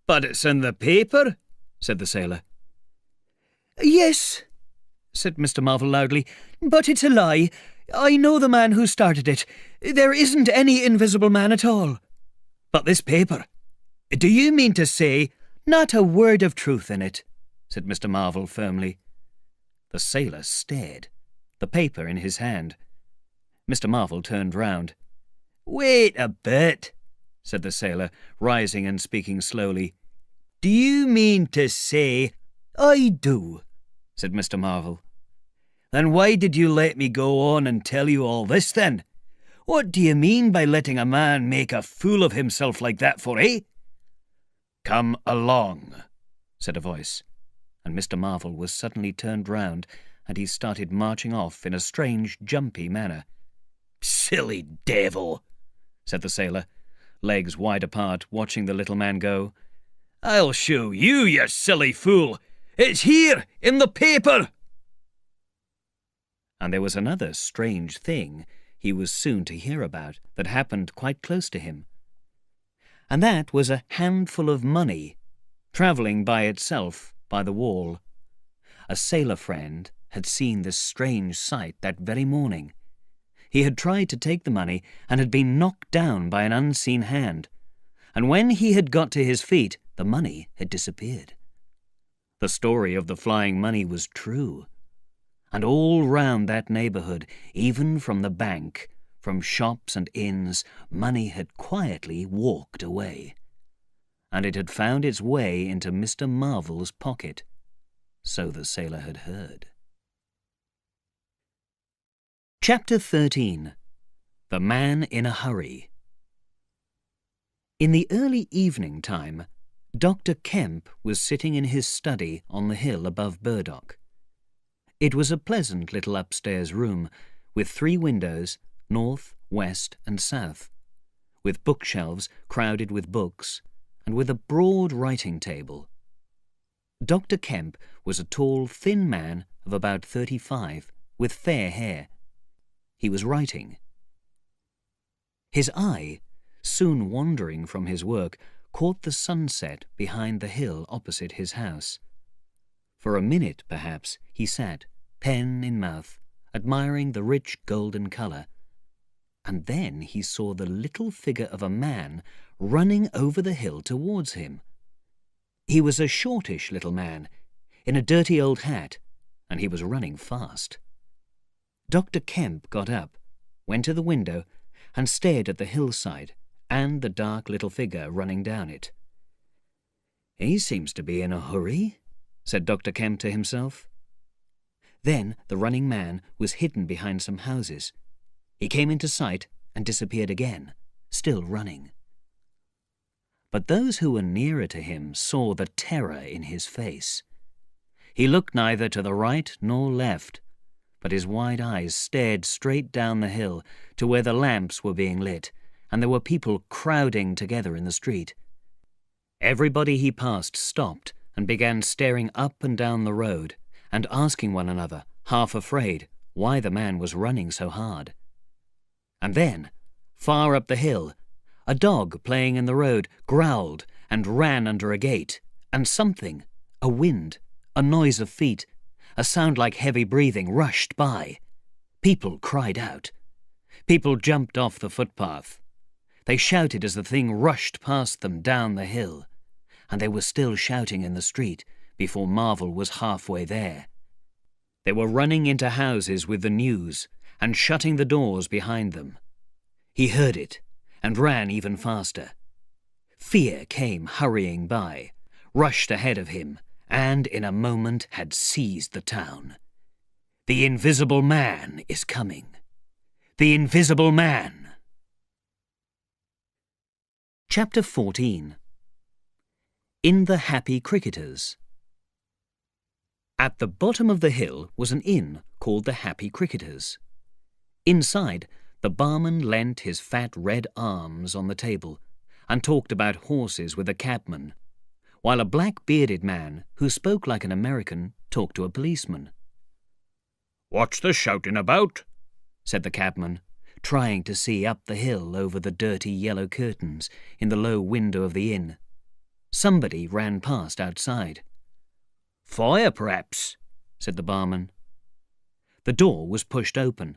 "But it's in the paper," said the sailor. "Yes," said Mr. Marvel loudly, "but it's a lie. I know the man who started it. There isn't any invisible man at all." "But this paper, do you mean to say—" "Not a word of truth in it," said Mr. Marvel firmly. The sailor stared, the paper in his hand. Mr. Marvel turned round. "Wait a bit," said the sailor, rising and speaking slowly. "Do you mean to say—" "I do," said Mr. Marvel. "Then why did you let me go on and tell you all this, then? What do you mean by letting a man make a fool of himself like that for, eh?" "Come along," said a voice, and Mr. Marvel was suddenly turned round, and he started marching off in a strange, jumpy manner. "Silly devil," said the sailor, legs wide apart, watching the little man go. "I'll show you, you silly fool. It's here, in the paper." And there was another strange thing he was soon to hear about that happened quite close to him. And that was a handful of money, travelling by itself by the wall. A sailor friend had seen this strange sight that very morning. He had tried to take the money and had been knocked down by an unseen hand, and when he had got to his feet, the money had disappeared. The story of the flying money was true, and all round that neighbourhood, even from the bank, from shops and inns, money had quietly walked away, and it had found its way into Mr. Marvel's pocket. So the sailor had heard. Chapter 13. The Man in a Hurry. In the early evening time, Dr. Kemp was sitting in his study on the hill above Burdock. It was a pleasant little upstairs room, with 3 windows, north, west and south, with bookshelves crowded with books, and with a broad writing table. Dr. Kemp was a tall, thin man of about 35, with fair hair. He was writing. His eye, soon wandering from his work, caught the sunset behind the hill opposite his house. For a minute, perhaps, he sat, pen in mouth, admiring the rich golden colour, and then he saw the little figure of a man running over the hill towards him. He was a shortish little man, in a dirty old hat, and he was running fast. Dr. Kemp got up, went to the window, and stared at the hillside and the dark little figure running down it. "He seems to be in a hurry," said Dr. Kemp to himself. Then the running man was hidden behind some houses. He came into sight and disappeared again, still running. But those who were nearer to him saw the terror in his face. He looked neither to the right nor left, but his wide eyes stared straight down the hill to where the lamps were being lit, and there were people crowding together in the street. Everybody he passed stopped and began staring up and down the road, and asking one another, half afraid, why the man was running so hard. And then, far up the hill, a dog playing in the road growled and ran under a gate, and something, a wind, a noise of feet, a sound like heavy breathing, rushed by. People cried out. People jumped off the footpath. They shouted as the thing rushed past them down the hill, and they were still shouting in the street before Marvel was halfway there. They were running into houses with the news and shutting the doors behind them. He heard it and ran even faster. Fear came hurrying by, rushed ahead of him, and in a moment had seized the town. The Invisible Man is coming. The Invisible Man. Chapter 14. In the Happy Cricketers. At the bottom of the hill was an inn called the Happy Cricketers. Inside, the barman leant his fat red arms on the table and talked about horses with a cabman, while a black-bearded man who spoke like an American talked to a policeman. "What's the shouting about?" said the cabman, trying to see up the hill over the dirty yellow curtains in the low window of the inn. Somebody ran past outside. "Fire, perhaps," said the barman. The door was pushed open,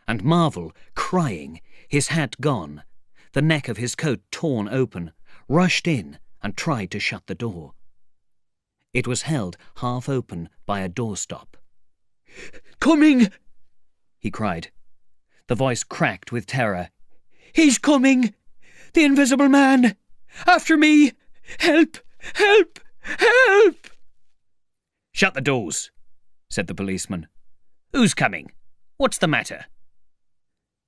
and Marvel, crying, his hat gone, the neck of his coat torn open, rushed in and tried to shut the door. It was held half open by a doorstop. "Coming!" he cried. The voice cracked with terror. "He's coming! The Invisible Man! After me! Help! Help! Help!" "Shut the doors," said the policeman. "Who's coming? What's the matter?"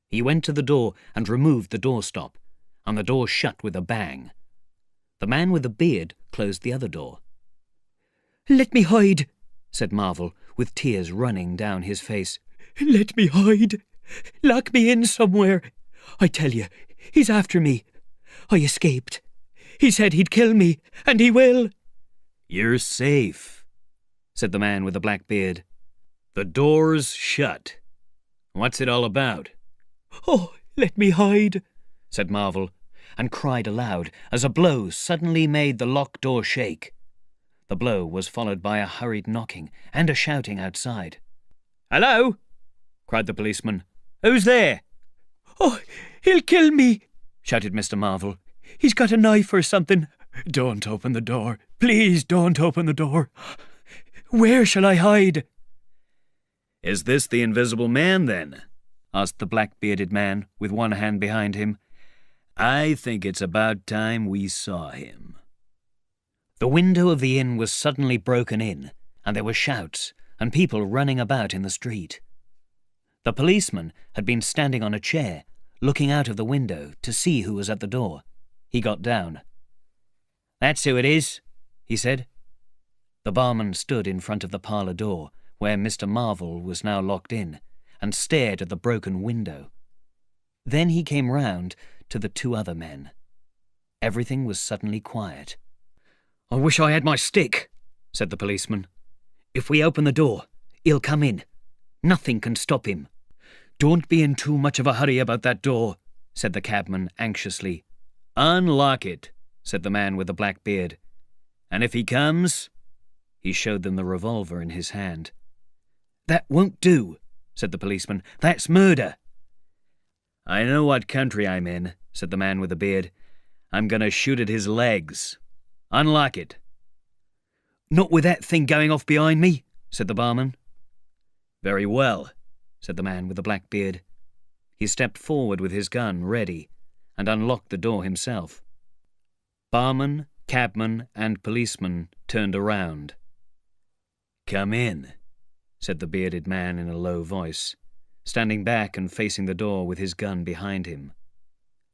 He went to the door and removed the doorstop, and the door shut with a bang. The man with the beard closed the other door. "Let me hide," said Marvel, with tears running down his face. "Let me hide. Lock me in somewhere. I tell you, he's after me. I escaped. He said he'd kill me, and he will." "You're safe," said the man with the black beard. "The door's shut. What's it all about?" "Oh, let me hide," said Marvel, and cried aloud as a blow suddenly made the locked door shake. The blow was followed by a hurried knocking and a shouting outside. "Hello!" cried the policeman. "Who's there?" "Oh, he'll kill me," shouted Mr. Marvel. "He's got a knife or something. Don't open the door. Please don't open the door. Where shall I hide?" "Is this the Invisible Man, then?" asked the black-bearded man, with one hand behind him. "I think it's about time we saw him." The window of the inn was suddenly broken in, and there were shouts and people running about in the street. The policeman had been standing on a chair, looking out of the window to see who was at the door. He got down. "That's who it is," he said. The barman stood in front of the parlour door, where Mr. Marvel was now locked in, and stared at the broken window. Then he came round to the two other men. Everything was suddenly quiet. "I wish I had my stick," said the policeman. "If we open the door, he'll come in. Nothing can stop him." "Don't be in too much of a hurry about that door," said the cabman anxiously. "Unlock it," said the man with the black beard. "And if he comes—" He showed them the revolver in his hand. "That won't do," said the policeman. "That's murder." "I know what country I'm in," said the man with the beard. "I'm going to shoot at his legs. Unlock it." "Not with that thing going off behind me," said the barman. "Very well," said the man with the black beard. He stepped forward with his gun ready and unlocked the door himself. Barman, cabman, and policeman turned around. "Come in," said the bearded man in a low voice, standing back and facing the door with his gun behind him.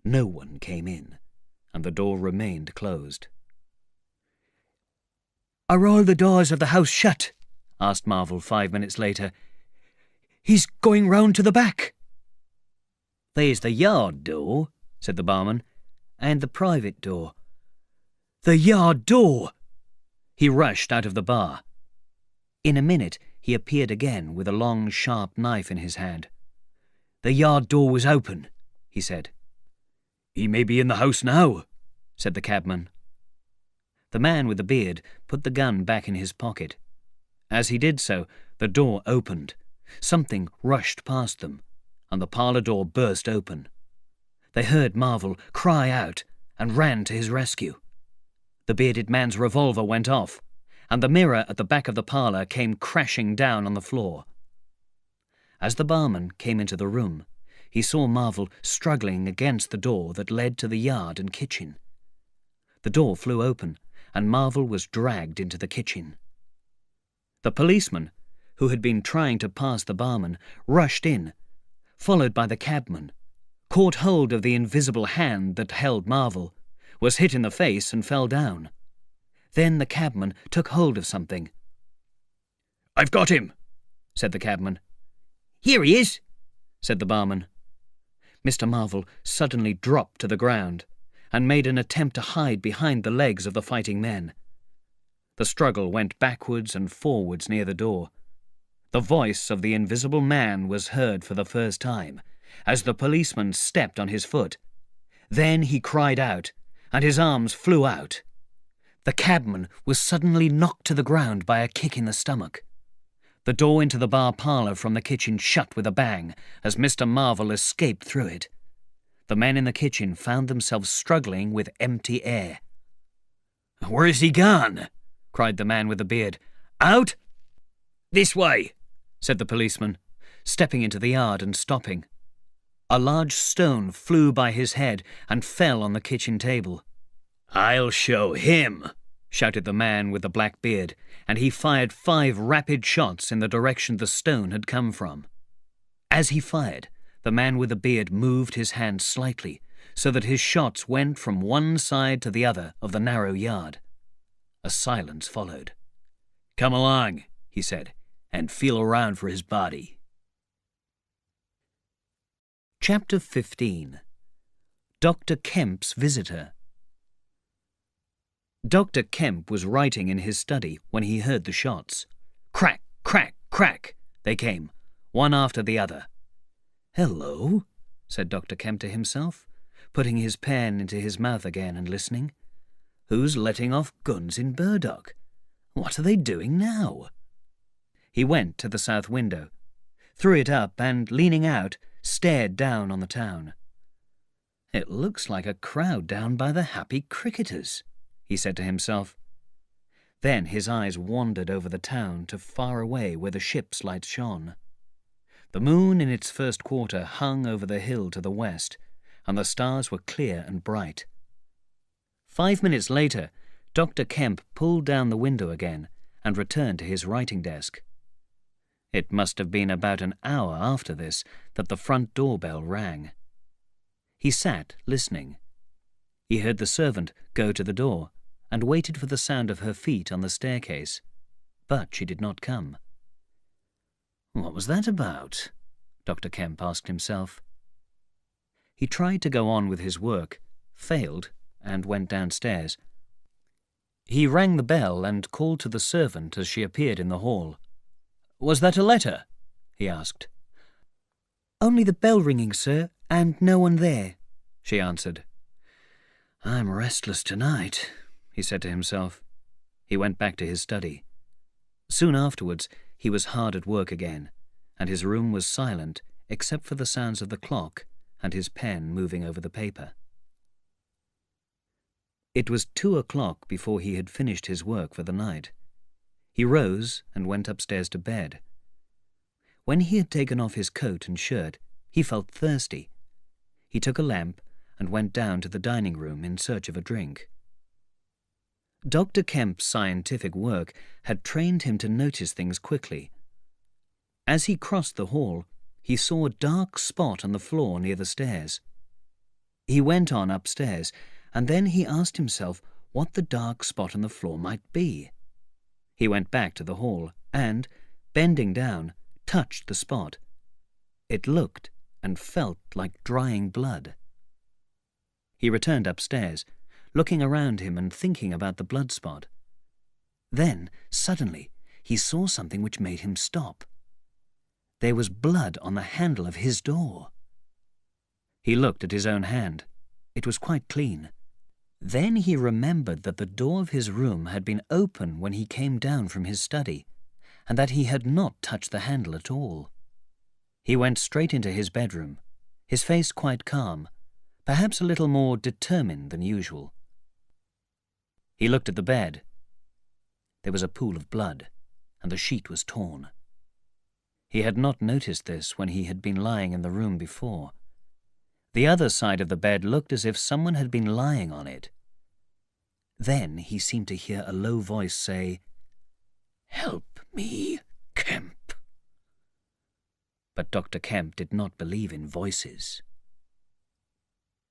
No one came in, and the door remained closed. "Are all the doors of the house shut?" asked Marvel 5 minutes later. "He's going round to the back." "There's the yard door," said the barman, "and the private door." "The yard door!" He rushed out of the bar. In a minute he appeared again with a long, sharp knife in his hand. "The yard door was open," he said. "He may be in the house now," said the cabman. The man with the beard put the gun back in his pocket. As he did so, the door opened. Something rushed past them, and the parlour door burst open. They heard Marvel cry out and ran to his rescue. The bearded man's revolver went off, and the mirror at the back of the parlour came crashing down on the floor. As the barman came into the room, he saw Marvel struggling against the door that led to the yard and kitchen. The door flew open, and Marvel was dragged into the kitchen. The policeman, who had been trying to pass the barman, rushed in, followed by the cabman, caught hold of the invisible hand that held Marvel, was hit in the face and fell down. Then the cabman took hold of something. "I've got him," said the cabman. "Here he is," said the barman. Mr. Marvel suddenly dropped to the ground and made an attempt to hide behind the legs of the fighting men. The struggle went backwards and forwards near the door. The voice of the invisible man was heard for the first time, as the policeman stepped on his foot. Then he cried out, and his arms flew out. The cabman was suddenly knocked to the ground by a kick in the stomach. The door into the bar parlour from the kitchen shut with a bang as Mr. Marvel escaped through it. The men in the kitchen found themselves struggling with empty air. "Where's he gone?" cried the man with the beard. "Out?" "This way," said the policeman, stepping into the yard and stopping. A large stone flew by his head and fell on the kitchen table. "I'll show him," shouted the man with the black beard, and he fired 5 rapid shots in the direction the stone had come from. As he fired, the man with the beard moved his hand slightly, so that his shots went from one side to the other of the narrow yard. A silence followed. "Come along," he said, "and feel around for his body." Chapter 15. Dr. Kemp's Visitor. Dr. Kemp was writing in his study when he heard the shots. Crack, crack, crack, they came, one after the other. "Hello," said Dr. Kemp to himself, putting his pen into his mouth again and listening. "Who's letting off guns in Burdock? What are they doing now?" He went to the south window, threw it up, and, leaning out, stared down on the town. "It looks like a crowd down by the Happy Cricketers," he said to himself. Then his eyes wandered over the town to far away where the ship's lights shone. The moon in its first quarter hung over the hill to the west, and the stars were clear and bright. 5 minutes later, Dr. Kemp pulled down the window again and returned to his writing desk. It must have been about an hour after this that the front doorbell rang. He sat, listening. He heard the servant go to the door and waited for the sound of her feet on the staircase, but she did not come. What was that about? Dr. Kemp asked himself. He tried to go on with his work, failed, and went downstairs. He rang the bell and called to the servant as she appeared in the hall. Was that a letter? He asked. Only the bell ringing, sir, and no one there, she answered. I'm restless tonight, he said to himself. He went back to his study. Soon afterwards, he was hard at work again, and his room was silent except for the sounds of the clock and his pen moving over the paper. It was 2 o'clock before he had finished his work for the night. He rose and went upstairs to bed. When he had taken off his coat and shirt, he felt thirsty. He took a lamp and went down to the dining room in search of a drink. Dr. Kemp's scientific work had trained him to notice things quickly. As he crossed the hall, he saw a dark spot on the floor near the stairs. He went on upstairs, and then he asked himself what the dark spot on the floor might be. He went back to the hall and, bending down, touched the spot. It looked and felt like drying blood. He returned upstairs, looking around him and thinking about the blood spot. Then, suddenly, he saw something which made him stop. There was blood on the handle of his door. He looked at his own hand. It was quite clean. Then he remembered that the door of his room had been open when he came down from his study, and that he had not touched the handle at all. He went straight into his bedroom, his face quite calm, perhaps a little more determined than usual. He looked at the bed. There was a pool of blood, and the sheet was torn. He had not noticed this when he had been lying in the room before. The other side of the bed looked as if someone had been lying on it. Then he seemed to hear a low voice say, "Help me, Kemp." But Dr. Kemp did not believe in voices.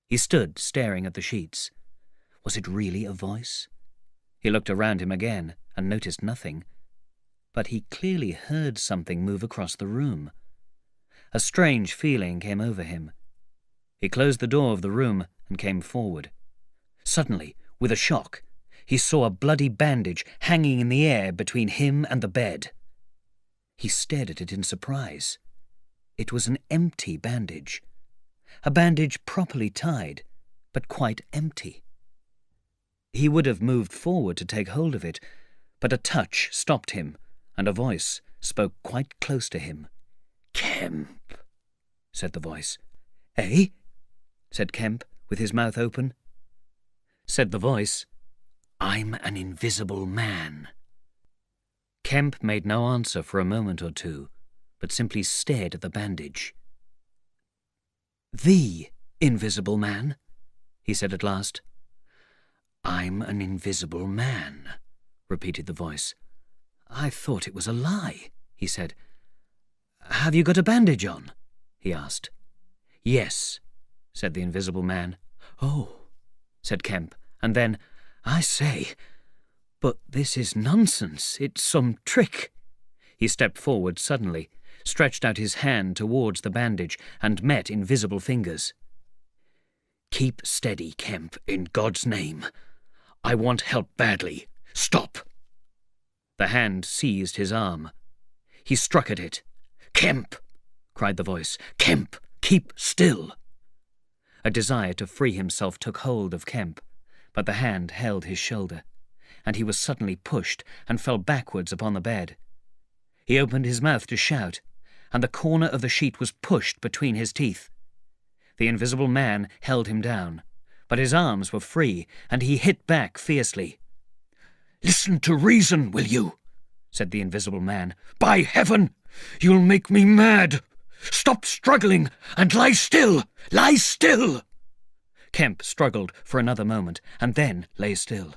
He stood staring at the sheets. Was it really a voice? He looked around him again and noticed nothing, but he clearly heard something move across the room. A strange feeling came over him. He closed the door of the room and came forward. Suddenly, with a shock, he saw a bloody bandage hanging in the air between him and the bed. He stared at it in surprise. It was an empty bandage. A bandage properly tied, but quite empty. He would have moved forward to take hold of it, but a touch stopped him, and a voice spoke quite close to him. "Kemp," said the voice. "Eh?" said Kemp, with his mouth open. Said the voice, "I'm an invisible man." Kemp made no answer for a moment or two, but simply stared at the bandage. "The invisible man?" he said at last. "I'm an invisible man," repeated the voice. "I thought it was a lie," he said. "Have you got a bandage on?" he asked. "Yes," said the invisible man. "Oh," said Kemp, and then, "I say, but this is nonsense. It's some trick." He stepped forward suddenly, stretched out his hand towards the bandage, and met invisible fingers. "Keep steady, Kemp, in God's name. I want help badly. Stop." The hand seized his arm. He struck at it. "Kemp!" cried the voice. "Kemp, keep still." A desire to free himself took hold of Kemp, but the hand held his shoulder, and he was suddenly pushed and fell backwards upon the bed. He opened his mouth to shout, and the corner of the sheet was pushed between his teeth. The invisible man held him down, but his arms were free, and he hit back fiercely. "Listen to reason, will you?" said the invisible man. "By heaven, you'll make me mad! Stop struggling and lie still! Lie still!" Kemp struggled for another moment and then lay still.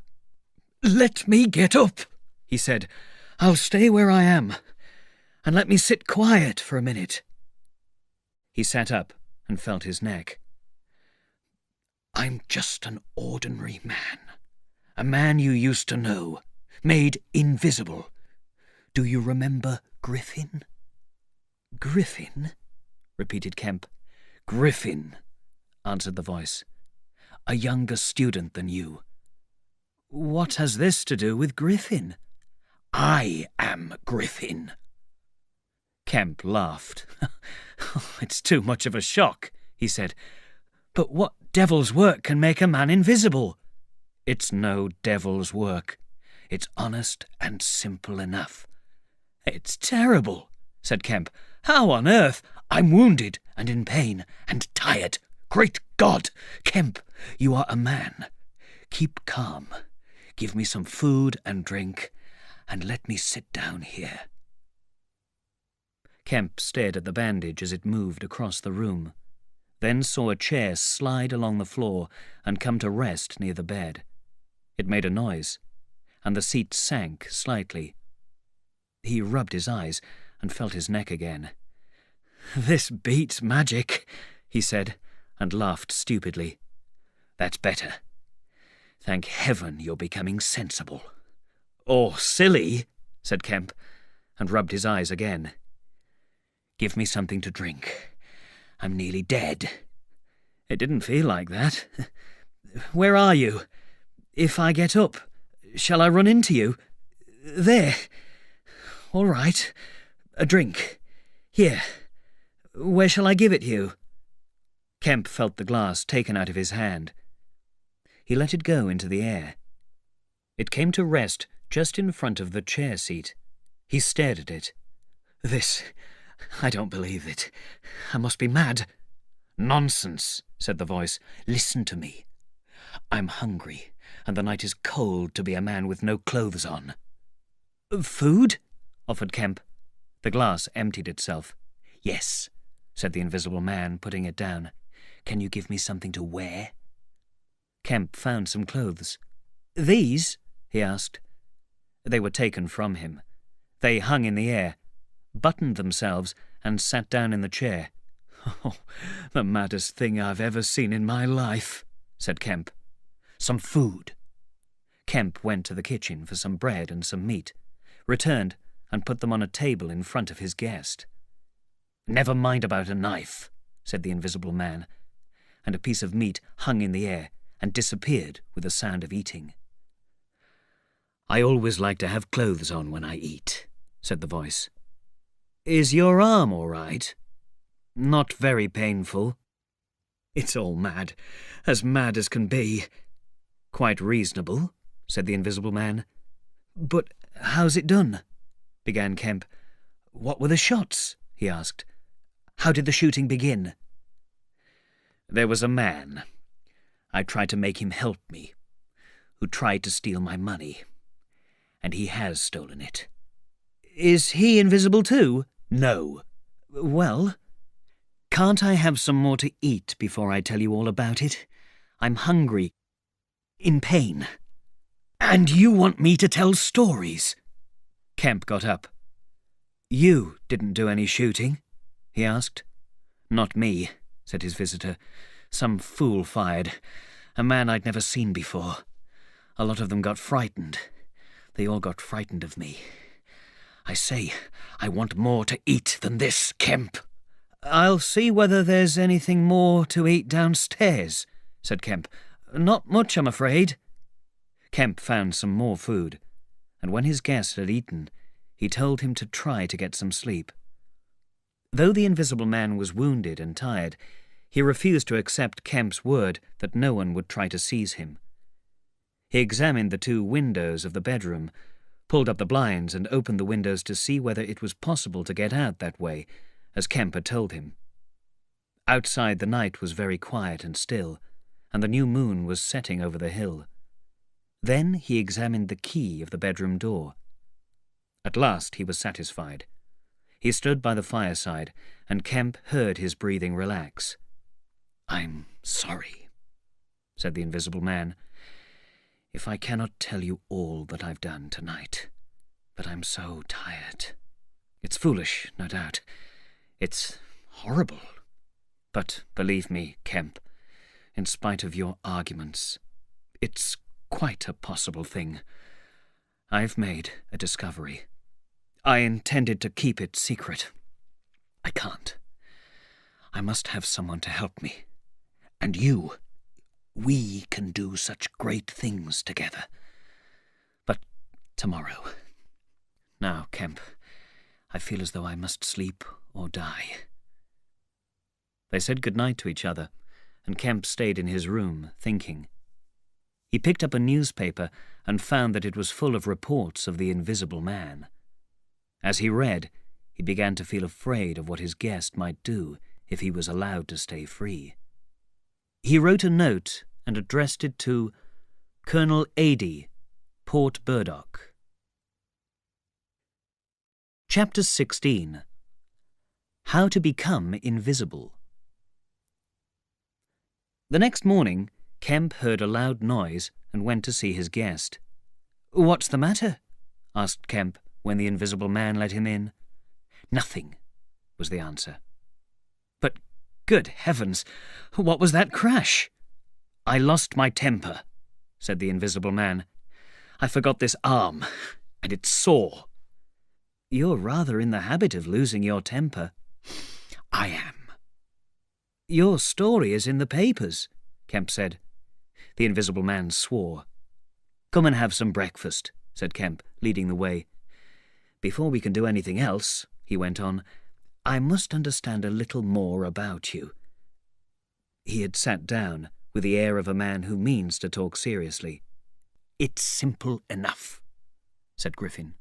"Let me get up," he said. "I'll stay where I am, and let me sit quiet for a minute." He sat up and felt his neck. I'm just an ordinary man. A man you used to know, made invisible. Do you remember Griffin?" "Griffin?" repeated Kemp. "Griffin," answered the voice. "A younger student than you." "What has this to do with Griffin?" "I am Griffin." Kemp laughed. "It's too much of a shock," he said. "But what devil's work can make a man invisible?" "It's no devil's work. It's honest and simple enough." "It's terrible," said Kemp. "How on earth? I'm wounded and in pain and tired. Great God! Kemp, you are a man. Keep calm. Give me some food and drink, and let me sit down here." Kemp stared at the bandage as it moved across the room, then saw a chair slide along the floor and come to rest near the bed. It made a noise, and the seat sank slightly. He rubbed his eyes and felt his neck again. "This beats magic," he said, and laughed stupidly. "That's better. Thank heaven you're becoming sensible." "Or silly," said Kemp, and rubbed his eyes again. "Give me something to drink. I'm nearly dead." "It didn't feel like that. Where are you? If I get up, shall I run into you? There. All right. A drink. Here. Where shall I give it you?" Kemp felt the glass taken out of his hand. He let it go into the air. It came to rest just in front of the chair seat. He stared at it. I don't believe it. I must be mad." "Nonsense," said the voice. "Listen to me. I'm hungry, and the night is cold to be a man with no clothes on." "Food?" offered Kemp. The glass emptied itself. "Yes," said the invisible man, putting it down. "Can you give me something to wear?" Kemp found some clothes. "These?" he asked. They were taken from him. They hung in the air, buttoned themselves, and sat down in the chair. "Oh, the maddest thing I've ever seen in my life," said Kemp. "Some food." Kemp went to the kitchen for some bread and some meat, returned, and put them on a table in front of his guest. "Never mind about a knife," said the invisible man, and a piece of meat hung in the air and disappeared with the sound of eating. "I always like to have clothes on when I eat," said the voice. "Is your arm all right?" "Not very painful." "It's all mad as can be." "Quite reasonable," said the invisible man. "But how's it done?" began Kemp. "What were the shots?" he asked. "How did the shooting begin?" "There was a man. I tried to make him help me, who tried to steal my money. And he has stolen it." "Is he invisible too?" "No." "Well, can't I have some more to eat before I tell you all about it? I'm hungry, in pain." "And you want me to tell stories?" Kemp got up. "You didn't do any shooting?" he asked. "Not me," said his visitor. "Some fool fired. A man I'd never seen before. A lot of them got frightened. They all got frightened of me. I say, I want more to eat than this, Kemp." "I'll see whether there's anything more to eat downstairs," said Kemp. "Not much, I'm afraid." Kemp found some more food, and when his guest had eaten, he told him to try to get some sleep. Though the invisible man was wounded and tired, he refused to accept Kemp's word that no one would try to seize him. He examined the 2 windows of the bedroom, pulled up the blinds and opened the windows to see whether it was possible to get out that way, as Kemp had told him. Outside the night was very quiet and still, and the new moon was setting over the hill. Then he examined the key of the bedroom door. At last he was satisfied. He stood by the fireside, and Kemp heard his breathing relax. "I'm sorry," said the invisible man, "if I cannot tell you all that I've done tonight, but I'm so tired. It's foolish, no doubt. It's horrible. But believe me, Kemp, in spite of your arguments. It's quite a possible thing. I've made a discovery. I intended to keep it secret. I can't. I must have someone to help me. And you. We can do such great things together. But tomorrow. Now, Kemp, I feel as though I must sleep or die. They said good-night to each other, and Kemp stayed in his room, thinking. He picked up a newspaper and found that it was full of reports of the Invisible Man. As he read, he began to feel afraid of what his guest might do if he was allowed to stay free. He wrote a note and addressed it to Colonel Adie, Port Burdock. Chapter 16. How to Become Invisible. The next morning, Kemp heard a loud noise and went to see his guest. "What's the matter?" asked Kemp when the Invisible Man let him in. "Nothing," was the answer. "But, good heavens, what was that crash?" "I lost my temper," said the Invisible Man. "I forgot this arm, and it's sore." "You're rather in the habit of losing your temper." "I am." "Your story is in the papers," Kemp said. The Invisible Man swore. "Come and have some breakfast," said Kemp, leading the way. "Before we can do anything else," he went on, "I must understand a little more about you." He had sat down with the air of a man who means to talk seriously. "It's simple enough," said Griffin.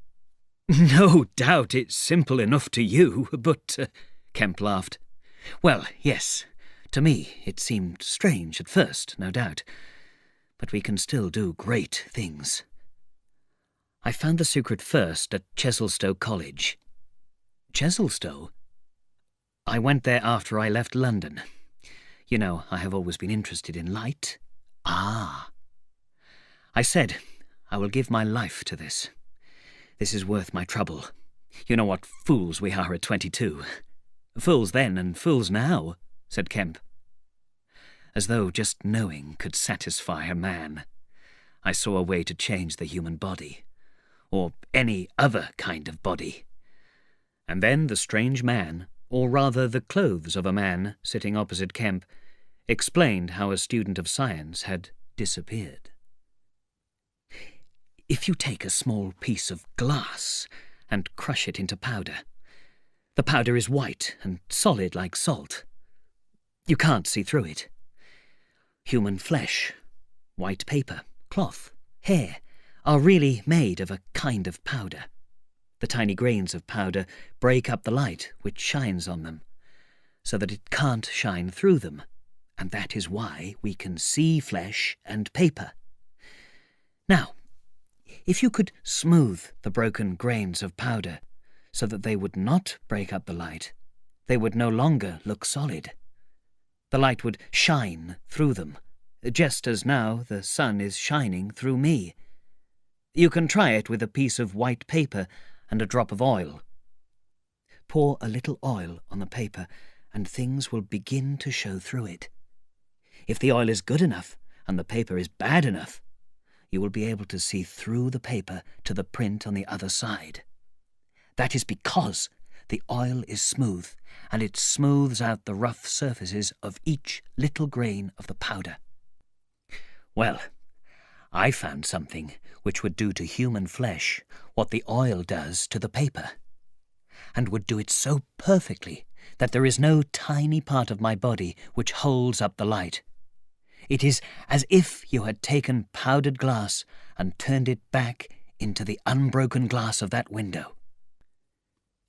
"No doubt it's simple enough to you, but—" Kemp laughed. "Well, yes, to me it seemed strange at first, no doubt. But we can still do great things. I found the secret first at Chesilstowe College." "Chesilstowe?" "I went there after I left London. You know, I have always been interested in light." "Ah." "I said, I will give my life to this. This is worth my trouble. You know what fools we are at 22. "Fools then and fools now," said Kemp. "As though just knowing could satisfy a man. I saw a way to change the human body, or any other kind of body." And then the strange man, or rather the clothes of a man sitting opposite Kemp, explained how a student of science had disappeared. "If you take a small piece of glass and crush it into powder, the powder is white and solid like salt. You can't see through it. Human flesh, white paper, cloth, hair are really made of a kind of powder. The tiny grains of powder break up the light which shines on them, so that it can't shine through them, and that is why we can see flesh and paper. Now, if you could smooth the broken grains of powder so that they would not break up the light, they would no longer look solid. The light would shine through them, just as now the sun is shining through me. You can try it with a piece of white paper and a drop of oil. Pour a little oil on the paper, and things will begin to show through it. If the oil is good enough and the paper is bad enough, you will be able to see through the paper to the print on the other side. That is because the oil is smooth, and it smooths out the rough surfaces of each little grain of the powder. Well, I found something which would do to human flesh what the oil does to the paper, and would do it so perfectly that there is no tiny part of my body which holds up the light. It is as if you had taken powdered glass and turned it back into the unbroken glass of that window."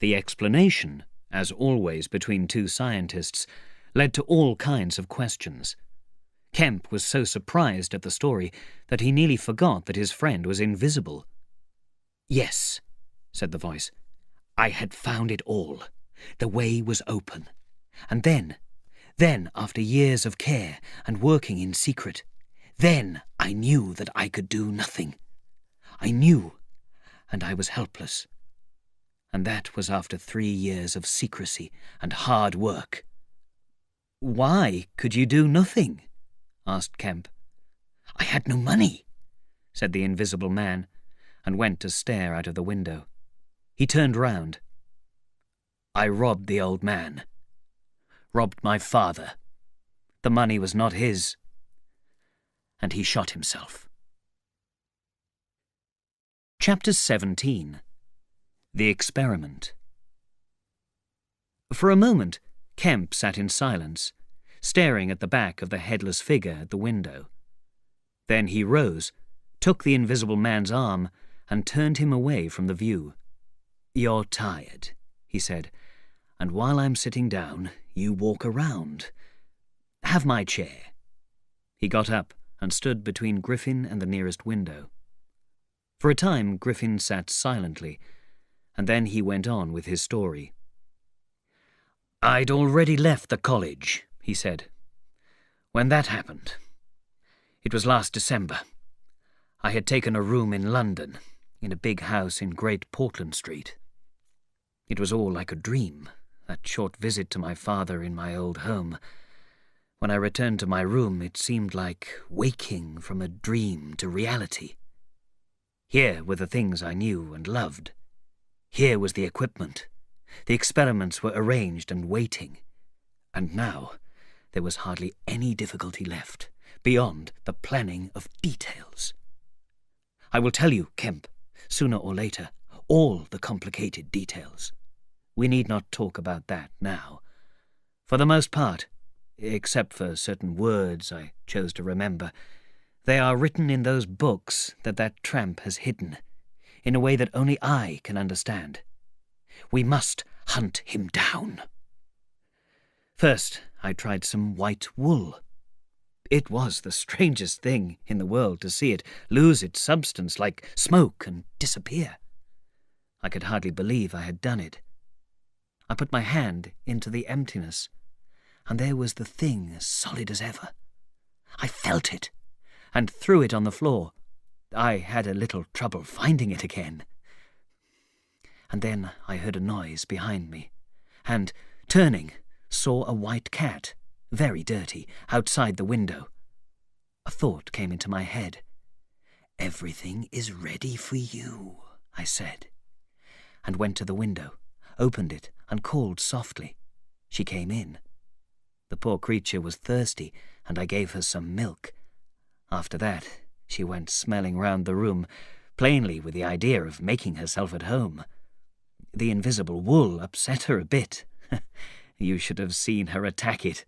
The explanation, as always between two scientists, led to all kinds of questions. Kemp was so surprised at the story that he nearly forgot that his friend was invisible. "Yes," said the voice, "I had found it all. The way was open. And then, after years of care and working in secret, then I knew that I could do nothing. I knew, and I was helpless. And that was after 3 years of secrecy and hard work." "Why could you do nothing?" asked Kemp. "I had no money," said the invisible man, and went to stare out of the window. He turned round. "I robbed the old man. Robbed my father. The money was not his." And he shot himself. Chapter 17. The Experiment. For a moment, Kemp sat in silence, staring at the back of the headless figure at the window. Then he rose, took the invisible man's arm, and turned him away from the view. "You're tired," he said, "and while I'm sitting down, you walk around. Have my chair." He got up and stood between Griffin and the nearest window. For a time, Griffin sat silently, and then he went on with his story. "I'd already left the college," he said, "when that happened. It was last December. I had taken a room in London, in a big house in Great Portland Street. It was all like a dream, that short visit to my father in my old home. When I returned to my room, it seemed like waking from a dream to reality. Here were the things I knew and loved. Here was the equipment. The experiments were arranged and waiting. And now there was hardly any difficulty left, beyond the planning of details. I will tell you, Kemp, sooner or later, all the complicated details. We need not talk about that now. For the most part, except for certain words I chose to remember, they are written in those books that tramp has hidden, in a way that only I can understand. We must hunt him down. First, I tried some white wool. It was the strangest thing in the world to see it lose its substance like smoke and disappear. I could hardly believe I had done it. I put my hand into the emptiness, and there was the thing as solid as ever. I felt it, and threw it on the floor. I had a little trouble finding it again. And then I heard a noise behind me, and, turning, saw a white cat, very dirty, outside the window. A thought came into my head. "Everything is ready for you," I said, and went to the window, opened it, and called softly. She came in. The poor creature was thirsty, and I gave her some milk. After that, she went smelling round the room, plainly with the idea of making herself at home. The invisible wool upset her a bit. You should have seen her attack it.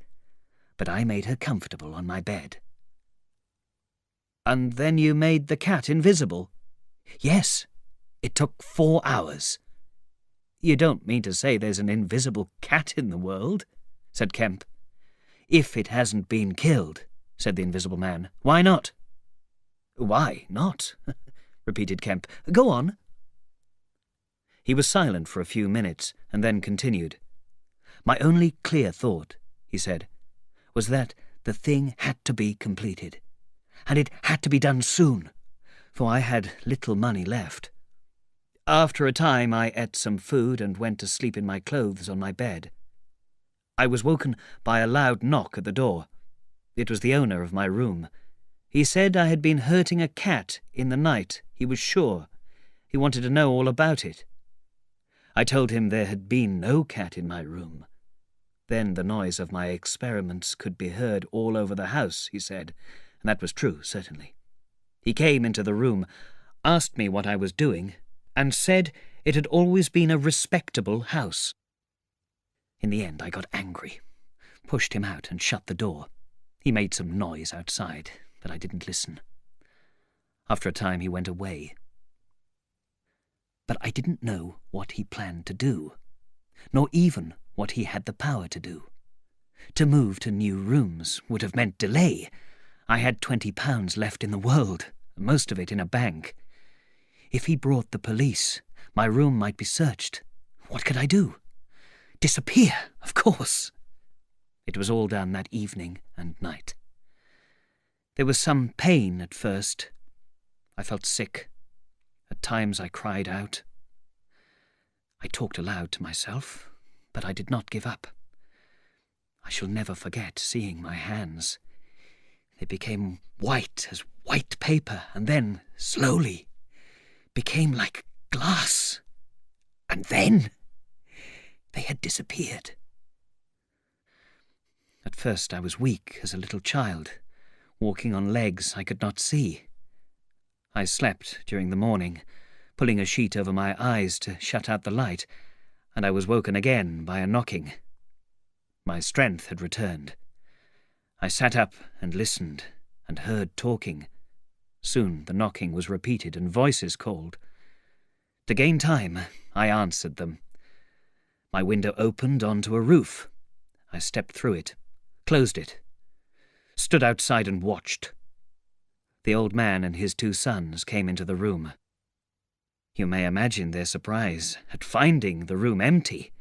But I made her comfortable on my bed. "And then you made the cat invisible?" "Yes. It took 4 hours. "You don't mean to say there's an invisible cat in the world?" said Kemp. "If it hasn't been killed," said the invisible man. "Why not?" "Why not?" repeated Kemp. "Go on." He was silent for a few minutes, and then continued. "My only clear thought," he said, "was that the thing had to be completed, and it had to be done soon, for I had little money left. After a time I ate some food and went to sleep in my clothes on my bed. I was woken by a loud knock at the door. It was the owner of my room. He said I had been hurting a cat in the night. He was sure. He wanted to know all about it. I told him there had been no cat in my room. Then the noise of my experiments could be heard all over the house, he said, and that was true, certainly. He came into the room, asked me what I was doing, and said it had always been a respectable house. In the end I got angry, pushed him out and shut the door. He made some noise outside, but I didn't listen. After a time he went away. But I didn't know what he planned to do, nor even what he had the power to do. To move to new rooms would have meant delay. I had £20 left in the world, most of it in a bank. If he brought the police, my room might be searched. What could I do? Disappear, of course. It was all done that evening and night. There was some pain at first. I felt sick. At times I cried out. I talked aloud to myself, but I did not give up. I shall never forget seeing my hands. It became white as white paper, and then, slowly, became like glass. And then they had disappeared. At first I was weak as a little child, walking on legs I could not see. I slept during the morning, pulling a sheet over my eyes to shut out the light, and I was woken again by a knocking. My strength had returned. I sat up and listened and heard talking. Soon the knocking was repeated and voices called. To gain time, I answered them. My window opened onto a roof. I stepped through it, closed it, stood outside and watched. The old man and his 2 sons came into the room. You may imagine their surprise at finding the room empty.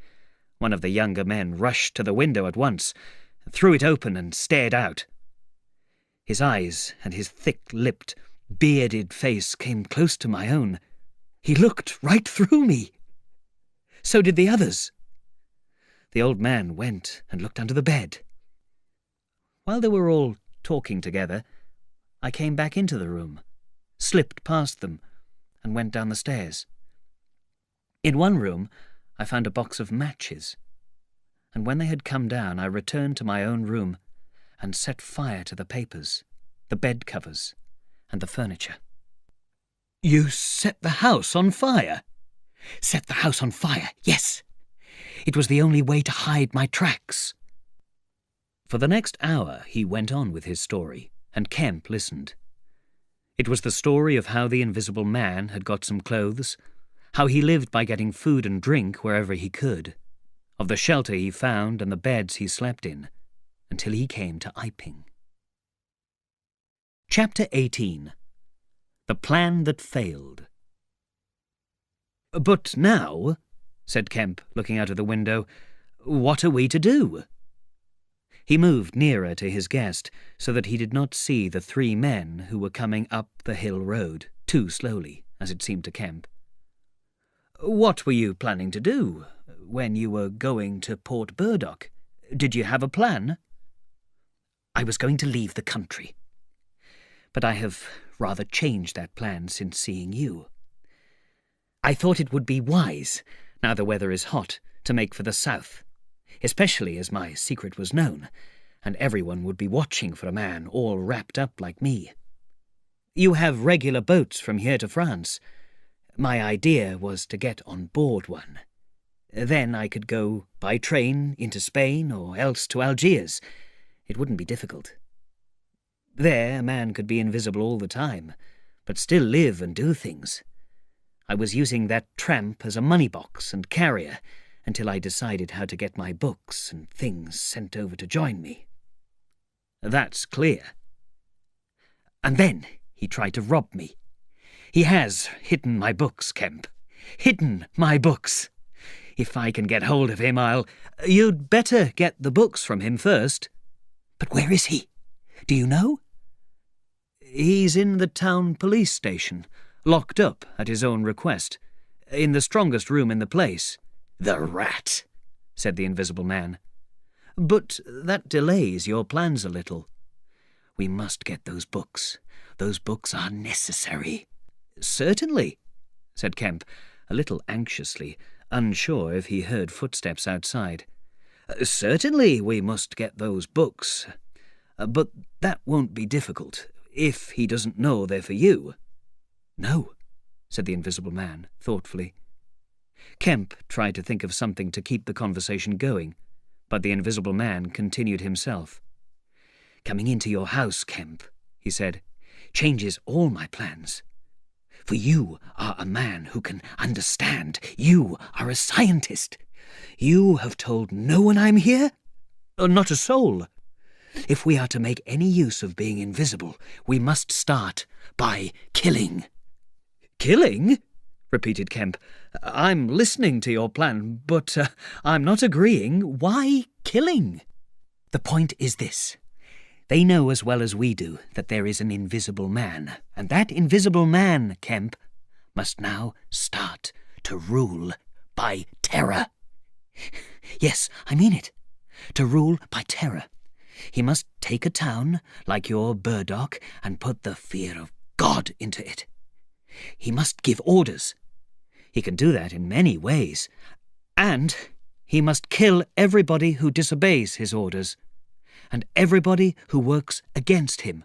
One of the younger men rushed to the window at once, threw it open and stared out. His eyes and his thick-lipped, bearded face came close to my own. He looked right through me. So did the others. The old man went and looked under the bed. While they were all talking together, I came back into the room, slipped past them, and went down the stairs. In one room, I found a box of matches, and when they had come down, I returned to my own room and set fire to the papers, the bed covers, and the furniture. You set the house on fire? Set the house on fire, yes. It was the only way to hide my tracks. For the next hour he went on with his story, and Kemp listened. It was the story of how the Invisible Man had got some clothes, how he lived by getting food and drink wherever he could, of the shelter he found and the beds he slept in, until he came to Iping. Chapter 18. The Plan That Failed. "But now," said Kemp, looking out of the window, "what are we to do?" He moved nearer to his guest, so that he did not see the 3 men who were coming up the hill road, too slowly, as it seemed to Kemp. "What were you planning to do when you were going to Port Burdock? Did you have a plan?" I was going to leave the country. But I have rather changed that plan since seeing you. I thought it would be wise, now the weather is hot, to make for the south, especially as my secret was known, and everyone would be watching for a man all wrapped up like me. You have regular boats from here to France. My idea was to get on board one. Then I could go by train into Spain or else to Algiers. It wouldn't be difficult. There a man could be invisible all the time, but still live and do things. I was using that tramp as a money box and carrier until I decided how to get my books and things sent over to join me. That's clear. And then he tried to rob me. He has hidden my books, Kemp. Hidden my books. If I can get hold of him, I'll... You'd better get the books from him first. But where is he? Do you know? He's in the town police station, locked up at his own request, in the strongest room in the place. The rat, said the Invisible Man. But that delays your plans a little. We must get those books. Those books are necessary. Certainly, said Kemp, a little anxiously, unsure if he heard footsteps outside. Certainly we must get those books. But that won't be difficult, if he doesn't know they're for you. No, said the Invisible Man, thoughtfully. Kemp tried to think of something to keep the conversation going, but the Invisible Man continued himself. Coming into your house, Kemp, he said, changes all my plans. For you are a man who can understand. You are a scientist. You have told no one I'm here? Not a soul. If we are to make any use of being invisible, we must start by killing. Killing? Repeated Kemp. I'm listening to your plan, but I'm not agreeing. Why killing? The point is this. They know as well as we do that there is an invisible man, and that invisible man, Kemp, must now start to rule by terror. Yes, I mean it. To rule by terror. He must take a town like your Burdock and put the fear of God into it. He must give orders. He can do that in many ways. And he must kill everybody who disobeys his orders, and everybody who works against him.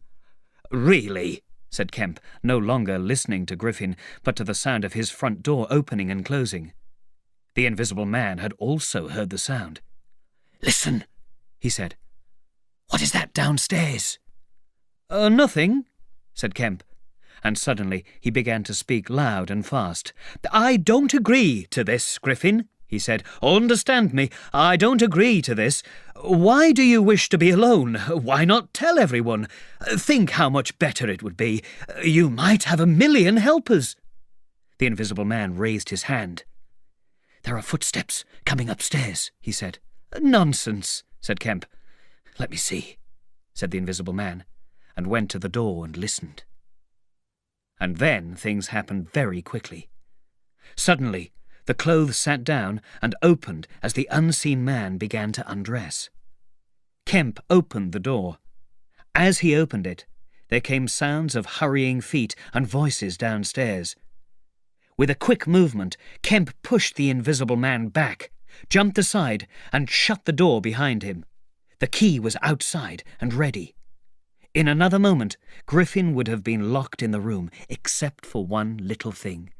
Really? Said Kemp, no longer listening to Griffin, but to the sound of his front door opening and closing. The Invisible Man had also heard the sound. Listen, he said. What is that downstairs? Nothing, said Kemp, and suddenly he began to speak loud and fast. I don't agree to this, Griffin, he said. Understand me, I don't agree to this. Why do you wish to be alone? Why not tell everyone? Think how much better it would be. You might have 1,000,000 helpers. The Invisible Man raised his hand. There are footsteps coming upstairs, he said. Nonsense, said Kemp. Let me see, said the Invisible Man, and went to the door and listened. And then things happened very quickly. Suddenly, the clothes sat down and opened as the unseen man began to undress. Kemp opened the door. As he opened it, there came sounds of hurrying feet and voices downstairs. With a quick movement, Kemp pushed the Invisible Man back, jumped aside, and shut the door behind him. The key was outside and ready. In another moment, Griffin would have been locked in the room, except for one little thing.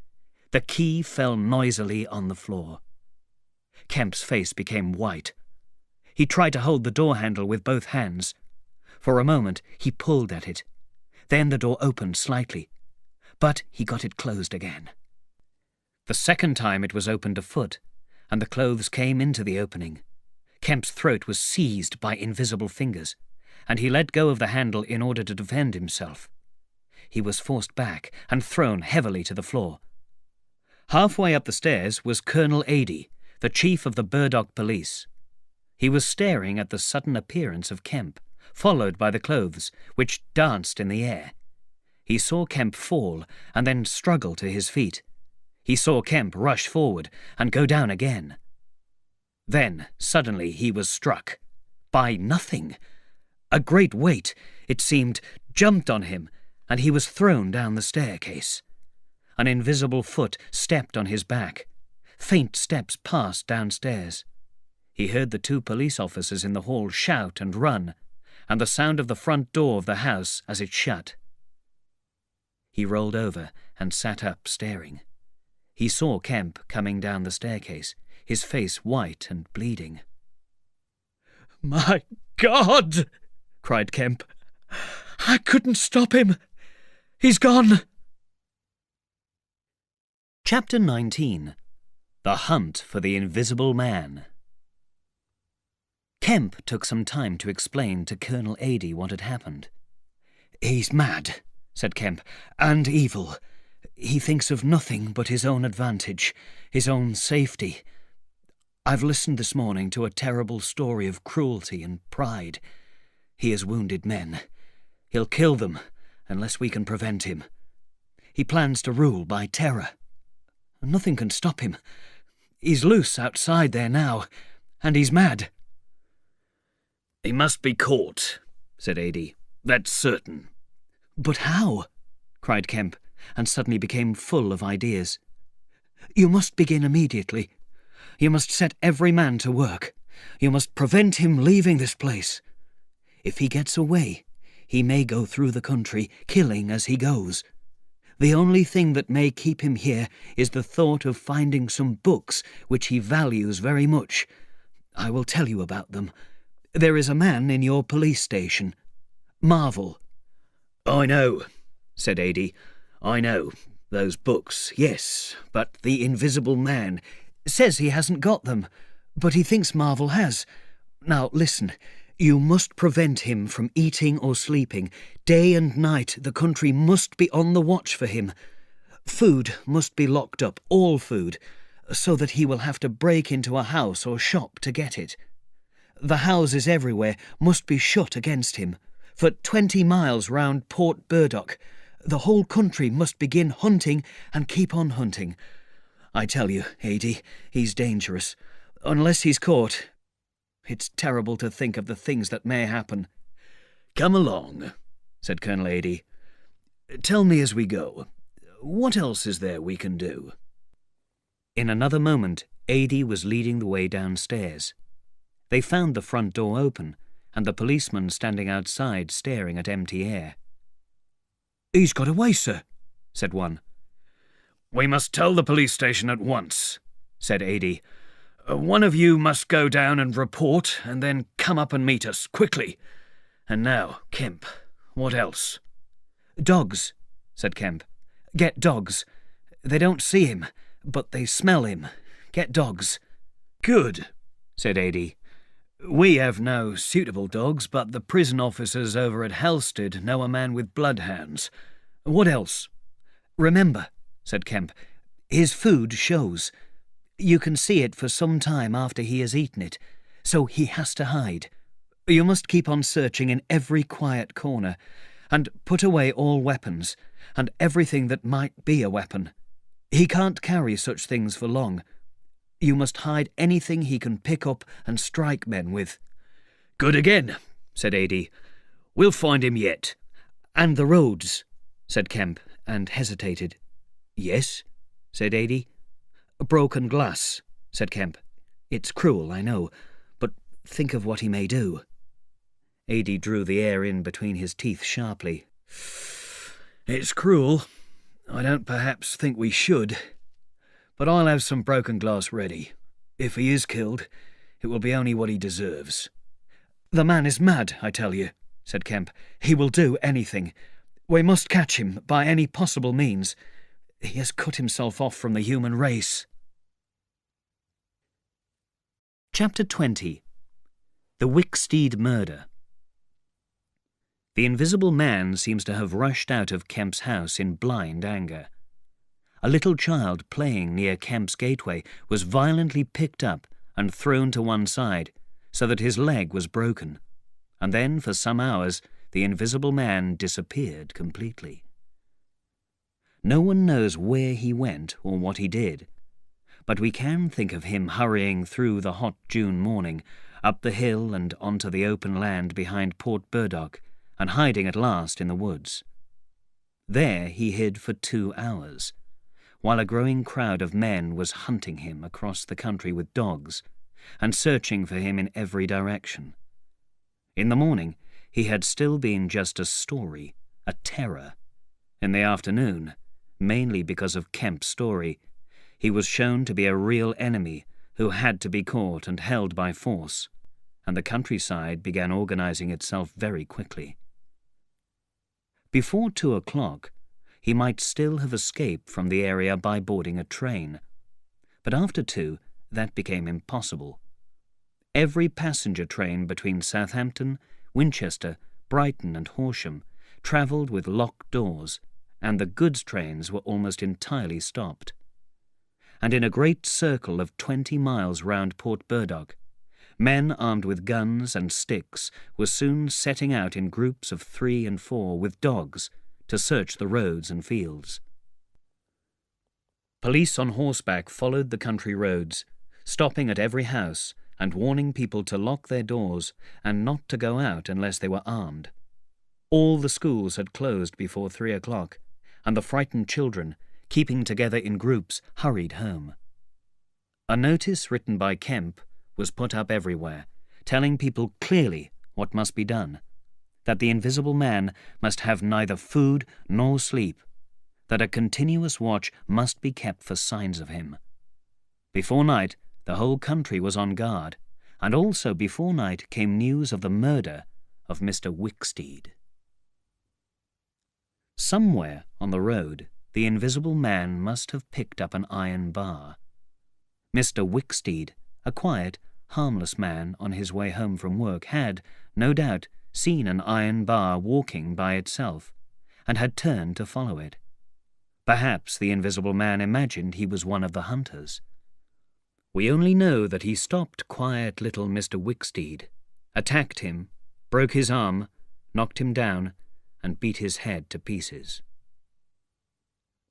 The key fell noisily on the floor. Kemp's face became white. He tried to hold the door handle with both hands. For a moment, he pulled at it. Then the door opened slightly, but he got it closed again. The second time it was opened a foot, and the clothes came into the opening. Kemp's throat was seized by invisible fingers, and he let go of the handle in order to defend himself. He was forced back and thrown heavily to the floor. Halfway up the stairs was Colonel Adie, the chief of the Burdock police. He was staring at the sudden appearance of Kemp, followed by the clothes, which danced in the air. He saw Kemp fall and then struggle to his feet. He saw Kemp rush forward and go down again. Then, suddenly, he was struck. By nothing. A great weight, it seemed, jumped on him, and he was thrown down the staircase. An invisible foot stepped on his back. Faint steps passed downstairs. He heard the 2 police officers in the hall shout and run, and the sound of the front door of the house as it shut. He rolled over and sat up, staring. He saw Kemp coming down the staircase, his face white and bleeding. "My God!" cried Kemp. "I couldn't stop him. He's gone." Chapter 19. The Hunt for the Invisible Man. Kemp took some time to explain to Colonel Adie what had happened. "He's mad," said Kemp, "and evil. He thinks of nothing but his own advantage, his own safety. I've listened this morning to a terrible story of cruelty and pride. He has wounded men. He'll kill them unless we can prevent him. He plans to rule by terror. Nothing can stop him. He's loose outside there now, and he's mad." "He must be caught," said Adie. "That's certain." "But how?" cried Kemp, and suddenly became full of ideas. "You must begin immediately. You must set every man to work. You must prevent him leaving this place. If he gets away, he may go through the country, killing as he goes. The only thing that may keep him here is the thought of finding some books which he values very much. I will tell you about them. There is a man in your police station. Marvel." "I know," said Adie. "I know. Those books, yes, but the Invisible Man says he hasn't got them, but he thinks Marvel has. Now listen, you must prevent him from eating or sleeping. Day and night the country must be on the watch for him. Food must be locked up, all food, so that he will have to break into a house or shop to get it. The houses everywhere must be shut against him. For 20 miles round Port Burdock, the whole country must begin hunting and keep on hunting. I tell you, Adie, he's dangerous. Unless he's caught, It's terrible to think of the things that may happen." "Come along," said Colonel Adie. "Tell me as we go. What else is there we can do?" In another moment, Adie was leading the way downstairs. They found the front door open, and the policeman standing outside staring at empty air. "He's got away, sir," said one. "We must tell the police station at once," said Adie. "One of you must go down and report, and then come up and meet us, quickly. And now, Kemp, what else?" "Dogs," said Kemp. "Get dogs. They don't see him, but they smell him. Get dogs." "Good," said Adie. "We have no suitable dogs, but the prison officers over at Halstead know a man with bloodhounds. What else?" "Remember," said Kemp, "his food shows. You can see it for some time after he has eaten it, so he has to hide. You must keep on searching in every quiet corner, and put away all weapons, and everything that might be a weapon. He can't carry such things for long. You must hide anything he can pick up and strike men with." "Good again," said Adie. "We'll find him yet." "And the roads," said Kemp, and hesitated. "Yes," said Adie. "Broken glass," said Kemp. "It's cruel, I know, but think of what he may do." Adie drew the air in between his teeth sharply. "It's cruel. I don't perhaps think we should. But I'll have some broken glass ready. If he is killed, it will be only what he deserves." "The man is mad, I tell you," said Kemp. "He will do anything. We must catch him by any possible means. He has cut himself off from the human race." Chapter 20. The Wicksteed Murder. The Invisible Man seems to have rushed out of Kemp's house in blind anger. A little child playing near Kemp's gateway was violently picked up and thrown to one side, so that his leg was broken, and then for some hours the Invisible Man disappeared completely. No one knows where he went or what he did, but we can think of him hurrying through the hot June morning, up the hill and onto the open land behind Port Burdock, and hiding at last in the woods. There he hid for 2 hours, while a growing crowd of men was hunting him across the country with dogs, and searching for him in every direction. In the morning he had still been just a story, a terror. In the afternoon, mainly because of Kemp's story, he was shown to be a real enemy who had to be caught and held by force, and the countryside began organizing itself very quickly. Before 2 o'clock, he might still have escaped from the area by boarding a train, but after 2, that became impossible. Every passenger train between Southampton, Winchester, Brighton and Horsham travelled with locked doors, and the goods trains were almost entirely stopped. And in a great circle of 20 miles round Port Burdock, men armed with guns and sticks were soon setting out in groups of 3 and 4 with dogs to search the roads and fields. Police on horseback followed the country roads, stopping at every house and warning people to lock their doors and not to go out unless they were armed. All the schools had closed before 3 o'clock, and the frightened children, keeping together in groups, hurried home. A notice written by Kemp was put up everywhere, telling people clearly what must be done, that the Invisible Man must have neither food nor sleep, that a continuous watch must be kept for signs of him. Before night, the whole country was on guard, and also before night came news of the murder of Mr. Wicksteed. Somewhere on the road, the Invisible Man must have picked up an iron bar. Mr. Wicksteed, a quiet, harmless man on his way home from work, had, no doubt, seen an iron bar walking by itself, and had turned to follow it. Perhaps the Invisible Man imagined he was one of the hunters. We only know that he stopped quiet little Mr. Wicksteed, attacked him, broke his arm, knocked him down, and beat his head to pieces.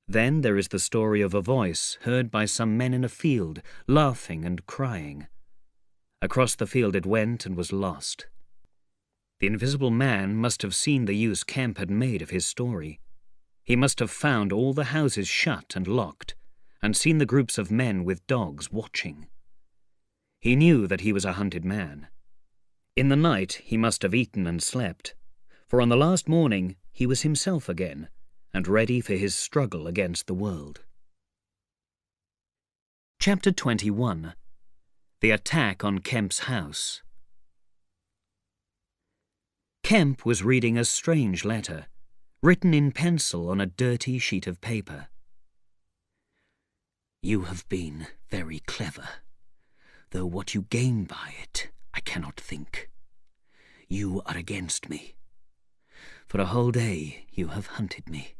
Then there is the story of a voice heard by some men in a field, laughing and crying. Across the field it went and was lost. The invisible man must have seen the use Kemp had made of his story. He must have found all the houses shut and locked, and seen the groups of men with dogs watching. He knew that he was a hunted man. In the night he must have eaten and slept, for on the last morning he was himself again, and ready for his struggle against the world. Chapter 21. The Attack on Kemp's House. Kemp was reading a strange letter, written in pencil on a dirty sheet of paper. "You have been very clever, though what you gain by it I cannot think. You are against me. For a whole day you have hunted me.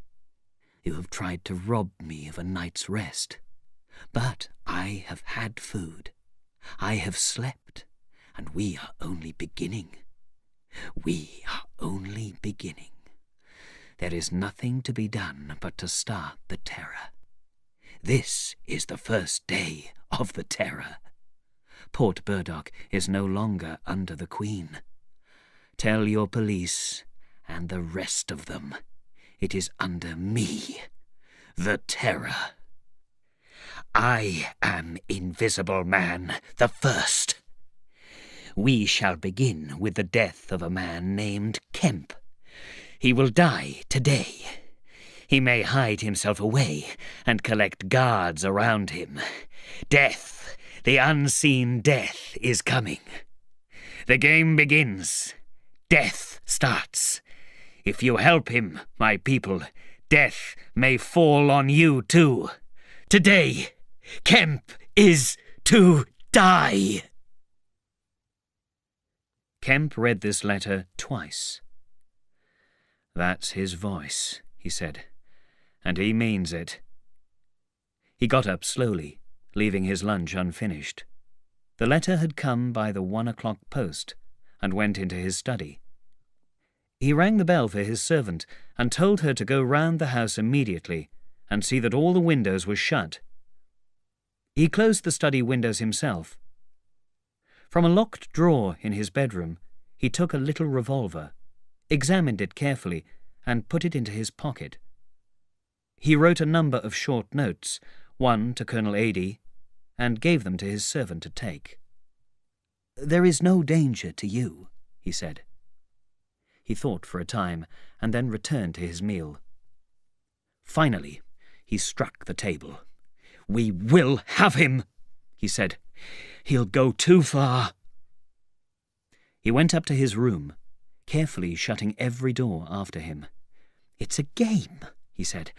You have tried to rob me of a night's rest. But I have had food. I have slept, and we are only beginning. We are only beginning. There is nothing to be done but to start the terror. This is the first day of the terror. Port Burdock is no longer under the Queen. Tell your police and the rest of them it is under me, the Terror. I am Invisible Man the First. We shall begin with the death of a man named Kemp. He will die today. He may hide himself away and collect guards around him. Death, the unseen death, is coming. The game begins. Death starts. If you help him, my people, death may fall on you too. Today, Kemp is to die." Kemp read this letter twice. "That's his voice," he said, "and he means it." He got up slowly, leaving his lunch unfinished. The letter had come by the 1 o'clock post, and went into his study. He rang the bell for his servant and told her to go round the house immediately and see that all the windows were shut. He closed the study windows himself. From a locked drawer in his bedroom, he took a little revolver, examined it carefully, and put it into his pocket. He wrote a number of short notes, one to Colonel Adey, and gave them to his servant to take. "There is no danger to you," he said. He thought for a time, and then returned to his meal. Finally, he struck the table. "We will have him," he said. "He'll go too far." He went up to his room, carefully shutting every door after him. "It's a game," he said,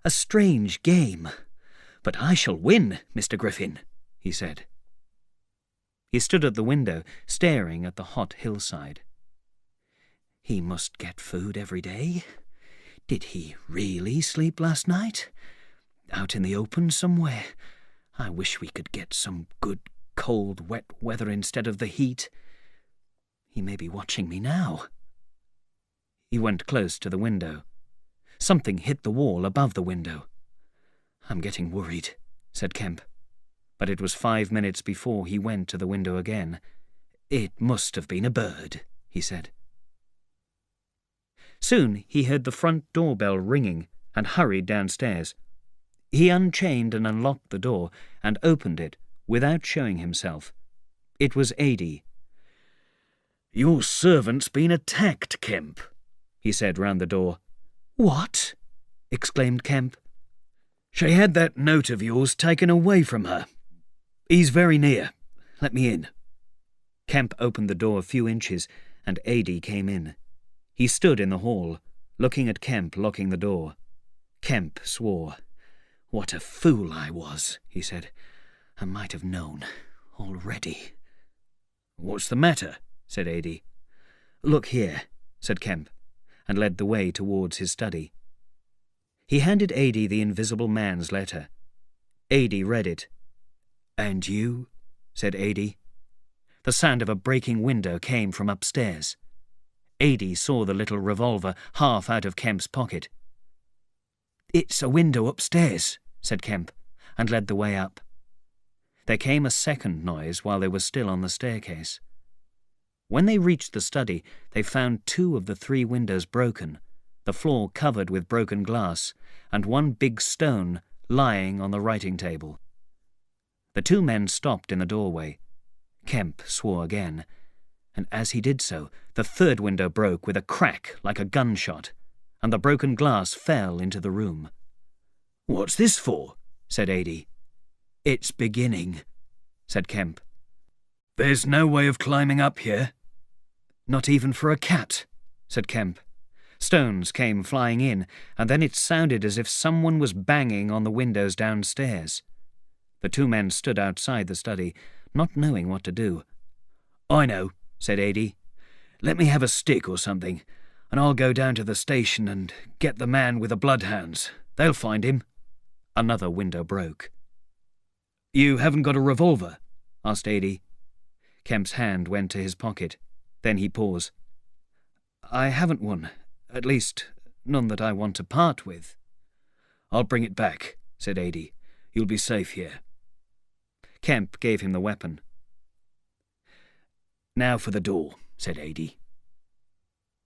"a strange game. But I shall win, Mr. Griffin," he said. He stood at the window, staring at the hot hillside. He must get food every day. Did he really sleep last night? Out in the open somewhere? I wish we could get some good, cold, wet weather instead of the heat. He may be watching me now. He went close to the window. Something hit the wall above the window. "I'm getting worried," said Kemp. But it was 5 minutes before he went to the window again. "It must have been a bird," he said. Soon he heard the front doorbell ringing and hurried downstairs. He unchained and unlocked the door and opened it without showing himself. It was Adey. "Your servant's been attacked, Kemp," he said round the door. "What?" exclaimed Kemp. "She had that note of yours taken away from her. He's very near. Let me in." Kemp opened the door a few inches, and Adey came in. He stood in the hall, looking at Kemp locking the door. Kemp swore. "What a fool I was," he said. "I might have known already." "What's the matter?" said Adey. "Look here," said Kemp, and led the way towards his study. He handed Adey the Invisible Man's letter. Adey read it. "And you?" said Adey. The sound of a breaking window came from upstairs. Adey saw the little revolver half out of Kemp's pocket. "It's a window upstairs," said Kemp, and led the way up. There came a second noise while they were still on the staircase. When they reached the study, they found 2 of the 3 windows broken, the floor covered with broken glass, and one big stone lying on the writing table. The 2 men stopped in the doorway. Kemp swore again, and as he did so, the 3rd window broke with a crack like a gunshot, and the broken glass fell into the room. "What's this for?" said Adie. "It's beginning," said Kemp. "There's no way of climbing up here." "Not even for a cat," said Kemp. Stones came flying in, and then it sounded as if someone was banging on the windows downstairs. The 2 men stood outside the study, not knowing what to do. "I know," said Adie. "Let me have a stick or something, and I'll go down to the station and get the man with the bloodhounds. They'll find him." Another window broke. "You haven't got a revolver?" asked Adie. Kemp's hand went to his pocket. Then he paused. "I haven't one. At least, none that I want to part with." "I'll bring it back," said Adie. "You'll be safe here." Kemp gave him the weapon. "Now for the door," said Adie.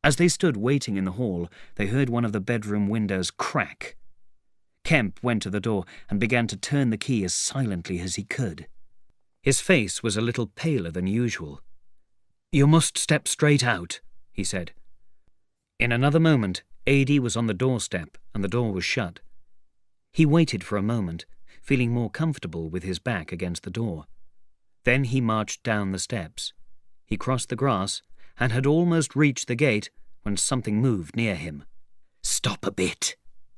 As they stood waiting in the hall, they heard one of the bedroom windows crack. Kemp went to the door and began to turn the key as silently as he could. His face was a little paler than usual. "You must step straight out," he said. In another moment, Adie was on the doorstep and the door was shut. He waited for a moment, feeling more comfortable with his back against the door. Then he marched down the steps. He crossed the grass and had almost reached the gate when something moved near him. "Stop a bit,"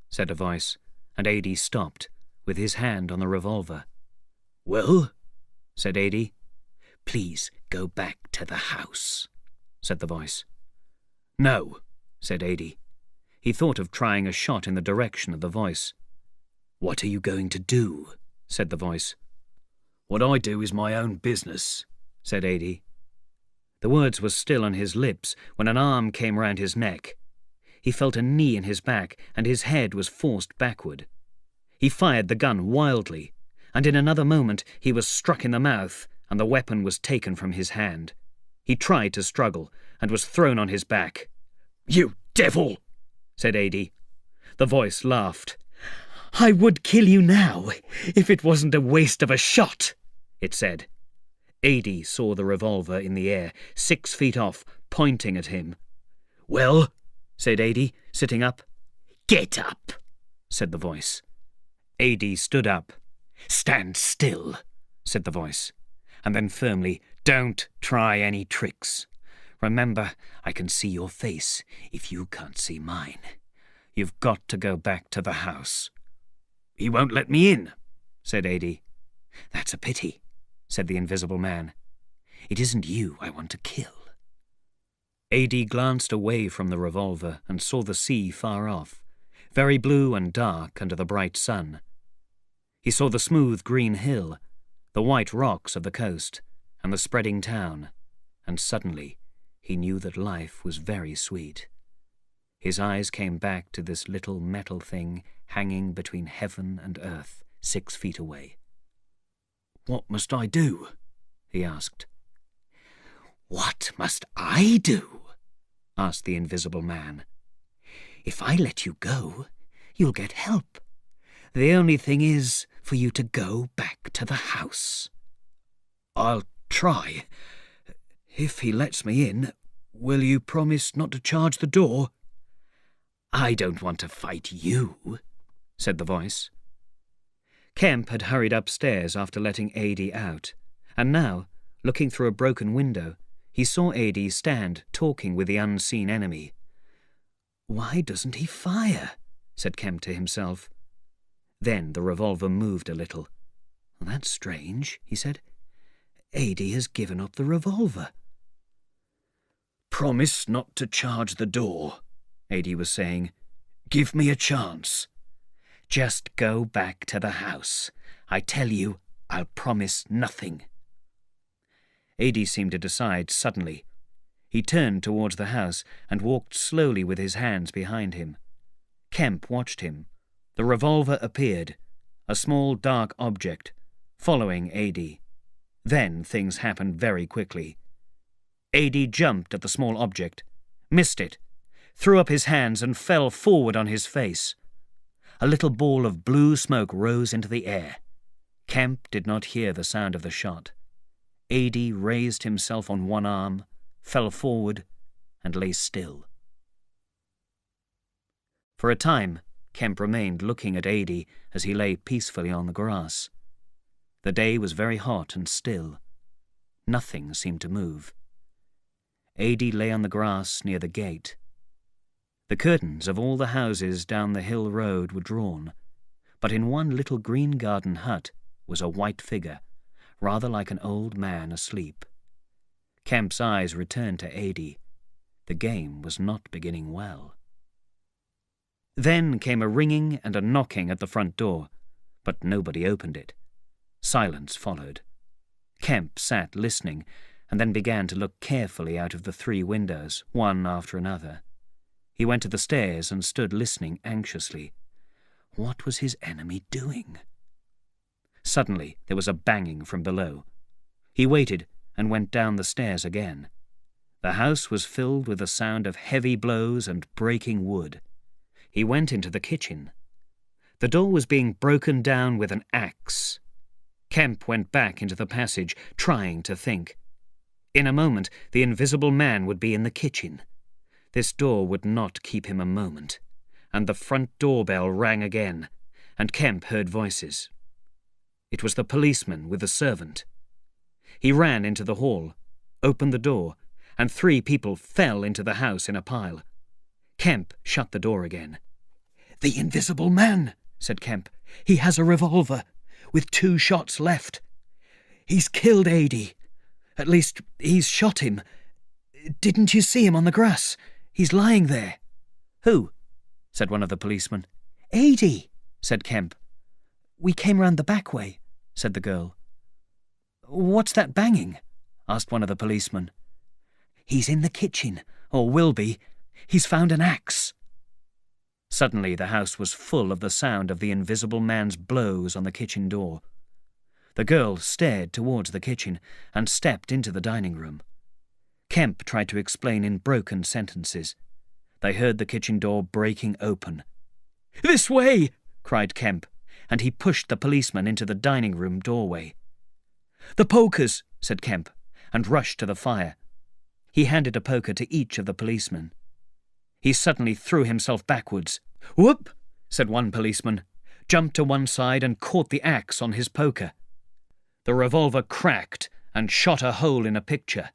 said a voice, and Adie stopped, with his hand on the revolver. "Well?" said Adie. "Please go back to the house," said the voice. "No," said Adie. He thought of trying a shot in the direction of the voice. "What are you going to do?" said the voice. "What I do is my own business," said Adie. The words were still on his lips when an arm came round his neck. He felt a knee in his back, and his head was forced backward. He fired the gun wildly, and in another moment he was struck in the mouth, and the weapon was taken from his hand. He tried to struggle, and was thrown on his back. "You devil!" said Adie. The voice laughed. "I would kill you now, if it wasn't a waste of a shot," it said. Adie saw the revolver in the air, 6 feet off, pointing at him. "Well?" said Adie, sitting up. "Get up," said the voice. Adie stood up. "Stand still," said the voice, and then firmly, "Don't try any tricks. Remember, I can see your face if you can't see mine. You've got to go back to the house." "He won't let me in," said Adie. "That's a pity," said the invisible man. "It isn't you I want to kill." Adie glanced away from the revolver and saw the sea far off, very blue and dark under the bright sun. He saw the smooth green hill, the white rocks of the coast, and the spreading town, and suddenly he knew that life was very sweet. His eyes came back to this little metal thing hanging between heaven and earth, 6 feet away. "What must I do?" he asked. "What must I do?" asked the invisible man. "If I let you go, you'll get help. The only thing is for you to go back to the house." "I'll try. If he lets me in, will you promise not to charge the door?" "I don't want to fight you," said the voice. Kemp had hurried upstairs after letting Adie out, and now, looking through a broken window, he saw Adie stand talking with the unseen enemy. "Why doesn't he fire?" said Kemp to himself. Then the revolver moved a little. "That's strange," he said. "Adie has given up the revolver." "Promise not to charge the door," Adie was saying. "Give me a chance." "Just go back to the house. I tell you, I'll promise nothing." Adie seemed to decide suddenly. He turned towards the house and walked slowly with his hands behind him. Kemp watched him. The revolver appeared, a small dark object, following Adie. Then things happened very quickly. Adie jumped at the small object, missed it, threw up his hands and fell forward on his face. A little ball of blue smoke rose into the air. Kemp did not hear the sound of the shot. Adie raised himself on one arm, fell forward, and lay still. For a time, Kemp remained looking at Adie as he lay peacefully on the grass. The day was very hot and still. Nothing seemed to move. Adie lay on the grass near the gate. The curtains of all the houses down the hill road were drawn, but in one little green garden hut was a white figure, rather like an old man asleep. Kemp's eyes returned to Adie. The game was not beginning well. Then came a ringing and a knocking at the front door, but nobody opened it. Silence followed. Kemp sat listening, and then began to look carefully out of the 3 windows, one after another. He went to the stairs and stood listening anxiously. What was his enemy doing? Suddenly there was a banging from below. He waited and went down the stairs again. The house was filled with the sound of heavy blows and breaking wood. He went into the kitchen. The door was being broken down with an axe. Kemp went back into the passage, trying to think. In a moment, the invisible man would be in the kitchen. This door would not keep him a moment, and the front doorbell rang again, and Kemp heard voices. It was the policeman with the servant. He ran into the hall, opened the door, and 3 people fell into the house in a pile. Kemp shut the door again. "The invisible man," said Kemp. "He has a revolver, with 2 shots left. He's killed Adie. At least, he's shot him. Didn't you see him on the grass? He's lying there." "Who?" said one of the policemen. "Adie," said Kemp. "We came round the back way," said the girl. "What's that banging?" asked one of the policemen. "He's in the kitchen, or will be. He's found an axe." Suddenly the house was full of the sound of the invisible man's blows on the kitchen door. The girl stared towards the kitchen and stepped into the dining room. Kemp tried to explain in broken sentences. They heard the kitchen door breaking open. "This way!" cried Kemp, and he pushed the policeman into the dining room doorway. "The pokers," said Kemp, and rushed to the fire. He handed a poker to each of the policemen. He suddenly threw himself backwards. "Whoop!" said one policeman, jumped to one side and caught the axe on his poker. The revolver cracked and shot a hole in a picture.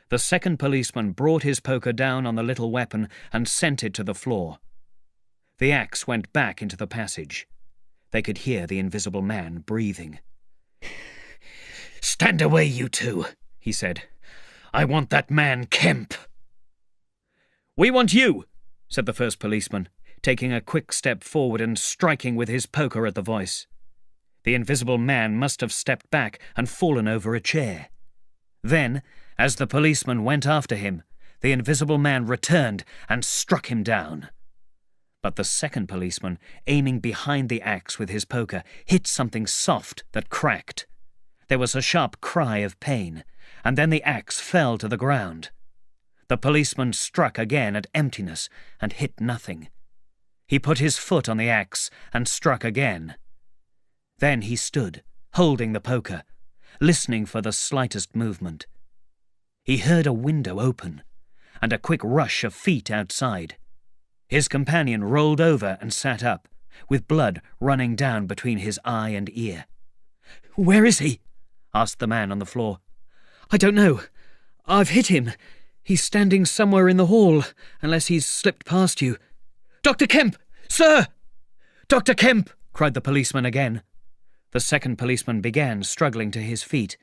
The second policeman brought his poker down on the little weapon and sent it to the floor. The axe went back into the passage. They could hear the invisible man breathing. "Stand away, you 2, he said. "I want that man Kemp." "We want you," said the first policeman, taking a quick step forward and striking with his poker at the voice. The invisible man must have stepped back and fallen over a chair. Then, as the policeman went after him, the invisible man returned and struck him down. But the second policeman, aiming behind the axe with his poker, hit something soft that cracked. There was a sharp cry of pain, and then the axe fell to the ground. The policeman struck again at emptiness and hit nothing. He put his foot on the axe and struck again. Then he stood, holding the poker, listening for the slightest movement. He heard a window open, and a quick rush of feet outside. His companion rolled over and sat up, with blood running down between his eye and ear. "Where is he?" asked the man on the floor. "I don't know. I've hit him. He's standing somewhere in the hall, unless he's slipped past you. Dr. Kemp! Sir! Dr. Kemp!" cried the policeman again. The second policeman began struggling to his feet.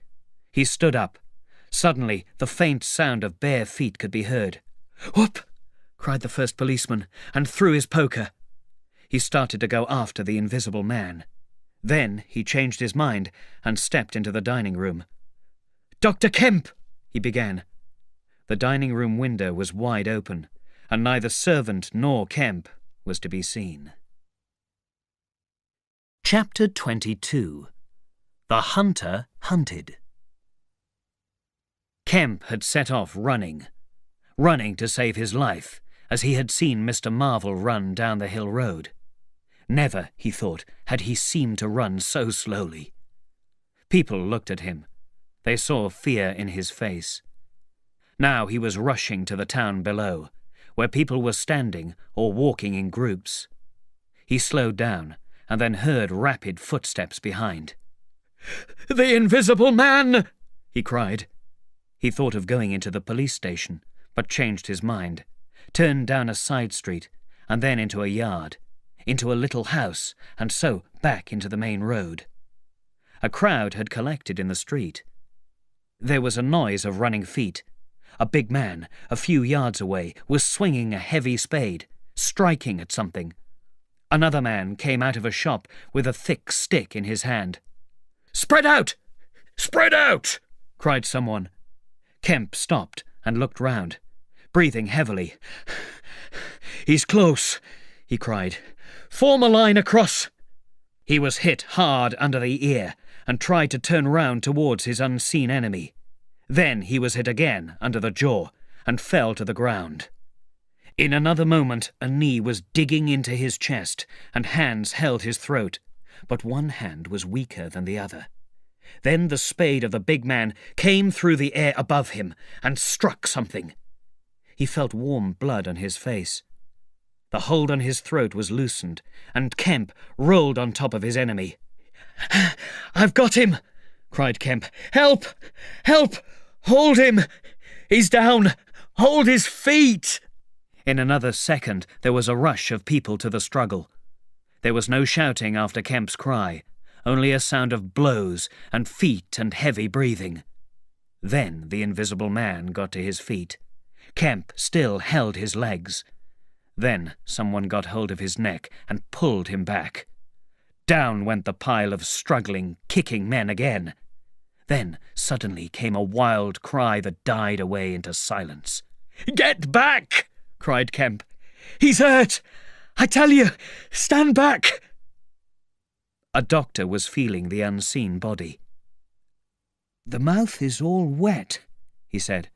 He stood up. Suddenly, the faint sound of bare feet could be heard. "Whoop!" cried the first policeman, and threw his poker. He started to go after the invisible man. Then he changed his mind and stepped into the dining room. "Dr. Kemp!" he began. The dining room window was wide open, and neither servant nor Kemp was to be seen. Chapter 22. The hunter hunted. Kemp had set off running to save his life, as he had seen Mr. Marvel run down the hill road. Never, he thought, had he seemed to run so slowly. People looked at him. They saw fear in his face. Now he was rushing to the town below, where people were standing or walking in groups. He slowed down and then heard rapid footsteps behind. "The Invisible Man!" he cried. He thought of going into the police station, but changed his mind, turned down a side street, and then into a yard, into a little house, and so back into the main road. A crowd had collected in the street. There was a noise of running feet. A big man, a few yards away, was swinging a heavy spade, striking at something. Another man came out of a shop with a thick stick in his hand. "Spread out! Spread out!" cried someone. Kemp stopped and looked round, breathing heavily. "He's close," he cried. "Form a line across." He was hit hard under the ear and tried to turn round towards his unseen enemy. Then he was hit again under the jaw and fell to the ground. In another moment a knee was digging into his chest and hands held his throat, but one hand was weaker than the other. Then the spade of the big man came through the air above him and struck something. He felt warm blood on his face. The hold on his throat was loosened, and Kemp rolled on top of his enemy. "I've got him!" cried Kemp. "Help! Help! Hold him! He's down! Hold his feet!" In another second there was a rush of people to the struggle. There was no shouting after Kemp's cry, only a sound of blows and feet and heavy breathing. Then the Invisible Man got to his feet. Kemp still held his legs. Then someone got hold of his neck and pulled him back. Down went the pile of struggling, kicking men again. Then suddenly came a wild cry that died away into silence. "Get back!" cried Kemp. "He's hurt! I tell you, stand back!" A doctor was feeling the unseen body. "The mouth is all wet," he said.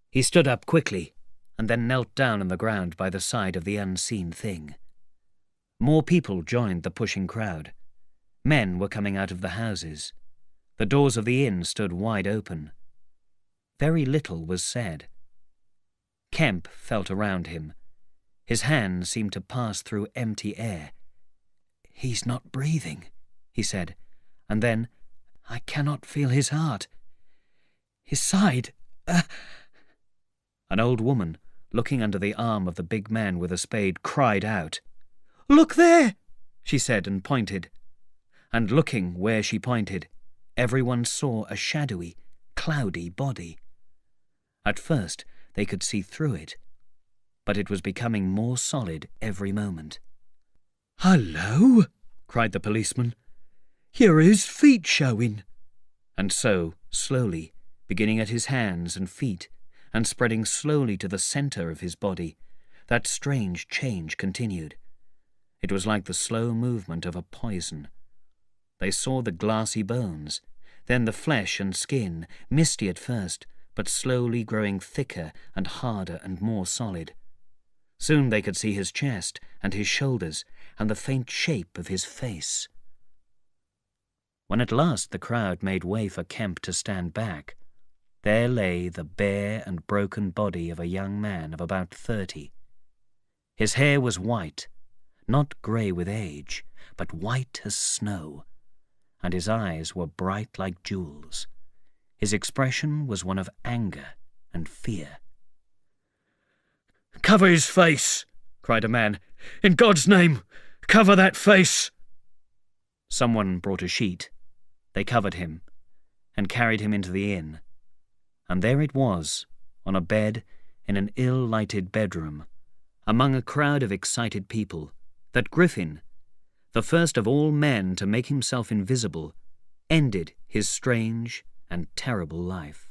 He stood up quickly and then knelt down on the ground by the side of the unseen thing. More people joined the pushing crowd. Men were coming out of the houses. The doors of the inn stood wide open. Very little was said. Kemp felt around him. His hand seemed to pass through empty air. "He's not breathing," he said, and then, "I cannot feel his heart. His side. An old woman, looking under the arm of the big man with a spade, cried out. "Look there!" she said and pointed. And looking where she pointed, everyone saw a shadowy, cloudy body. At first they could see through it, but it was becoming more solid every moment. "Hullo!" cried the policeman. "Here are his feet showing." And so, slowly, beginning at his hands and feet, and spreading slowly to the centre of his body, that strange change continued. It was like the slow movement of a poison. They saw the glassy bones, then the flesh and skin, misty at first, but slowly growing thicker and harder and more solid. Soon they could see his chest and his shoulders and the faint shape of his face. When at last the crowd made way for Kemp to stand back, there lay the bare and broken body of a young man of about 30. His hair was white, not grey with age, but white as snow, and his eyes were bright like jewels. His expression was one of anger and fear. "Cover his face!" cried a man. "In God's name, cover that face!" Someone brought a sheet. They covered him and carried him into the inn. And there it was, on a bed in an ill-lighted bedroom, among a crowd of excited people, that Griffin, the first of all men to make himself invisible, ended his strange and terrible life.